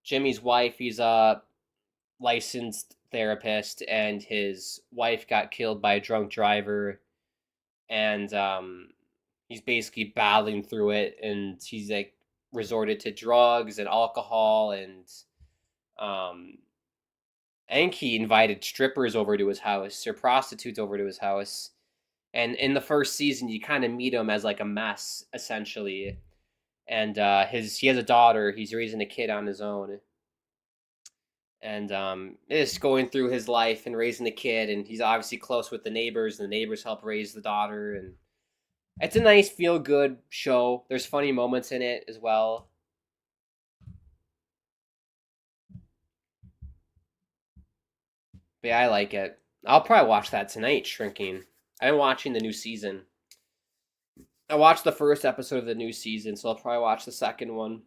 Jimmy's wife. He's a licensed therapist, and his wife got killed by a drunk driver, and he's basically battling through it, and he's like resorted to drugs and alcohol, and I think he invited strippers over to his house or prostitutes over to his house. And in the first season, you kind of meet him as like a mess, essentially. And he has a daughter. He's raising a kid on his own. And just going through his life and raising a kid. And he's obviously close with the neighbors. And the neighbors help raise the daughter. And it's a nice, feel-good show. There's funny moments in it as well. But yeah, I like it. I'll probably watch that tonight, Shrinking. I've been watching the new season. I watched the first episode of the new season, so I'll probably watch the second one.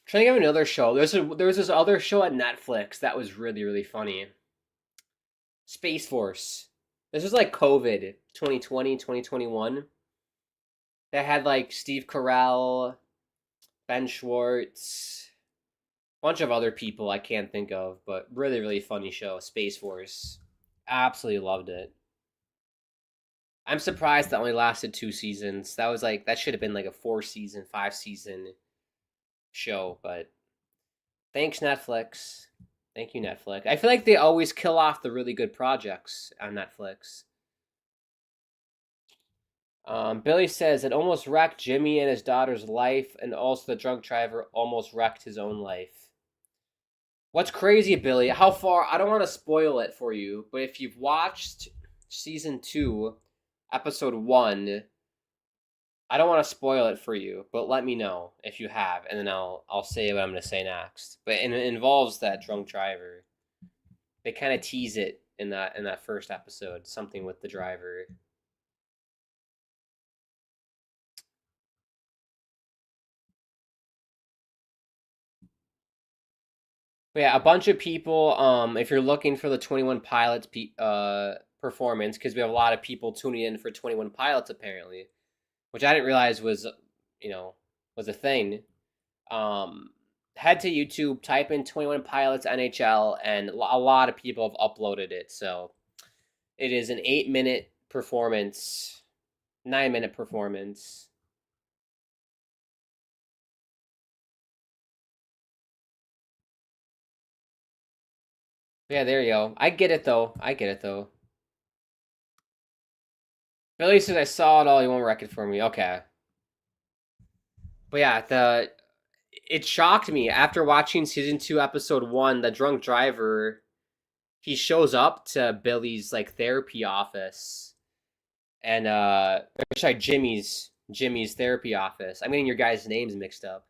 Trying to think of another show. There's this other show at Netflix that was really, really funny. Space Force. This was like COVID 2020, 2021. That had like Steve Carell, Ben Schwartz, a bunch of other people I can't think of, but really, really funny show. Space Force. Absolutely loved it. I'm surprised that only lasted 2 seasons. That should have been like a 4-season, 5-season show, but thanks Netflix. Thank you, Netflix. I feel like they always kill off the really good projects on Netflix. Billy says it almost wrecked Jimmy and his daughter's life, and also the drunk driver almost wrecked his own life. What's crazy, Billy? How far? I don't want to spoil it for you, but if you've watched season 2, episode 1, I don't want to spoil it for you, but let me know if you have, and then I'll say what I'm going to say next. But it involves that drunk driver. They kind of tease it in that first episode, something with the driver. But yeah, a bunch of people. If you're looking for the 21 Pilots performance, because we have a lot of people tuning in for 21 Pilots apparently, which I didn't realize was, was a thing. Head to YouTube, type in 21 Pilots NHL, and a lot of people have uploaded it. So it is an 8-minute performance, 9-minute performance. Yeah, there you go. I get it though. Billy says I saw it all. He won't wreck it for me. Okay. But yeah, it shocked me after watching season 2, episode 1. The drunk driver, he shows up to Billy's like therapy office, and sorry, Jimmy's therapy office. I'm getting your guys' names mixed up.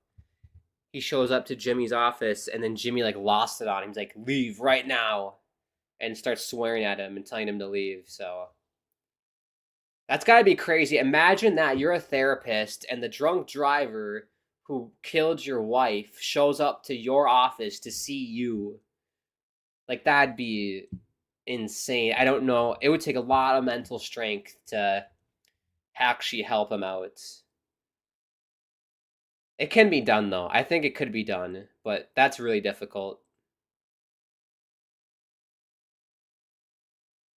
He shows up to Jimmy's office, and then Jimmy like lost it on him. He's like, "Leave right now," and starts swearing at him and telling him to leave. So that's got to be crazy. Imagine that you're a therapist, and the drunk driver who killed your wife shows up to your office to see you. Like, that'd be insane. I don't know. It would take a lot of mental strength to actually help him out. It can be done, though. I think it could be done, but that's really difficult.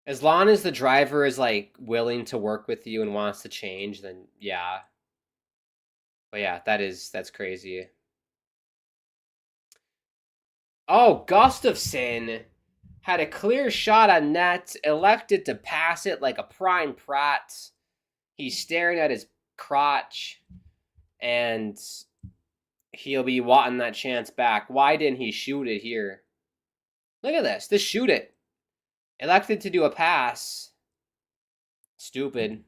As long as the driver is, like, willing to work with you and wants to change, then yeah. But yeah, that's crazy. Oh, Gustafsson had a clear shot on net, elected to pass it like a prime prat. He's staring at his crotch, and he'll be wanting that chance back. Why didn't he shoot it here? Look at this. Just shoot it. Elected to do a pass. Stupid.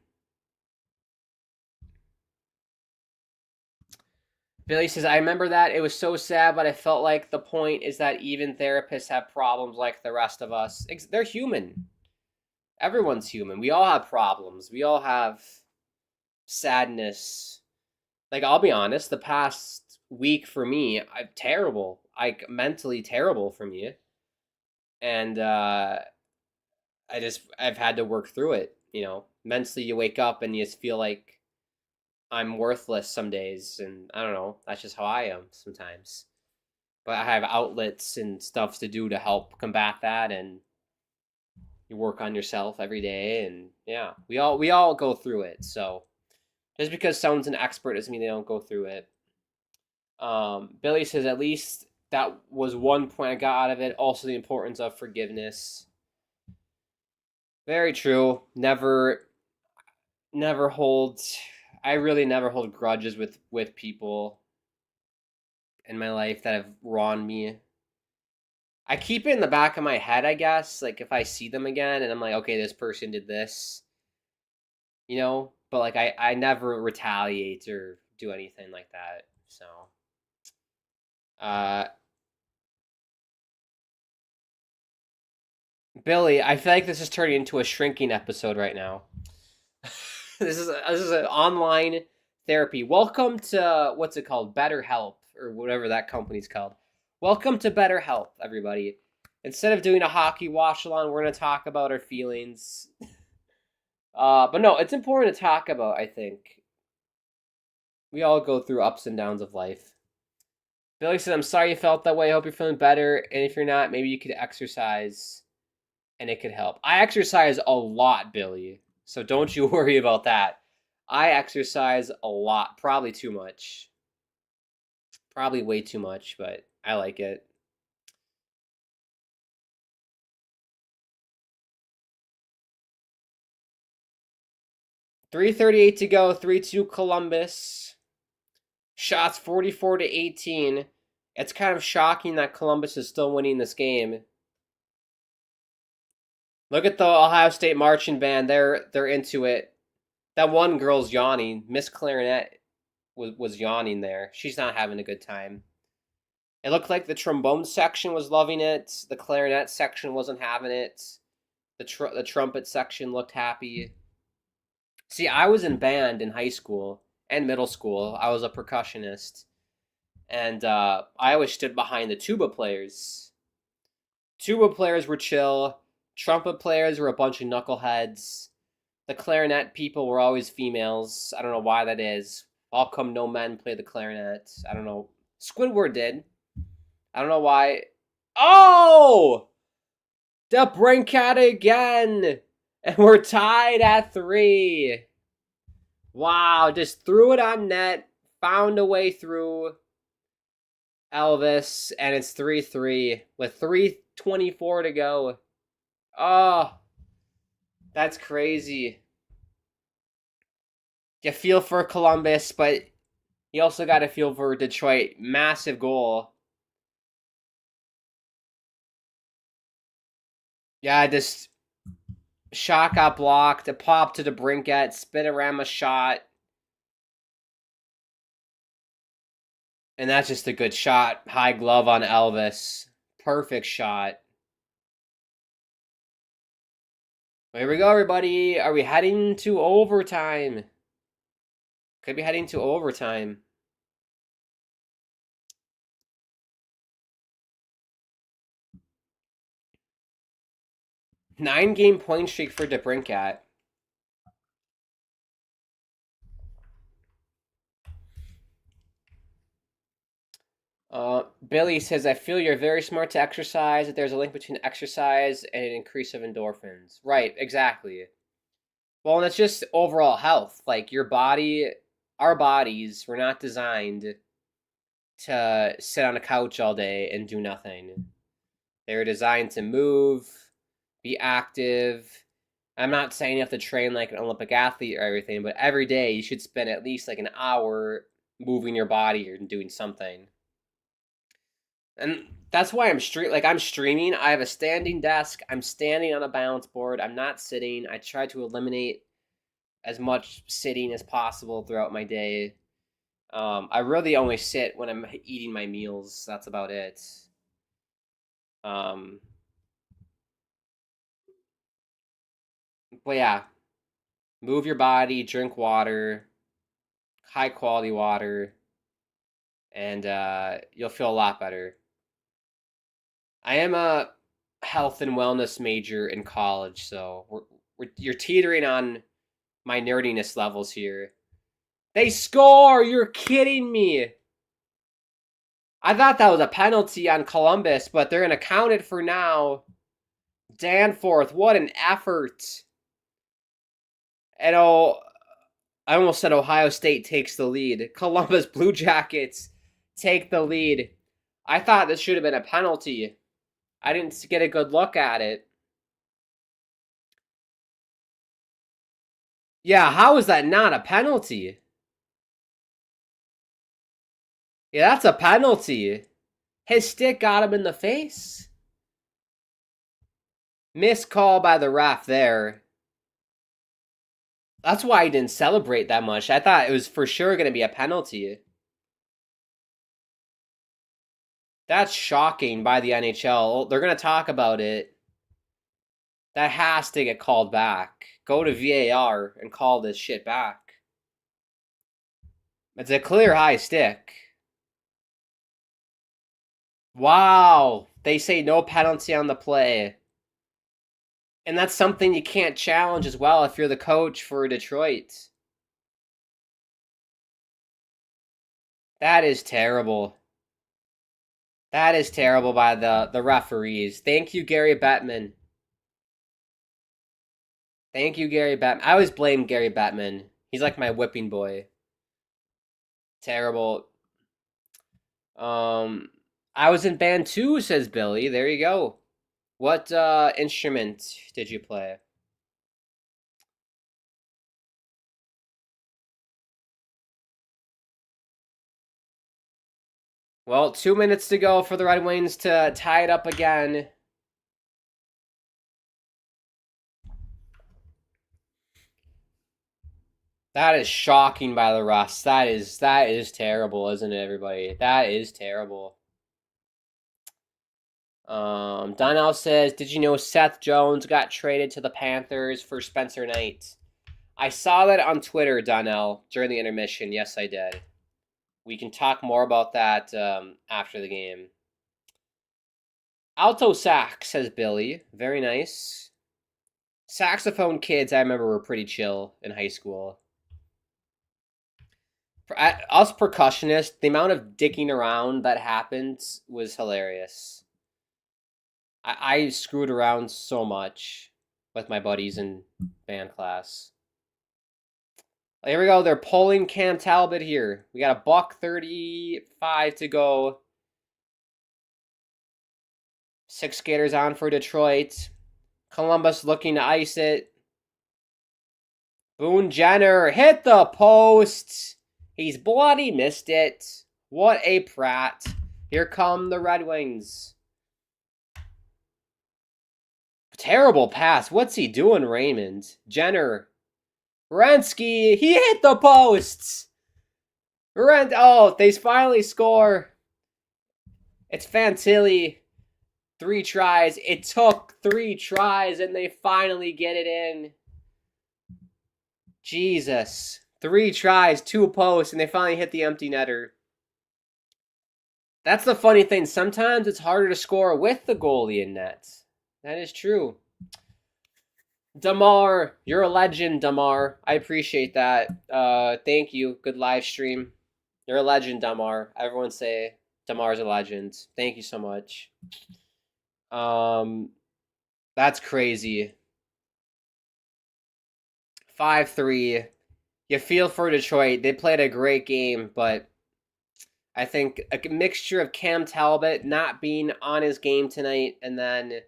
Billy says, I remember that. It was so sad, but I felt like the point is that even therapists have problems like the rest of us. They're human. Everyone's human. We all have problems. We all have sadness. Like, I'll be honest, the past week for me, I'm terrible. Like, mentally terrible for me. And I've had to work through it, you know. Mentally, you wake up and you just feel like I'm worthless some days, and I don't know, that's just how I am sometimes. But I have outlets and stuff to do to help combat that, and you work on yourself every day, and yeah, we all go through it. So just because someone's an expert doesn't mean they don't go through it. Billy says, at least that was one point I got out of it. Also, the importance of forgiveness. Very true. Never hold. I really never hold grudges with people in my life that have wronged me. I keep it in the back of my head, I guess. Like, if I see them again and I'm like, okay, this person did this, you know? But, like, I never retaliate or do anything like that. So, Billy, I feel like this is turning into a shrinking episode right now. This is an online therapy. Welcome to, what's it called? BetterHelp, or whatever that company's called. Welcome to BetterHelp, everybody. Instead of doing a hockey watch-along, we're going to talk about our feelings. But no, it's important to talk about, I think. We all go through ups and downs of life. Billy said, I'm sorry you felt that way. I hope you're feeling better. And if you're not, maybe you could exercise, and it could help. I exercise a lot, Billy. So don't you worry about that. I exercise a lot. Probably too much. Probably way too much, but I like it. .338 to go. 3-2 Columbus. Shots 44-18. It's kind of shocking that Columbus is still winning this game. Look at the Ohio State marching band. They're into it. That one girl's yawning. Miss Clarinet was yawning there. She's not having a good time. It looked like the trombone section was loving it. The clarinet section wasn't having it. The trumpet section looked happy. See, I was in band in high school and middle school. I was a percussionist. And I always stood behind the tuba players. Tuba players were chill. Trumpet players were a bunch of knuckleheads. The clarinet people were always females. I don't know why that is. All come no men play the clarinet. I don't know. Squidward did. I don't know why. Oh! DeBrincat again! And we're tied at 3. Wow, just threw it on net. Found a way through Elvis. And it's 3-3 with 3:24 to go. Oh, that's crazy. You feel for Columbus, but you also got to feel for Detroit. Massive goal. Yeah, this shot got blocked. A pop to DeBrincat. Spinorama shot. And that's just a good shot. High glove on Elvis. Perfect shot. Here we go, everybody. Are we heading to overtime? Could be heading to overtime. Nine-game point streak for DeBrincat. Billy says, I feel you're very smart to exercise, that there's a link between exercise and an increase of endorphins. Right, exactly. Well, and it's just overall health. Like, your body, our bodies were not designed to sit on a couch all day and do nothing. They were designed to move, be active. I'm not saying you have to train like an Olympic athlete or everything, but every day you should spend at least like an hour moving your body or doing something. And that's why I'm streaming. I have a standing desk. I'm standing on a balance board. I'm not sitting. I try to eliminate as much sitting as possible throughout my day. I really only sit when I'm eating my meals. That's about it. But yeah, move your body, drink water, high quality water, and you'll feel a lot better. I am a health and wellness major in college, so you're teetering on my nerdiness levels here. They score! You're kidding me! I thought that was a penalty on Columbus, but they're going to count it for now. Danforth, what an effort. And I almost said Ohio State takes the lead. Columbus Blue Jackets take the lead. I thought this should have been a penalty. I didn't get a good look at it. Yeah, how is that not a penalty? Yeah, that's a penalty. His stick got him in the face. Missed call by the ref there. That's why I didn't celebrate that much. I thought it was for sure going to be a penalty. That's shocking by the NHL. They're going to talk about it. That has to get called back. Go to VAR and call this shit back. It's a clear high stick. Wow. They say no penalty on the play. And that's something you can't challenge as well if you're the coach for Detroit. That is terrible. That is terrible by the referees. Thank you, Gary Bettman. Thank you, Gary Bettman. I always blame Gary Bettman. He's like my whipping boy. Terrible. I was in band 2, says Billy. There you go. What instrument did you play? Well, 2 minutes to go for the Red Wings to tie it up again. That is shocking by the Russ. That is terrible, isn't it, everybody? That is terrible. Donnell says, did you know Seth Jones got traded to the Panthers for Spencer Knight? I saw that on Twitter, Donnell, during the intermission. Yes, I did. We can talk more about that after the game. Alto sax, says Billy. Very nice. Saxophone kids, I remember, were pretty chill in high school. For us percussionists, the amount of dicking around that happened was hilarious. I screwed around so much with my buddies in band class. Here we go. They're pulling Cam Talbot here. We got a $1:35 to go. 6 skaters on for Detroit. Columbus looking to ice it. Boone Jenner hit the post. He's bloody missed it. What a prat. Here come the Red Wings. Terrible pass. What's he doing, Raymond? Jenner. Renski. He hit the posts. Oh, they finally score. It's Fantilli. 3 tries. It took 3 tries, and they finally get it in. Jesus. 3 tries, 2 posts, and they finally hit the empty netter. That's the funny thing. Sometimes it's harder to score with the goalie in net. That is true. Damar, you're a legend, Damar. I appreciate that. Thank you. Good live stream. You're a legend, Damar. Everyone say Damar's a legend. Thank you so much. That's crazy. 5-3. You feel for Detroit. They played a great game, but I think a mixture of Cam Talbot not being on his game tonight and then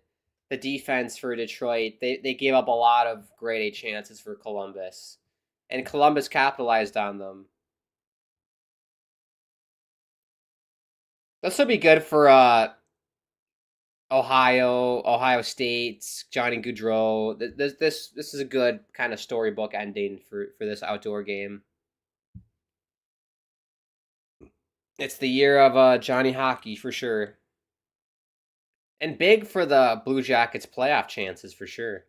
the defense for Detroit, they gave up a lot of grade A chances for Columbus. And Columbus capitalized on them. This will be good for Ohio State, Johnny Gaudreau. This is a good kind of storybook ending for this outdoor game. It's the year of Johnny Hockey for sure. And big for the Blue Jackets playoff chances for sure.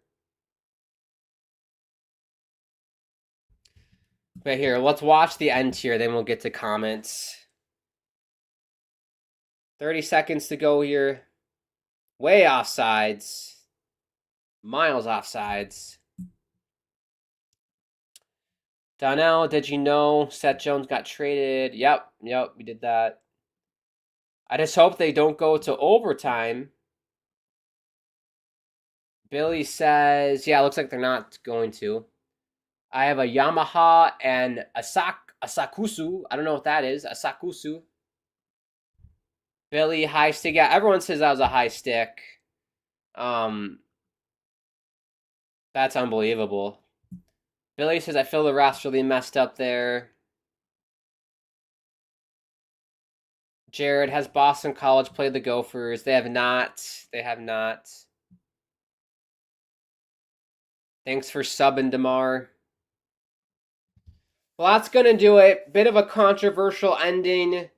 But here, let's watch the end here, then we'll get to comments. 30 seconds to go here. Way offsides. Miles offsides. Donnell, did you know Seth Jones got traded? Yep, we did that. I just hope they don't go to overtime. Billy says, yeah, it looks like they're not going to. I have a Yamaha and a Sakusu. I don't know what that is. A Sakusu. Billy, high stick. Yeah, everyone says that was a high stick. That's unbelievable. Billy says, I feel the refs really messed up there. Jared, has Boston College played the Gophers? They have not. They have not. Thanks for subbing, Damar. Well, that's going to do it. Bit of a controversial ending.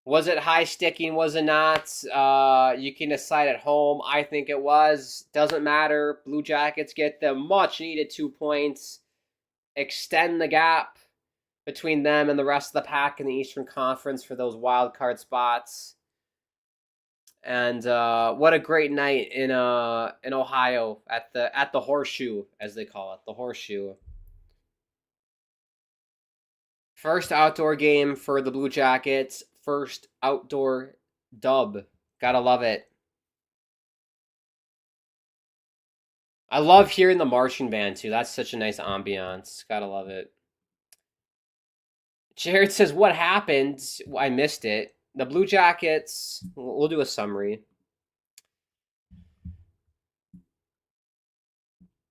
Was it high sticking? Was it not? You can decide at home. I think it was. Doesn't matter. Blue Jackets get the much needed 2 points. Extend the gap between them and the rest of the pack in the Eastern Conference for those wild card spots. And what a great night in Ohio at the Horseshoe, as they call it, the Horseshoe. First outdoor game for the Blue Jackets. First outdoor dub. Gotta love it. I love hearing the marching band, too. That's such a nice ambiance. Gotta love it. Jared says, what happened? I missed it. The Blue Jackets, we'll do a summary.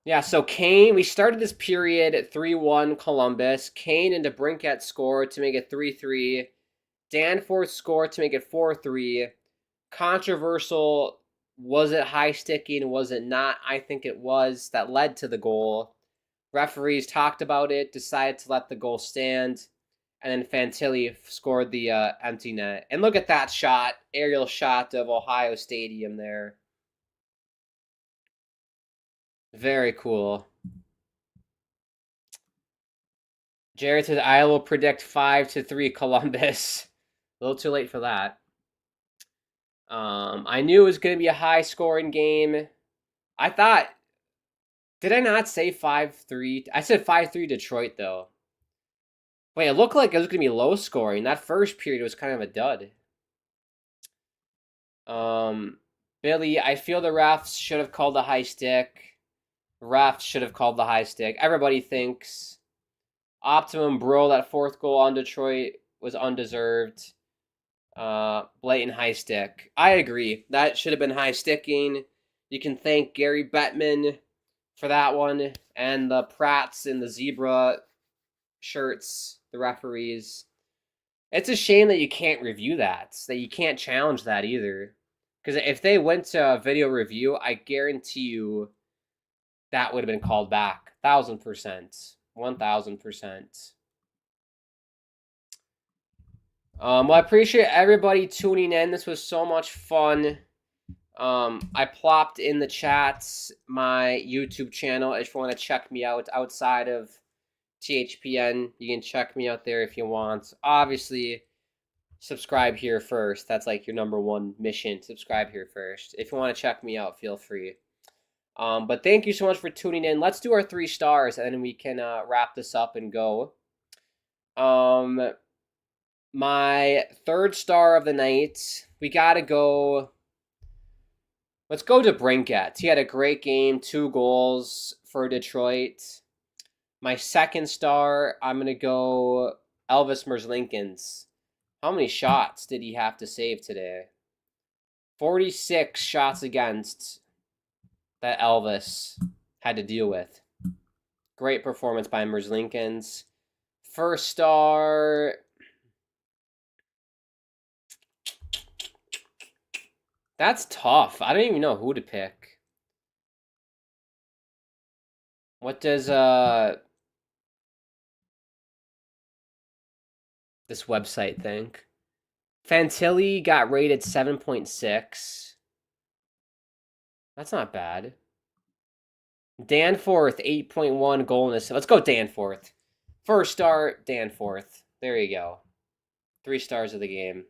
Yeah, so Kane, we started this period at 3-1 Columbus. Kane into Brinkett scored to make it 3-3. Danforth scored to make it 4-3. Controversial. Was it high sticking? Was it not? I think it was. That led to the goal. Referees talked about it, decided to let the goal stand. And then Fantilli scored the empty net. And look at that shot. Aerial shot of Ohio Stadium there. Very cool. Jared says, I will predict 5-3 Columbus. A little too late for that. I knew it was going to be a high-scoring game. I thought... Did I not say 5-3? I said 5-3 Detroit, though. Wait, it looked like it was going to be low scoring. That first period was kind of a dud. Billy, I feel the refs should have called the high stick. Refs should have called the high stick. Everybody thinks. Optimum Bro, that fourth goal on Detroit was undeserved. Blatant high stick. I agree. That should have been high sticking. You can thank Gary Bettman for that one. And the Pratts in the zebra shirts, the referees. It's a shame that you can't review that you can't challenge that either. Because if they went to a video review, I guarantee you that would have been called back. 1,000%. 1,000%. Well, I appreciate everybody tuning in. This was so much fun. I plopped in the chats my YouTube channel. If you want to check me out outside of THPN, you can check me out there if you want. Obviously, subscribe here first. That's like your number one mission. Subscribe here first. If you want to check me out, feel free. But thank you so much for tuning in. Let's do our 3 stars, and then we can wrap this up and go. My 3rd star of the night, we got to go. Let's go to Brinkett. He had a great game, 2 goals for Detroit. My 2nd star, I'm going to go Elvis Merzlikins. How many shots did he have to save today? 46 shots against that Elvis had to deal with. Great performance by Merzlikins. 1st star. That's tough. I don't even know who to pick. What does this website think? Fantilli got rated 7.6. That's not bad. Danforth, 8.1 goal in this. Let's go Danforth. 1st star, Danforth. There you go. 3 stars of the game.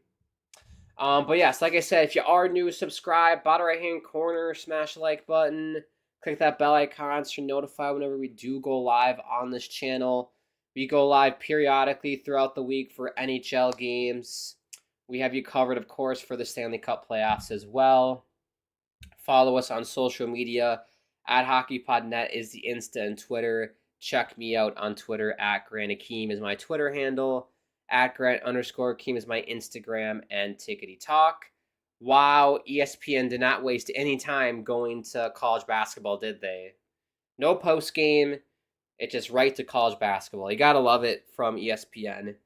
But yes, like I said, if you are new, subscribe. Bottom right-hand corner, smash the like button. Click that bell icon so you're notified whenever we do go live on this channel. We go live periodically throughout the week for NHL games. We have you covered, of course, for the Stanley Cup playoffs as well. Follow us on social media. @HockeyPodNet is the Insta and Twitter. Check me out on Twitter. @GrantAkeem is my Twitter handle. @Grant_Keem is my Instagram and Tickety Talk. Wow, ESPN did not waste any time going to college basketball, did they? No post game. It's just right to college basketball. You gotta love it from ESPN.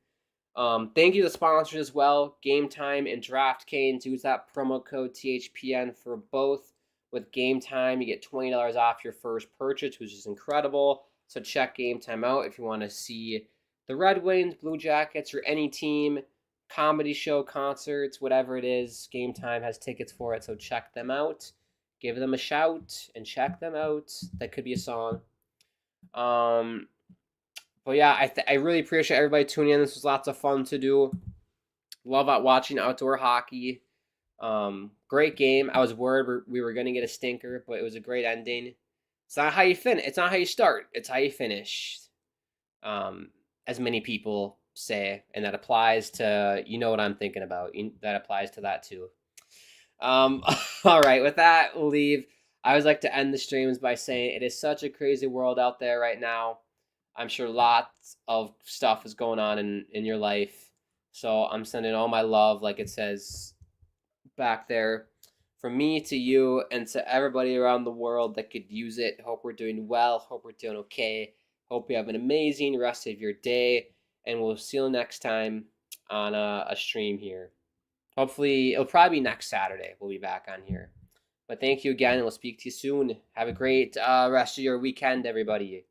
Thank you to the sponsors as well. Game Time and DraftKings. Use that promo code THPN for both. With Game Time, you get $20 off your first purchase, which is incredible. So check Game Time out if you want to see the Red Wings, Blue Jackets, or any team, comedy show, concerts, whatever it is. Game Time has tickets for it, so check them out. Give them a shout and check them out. That could be a song. But yeah, I really appreciate everybody tuning in. This was lots of fun to do. Love watching outdoor hockey. Great game. I was worried we were going to get a stinker, but it was a great ending. It's not how you finish. It's not how you start. It's how you finish. As many people say, and that applies to, you know what I'm thinking about. That applies to that too. All right, with that, we'll leave. I always like to end the streams by saying it is such a crazy world out there right now. I'm sure lots of stuff is going on in your life. So I'm sending all my love, like it says back there, from me to you and to everybody around the world that could use it. Hope we're doing well. Hope we're doing okay. Hope you have an amazing rest of your day. And we'll see you next time on a stream here. Hopefully, it'll probably be next Saturday. We'll be back on here. But thank you again, and we'll speak to you soon. Have a great rest of your weekend, everybody.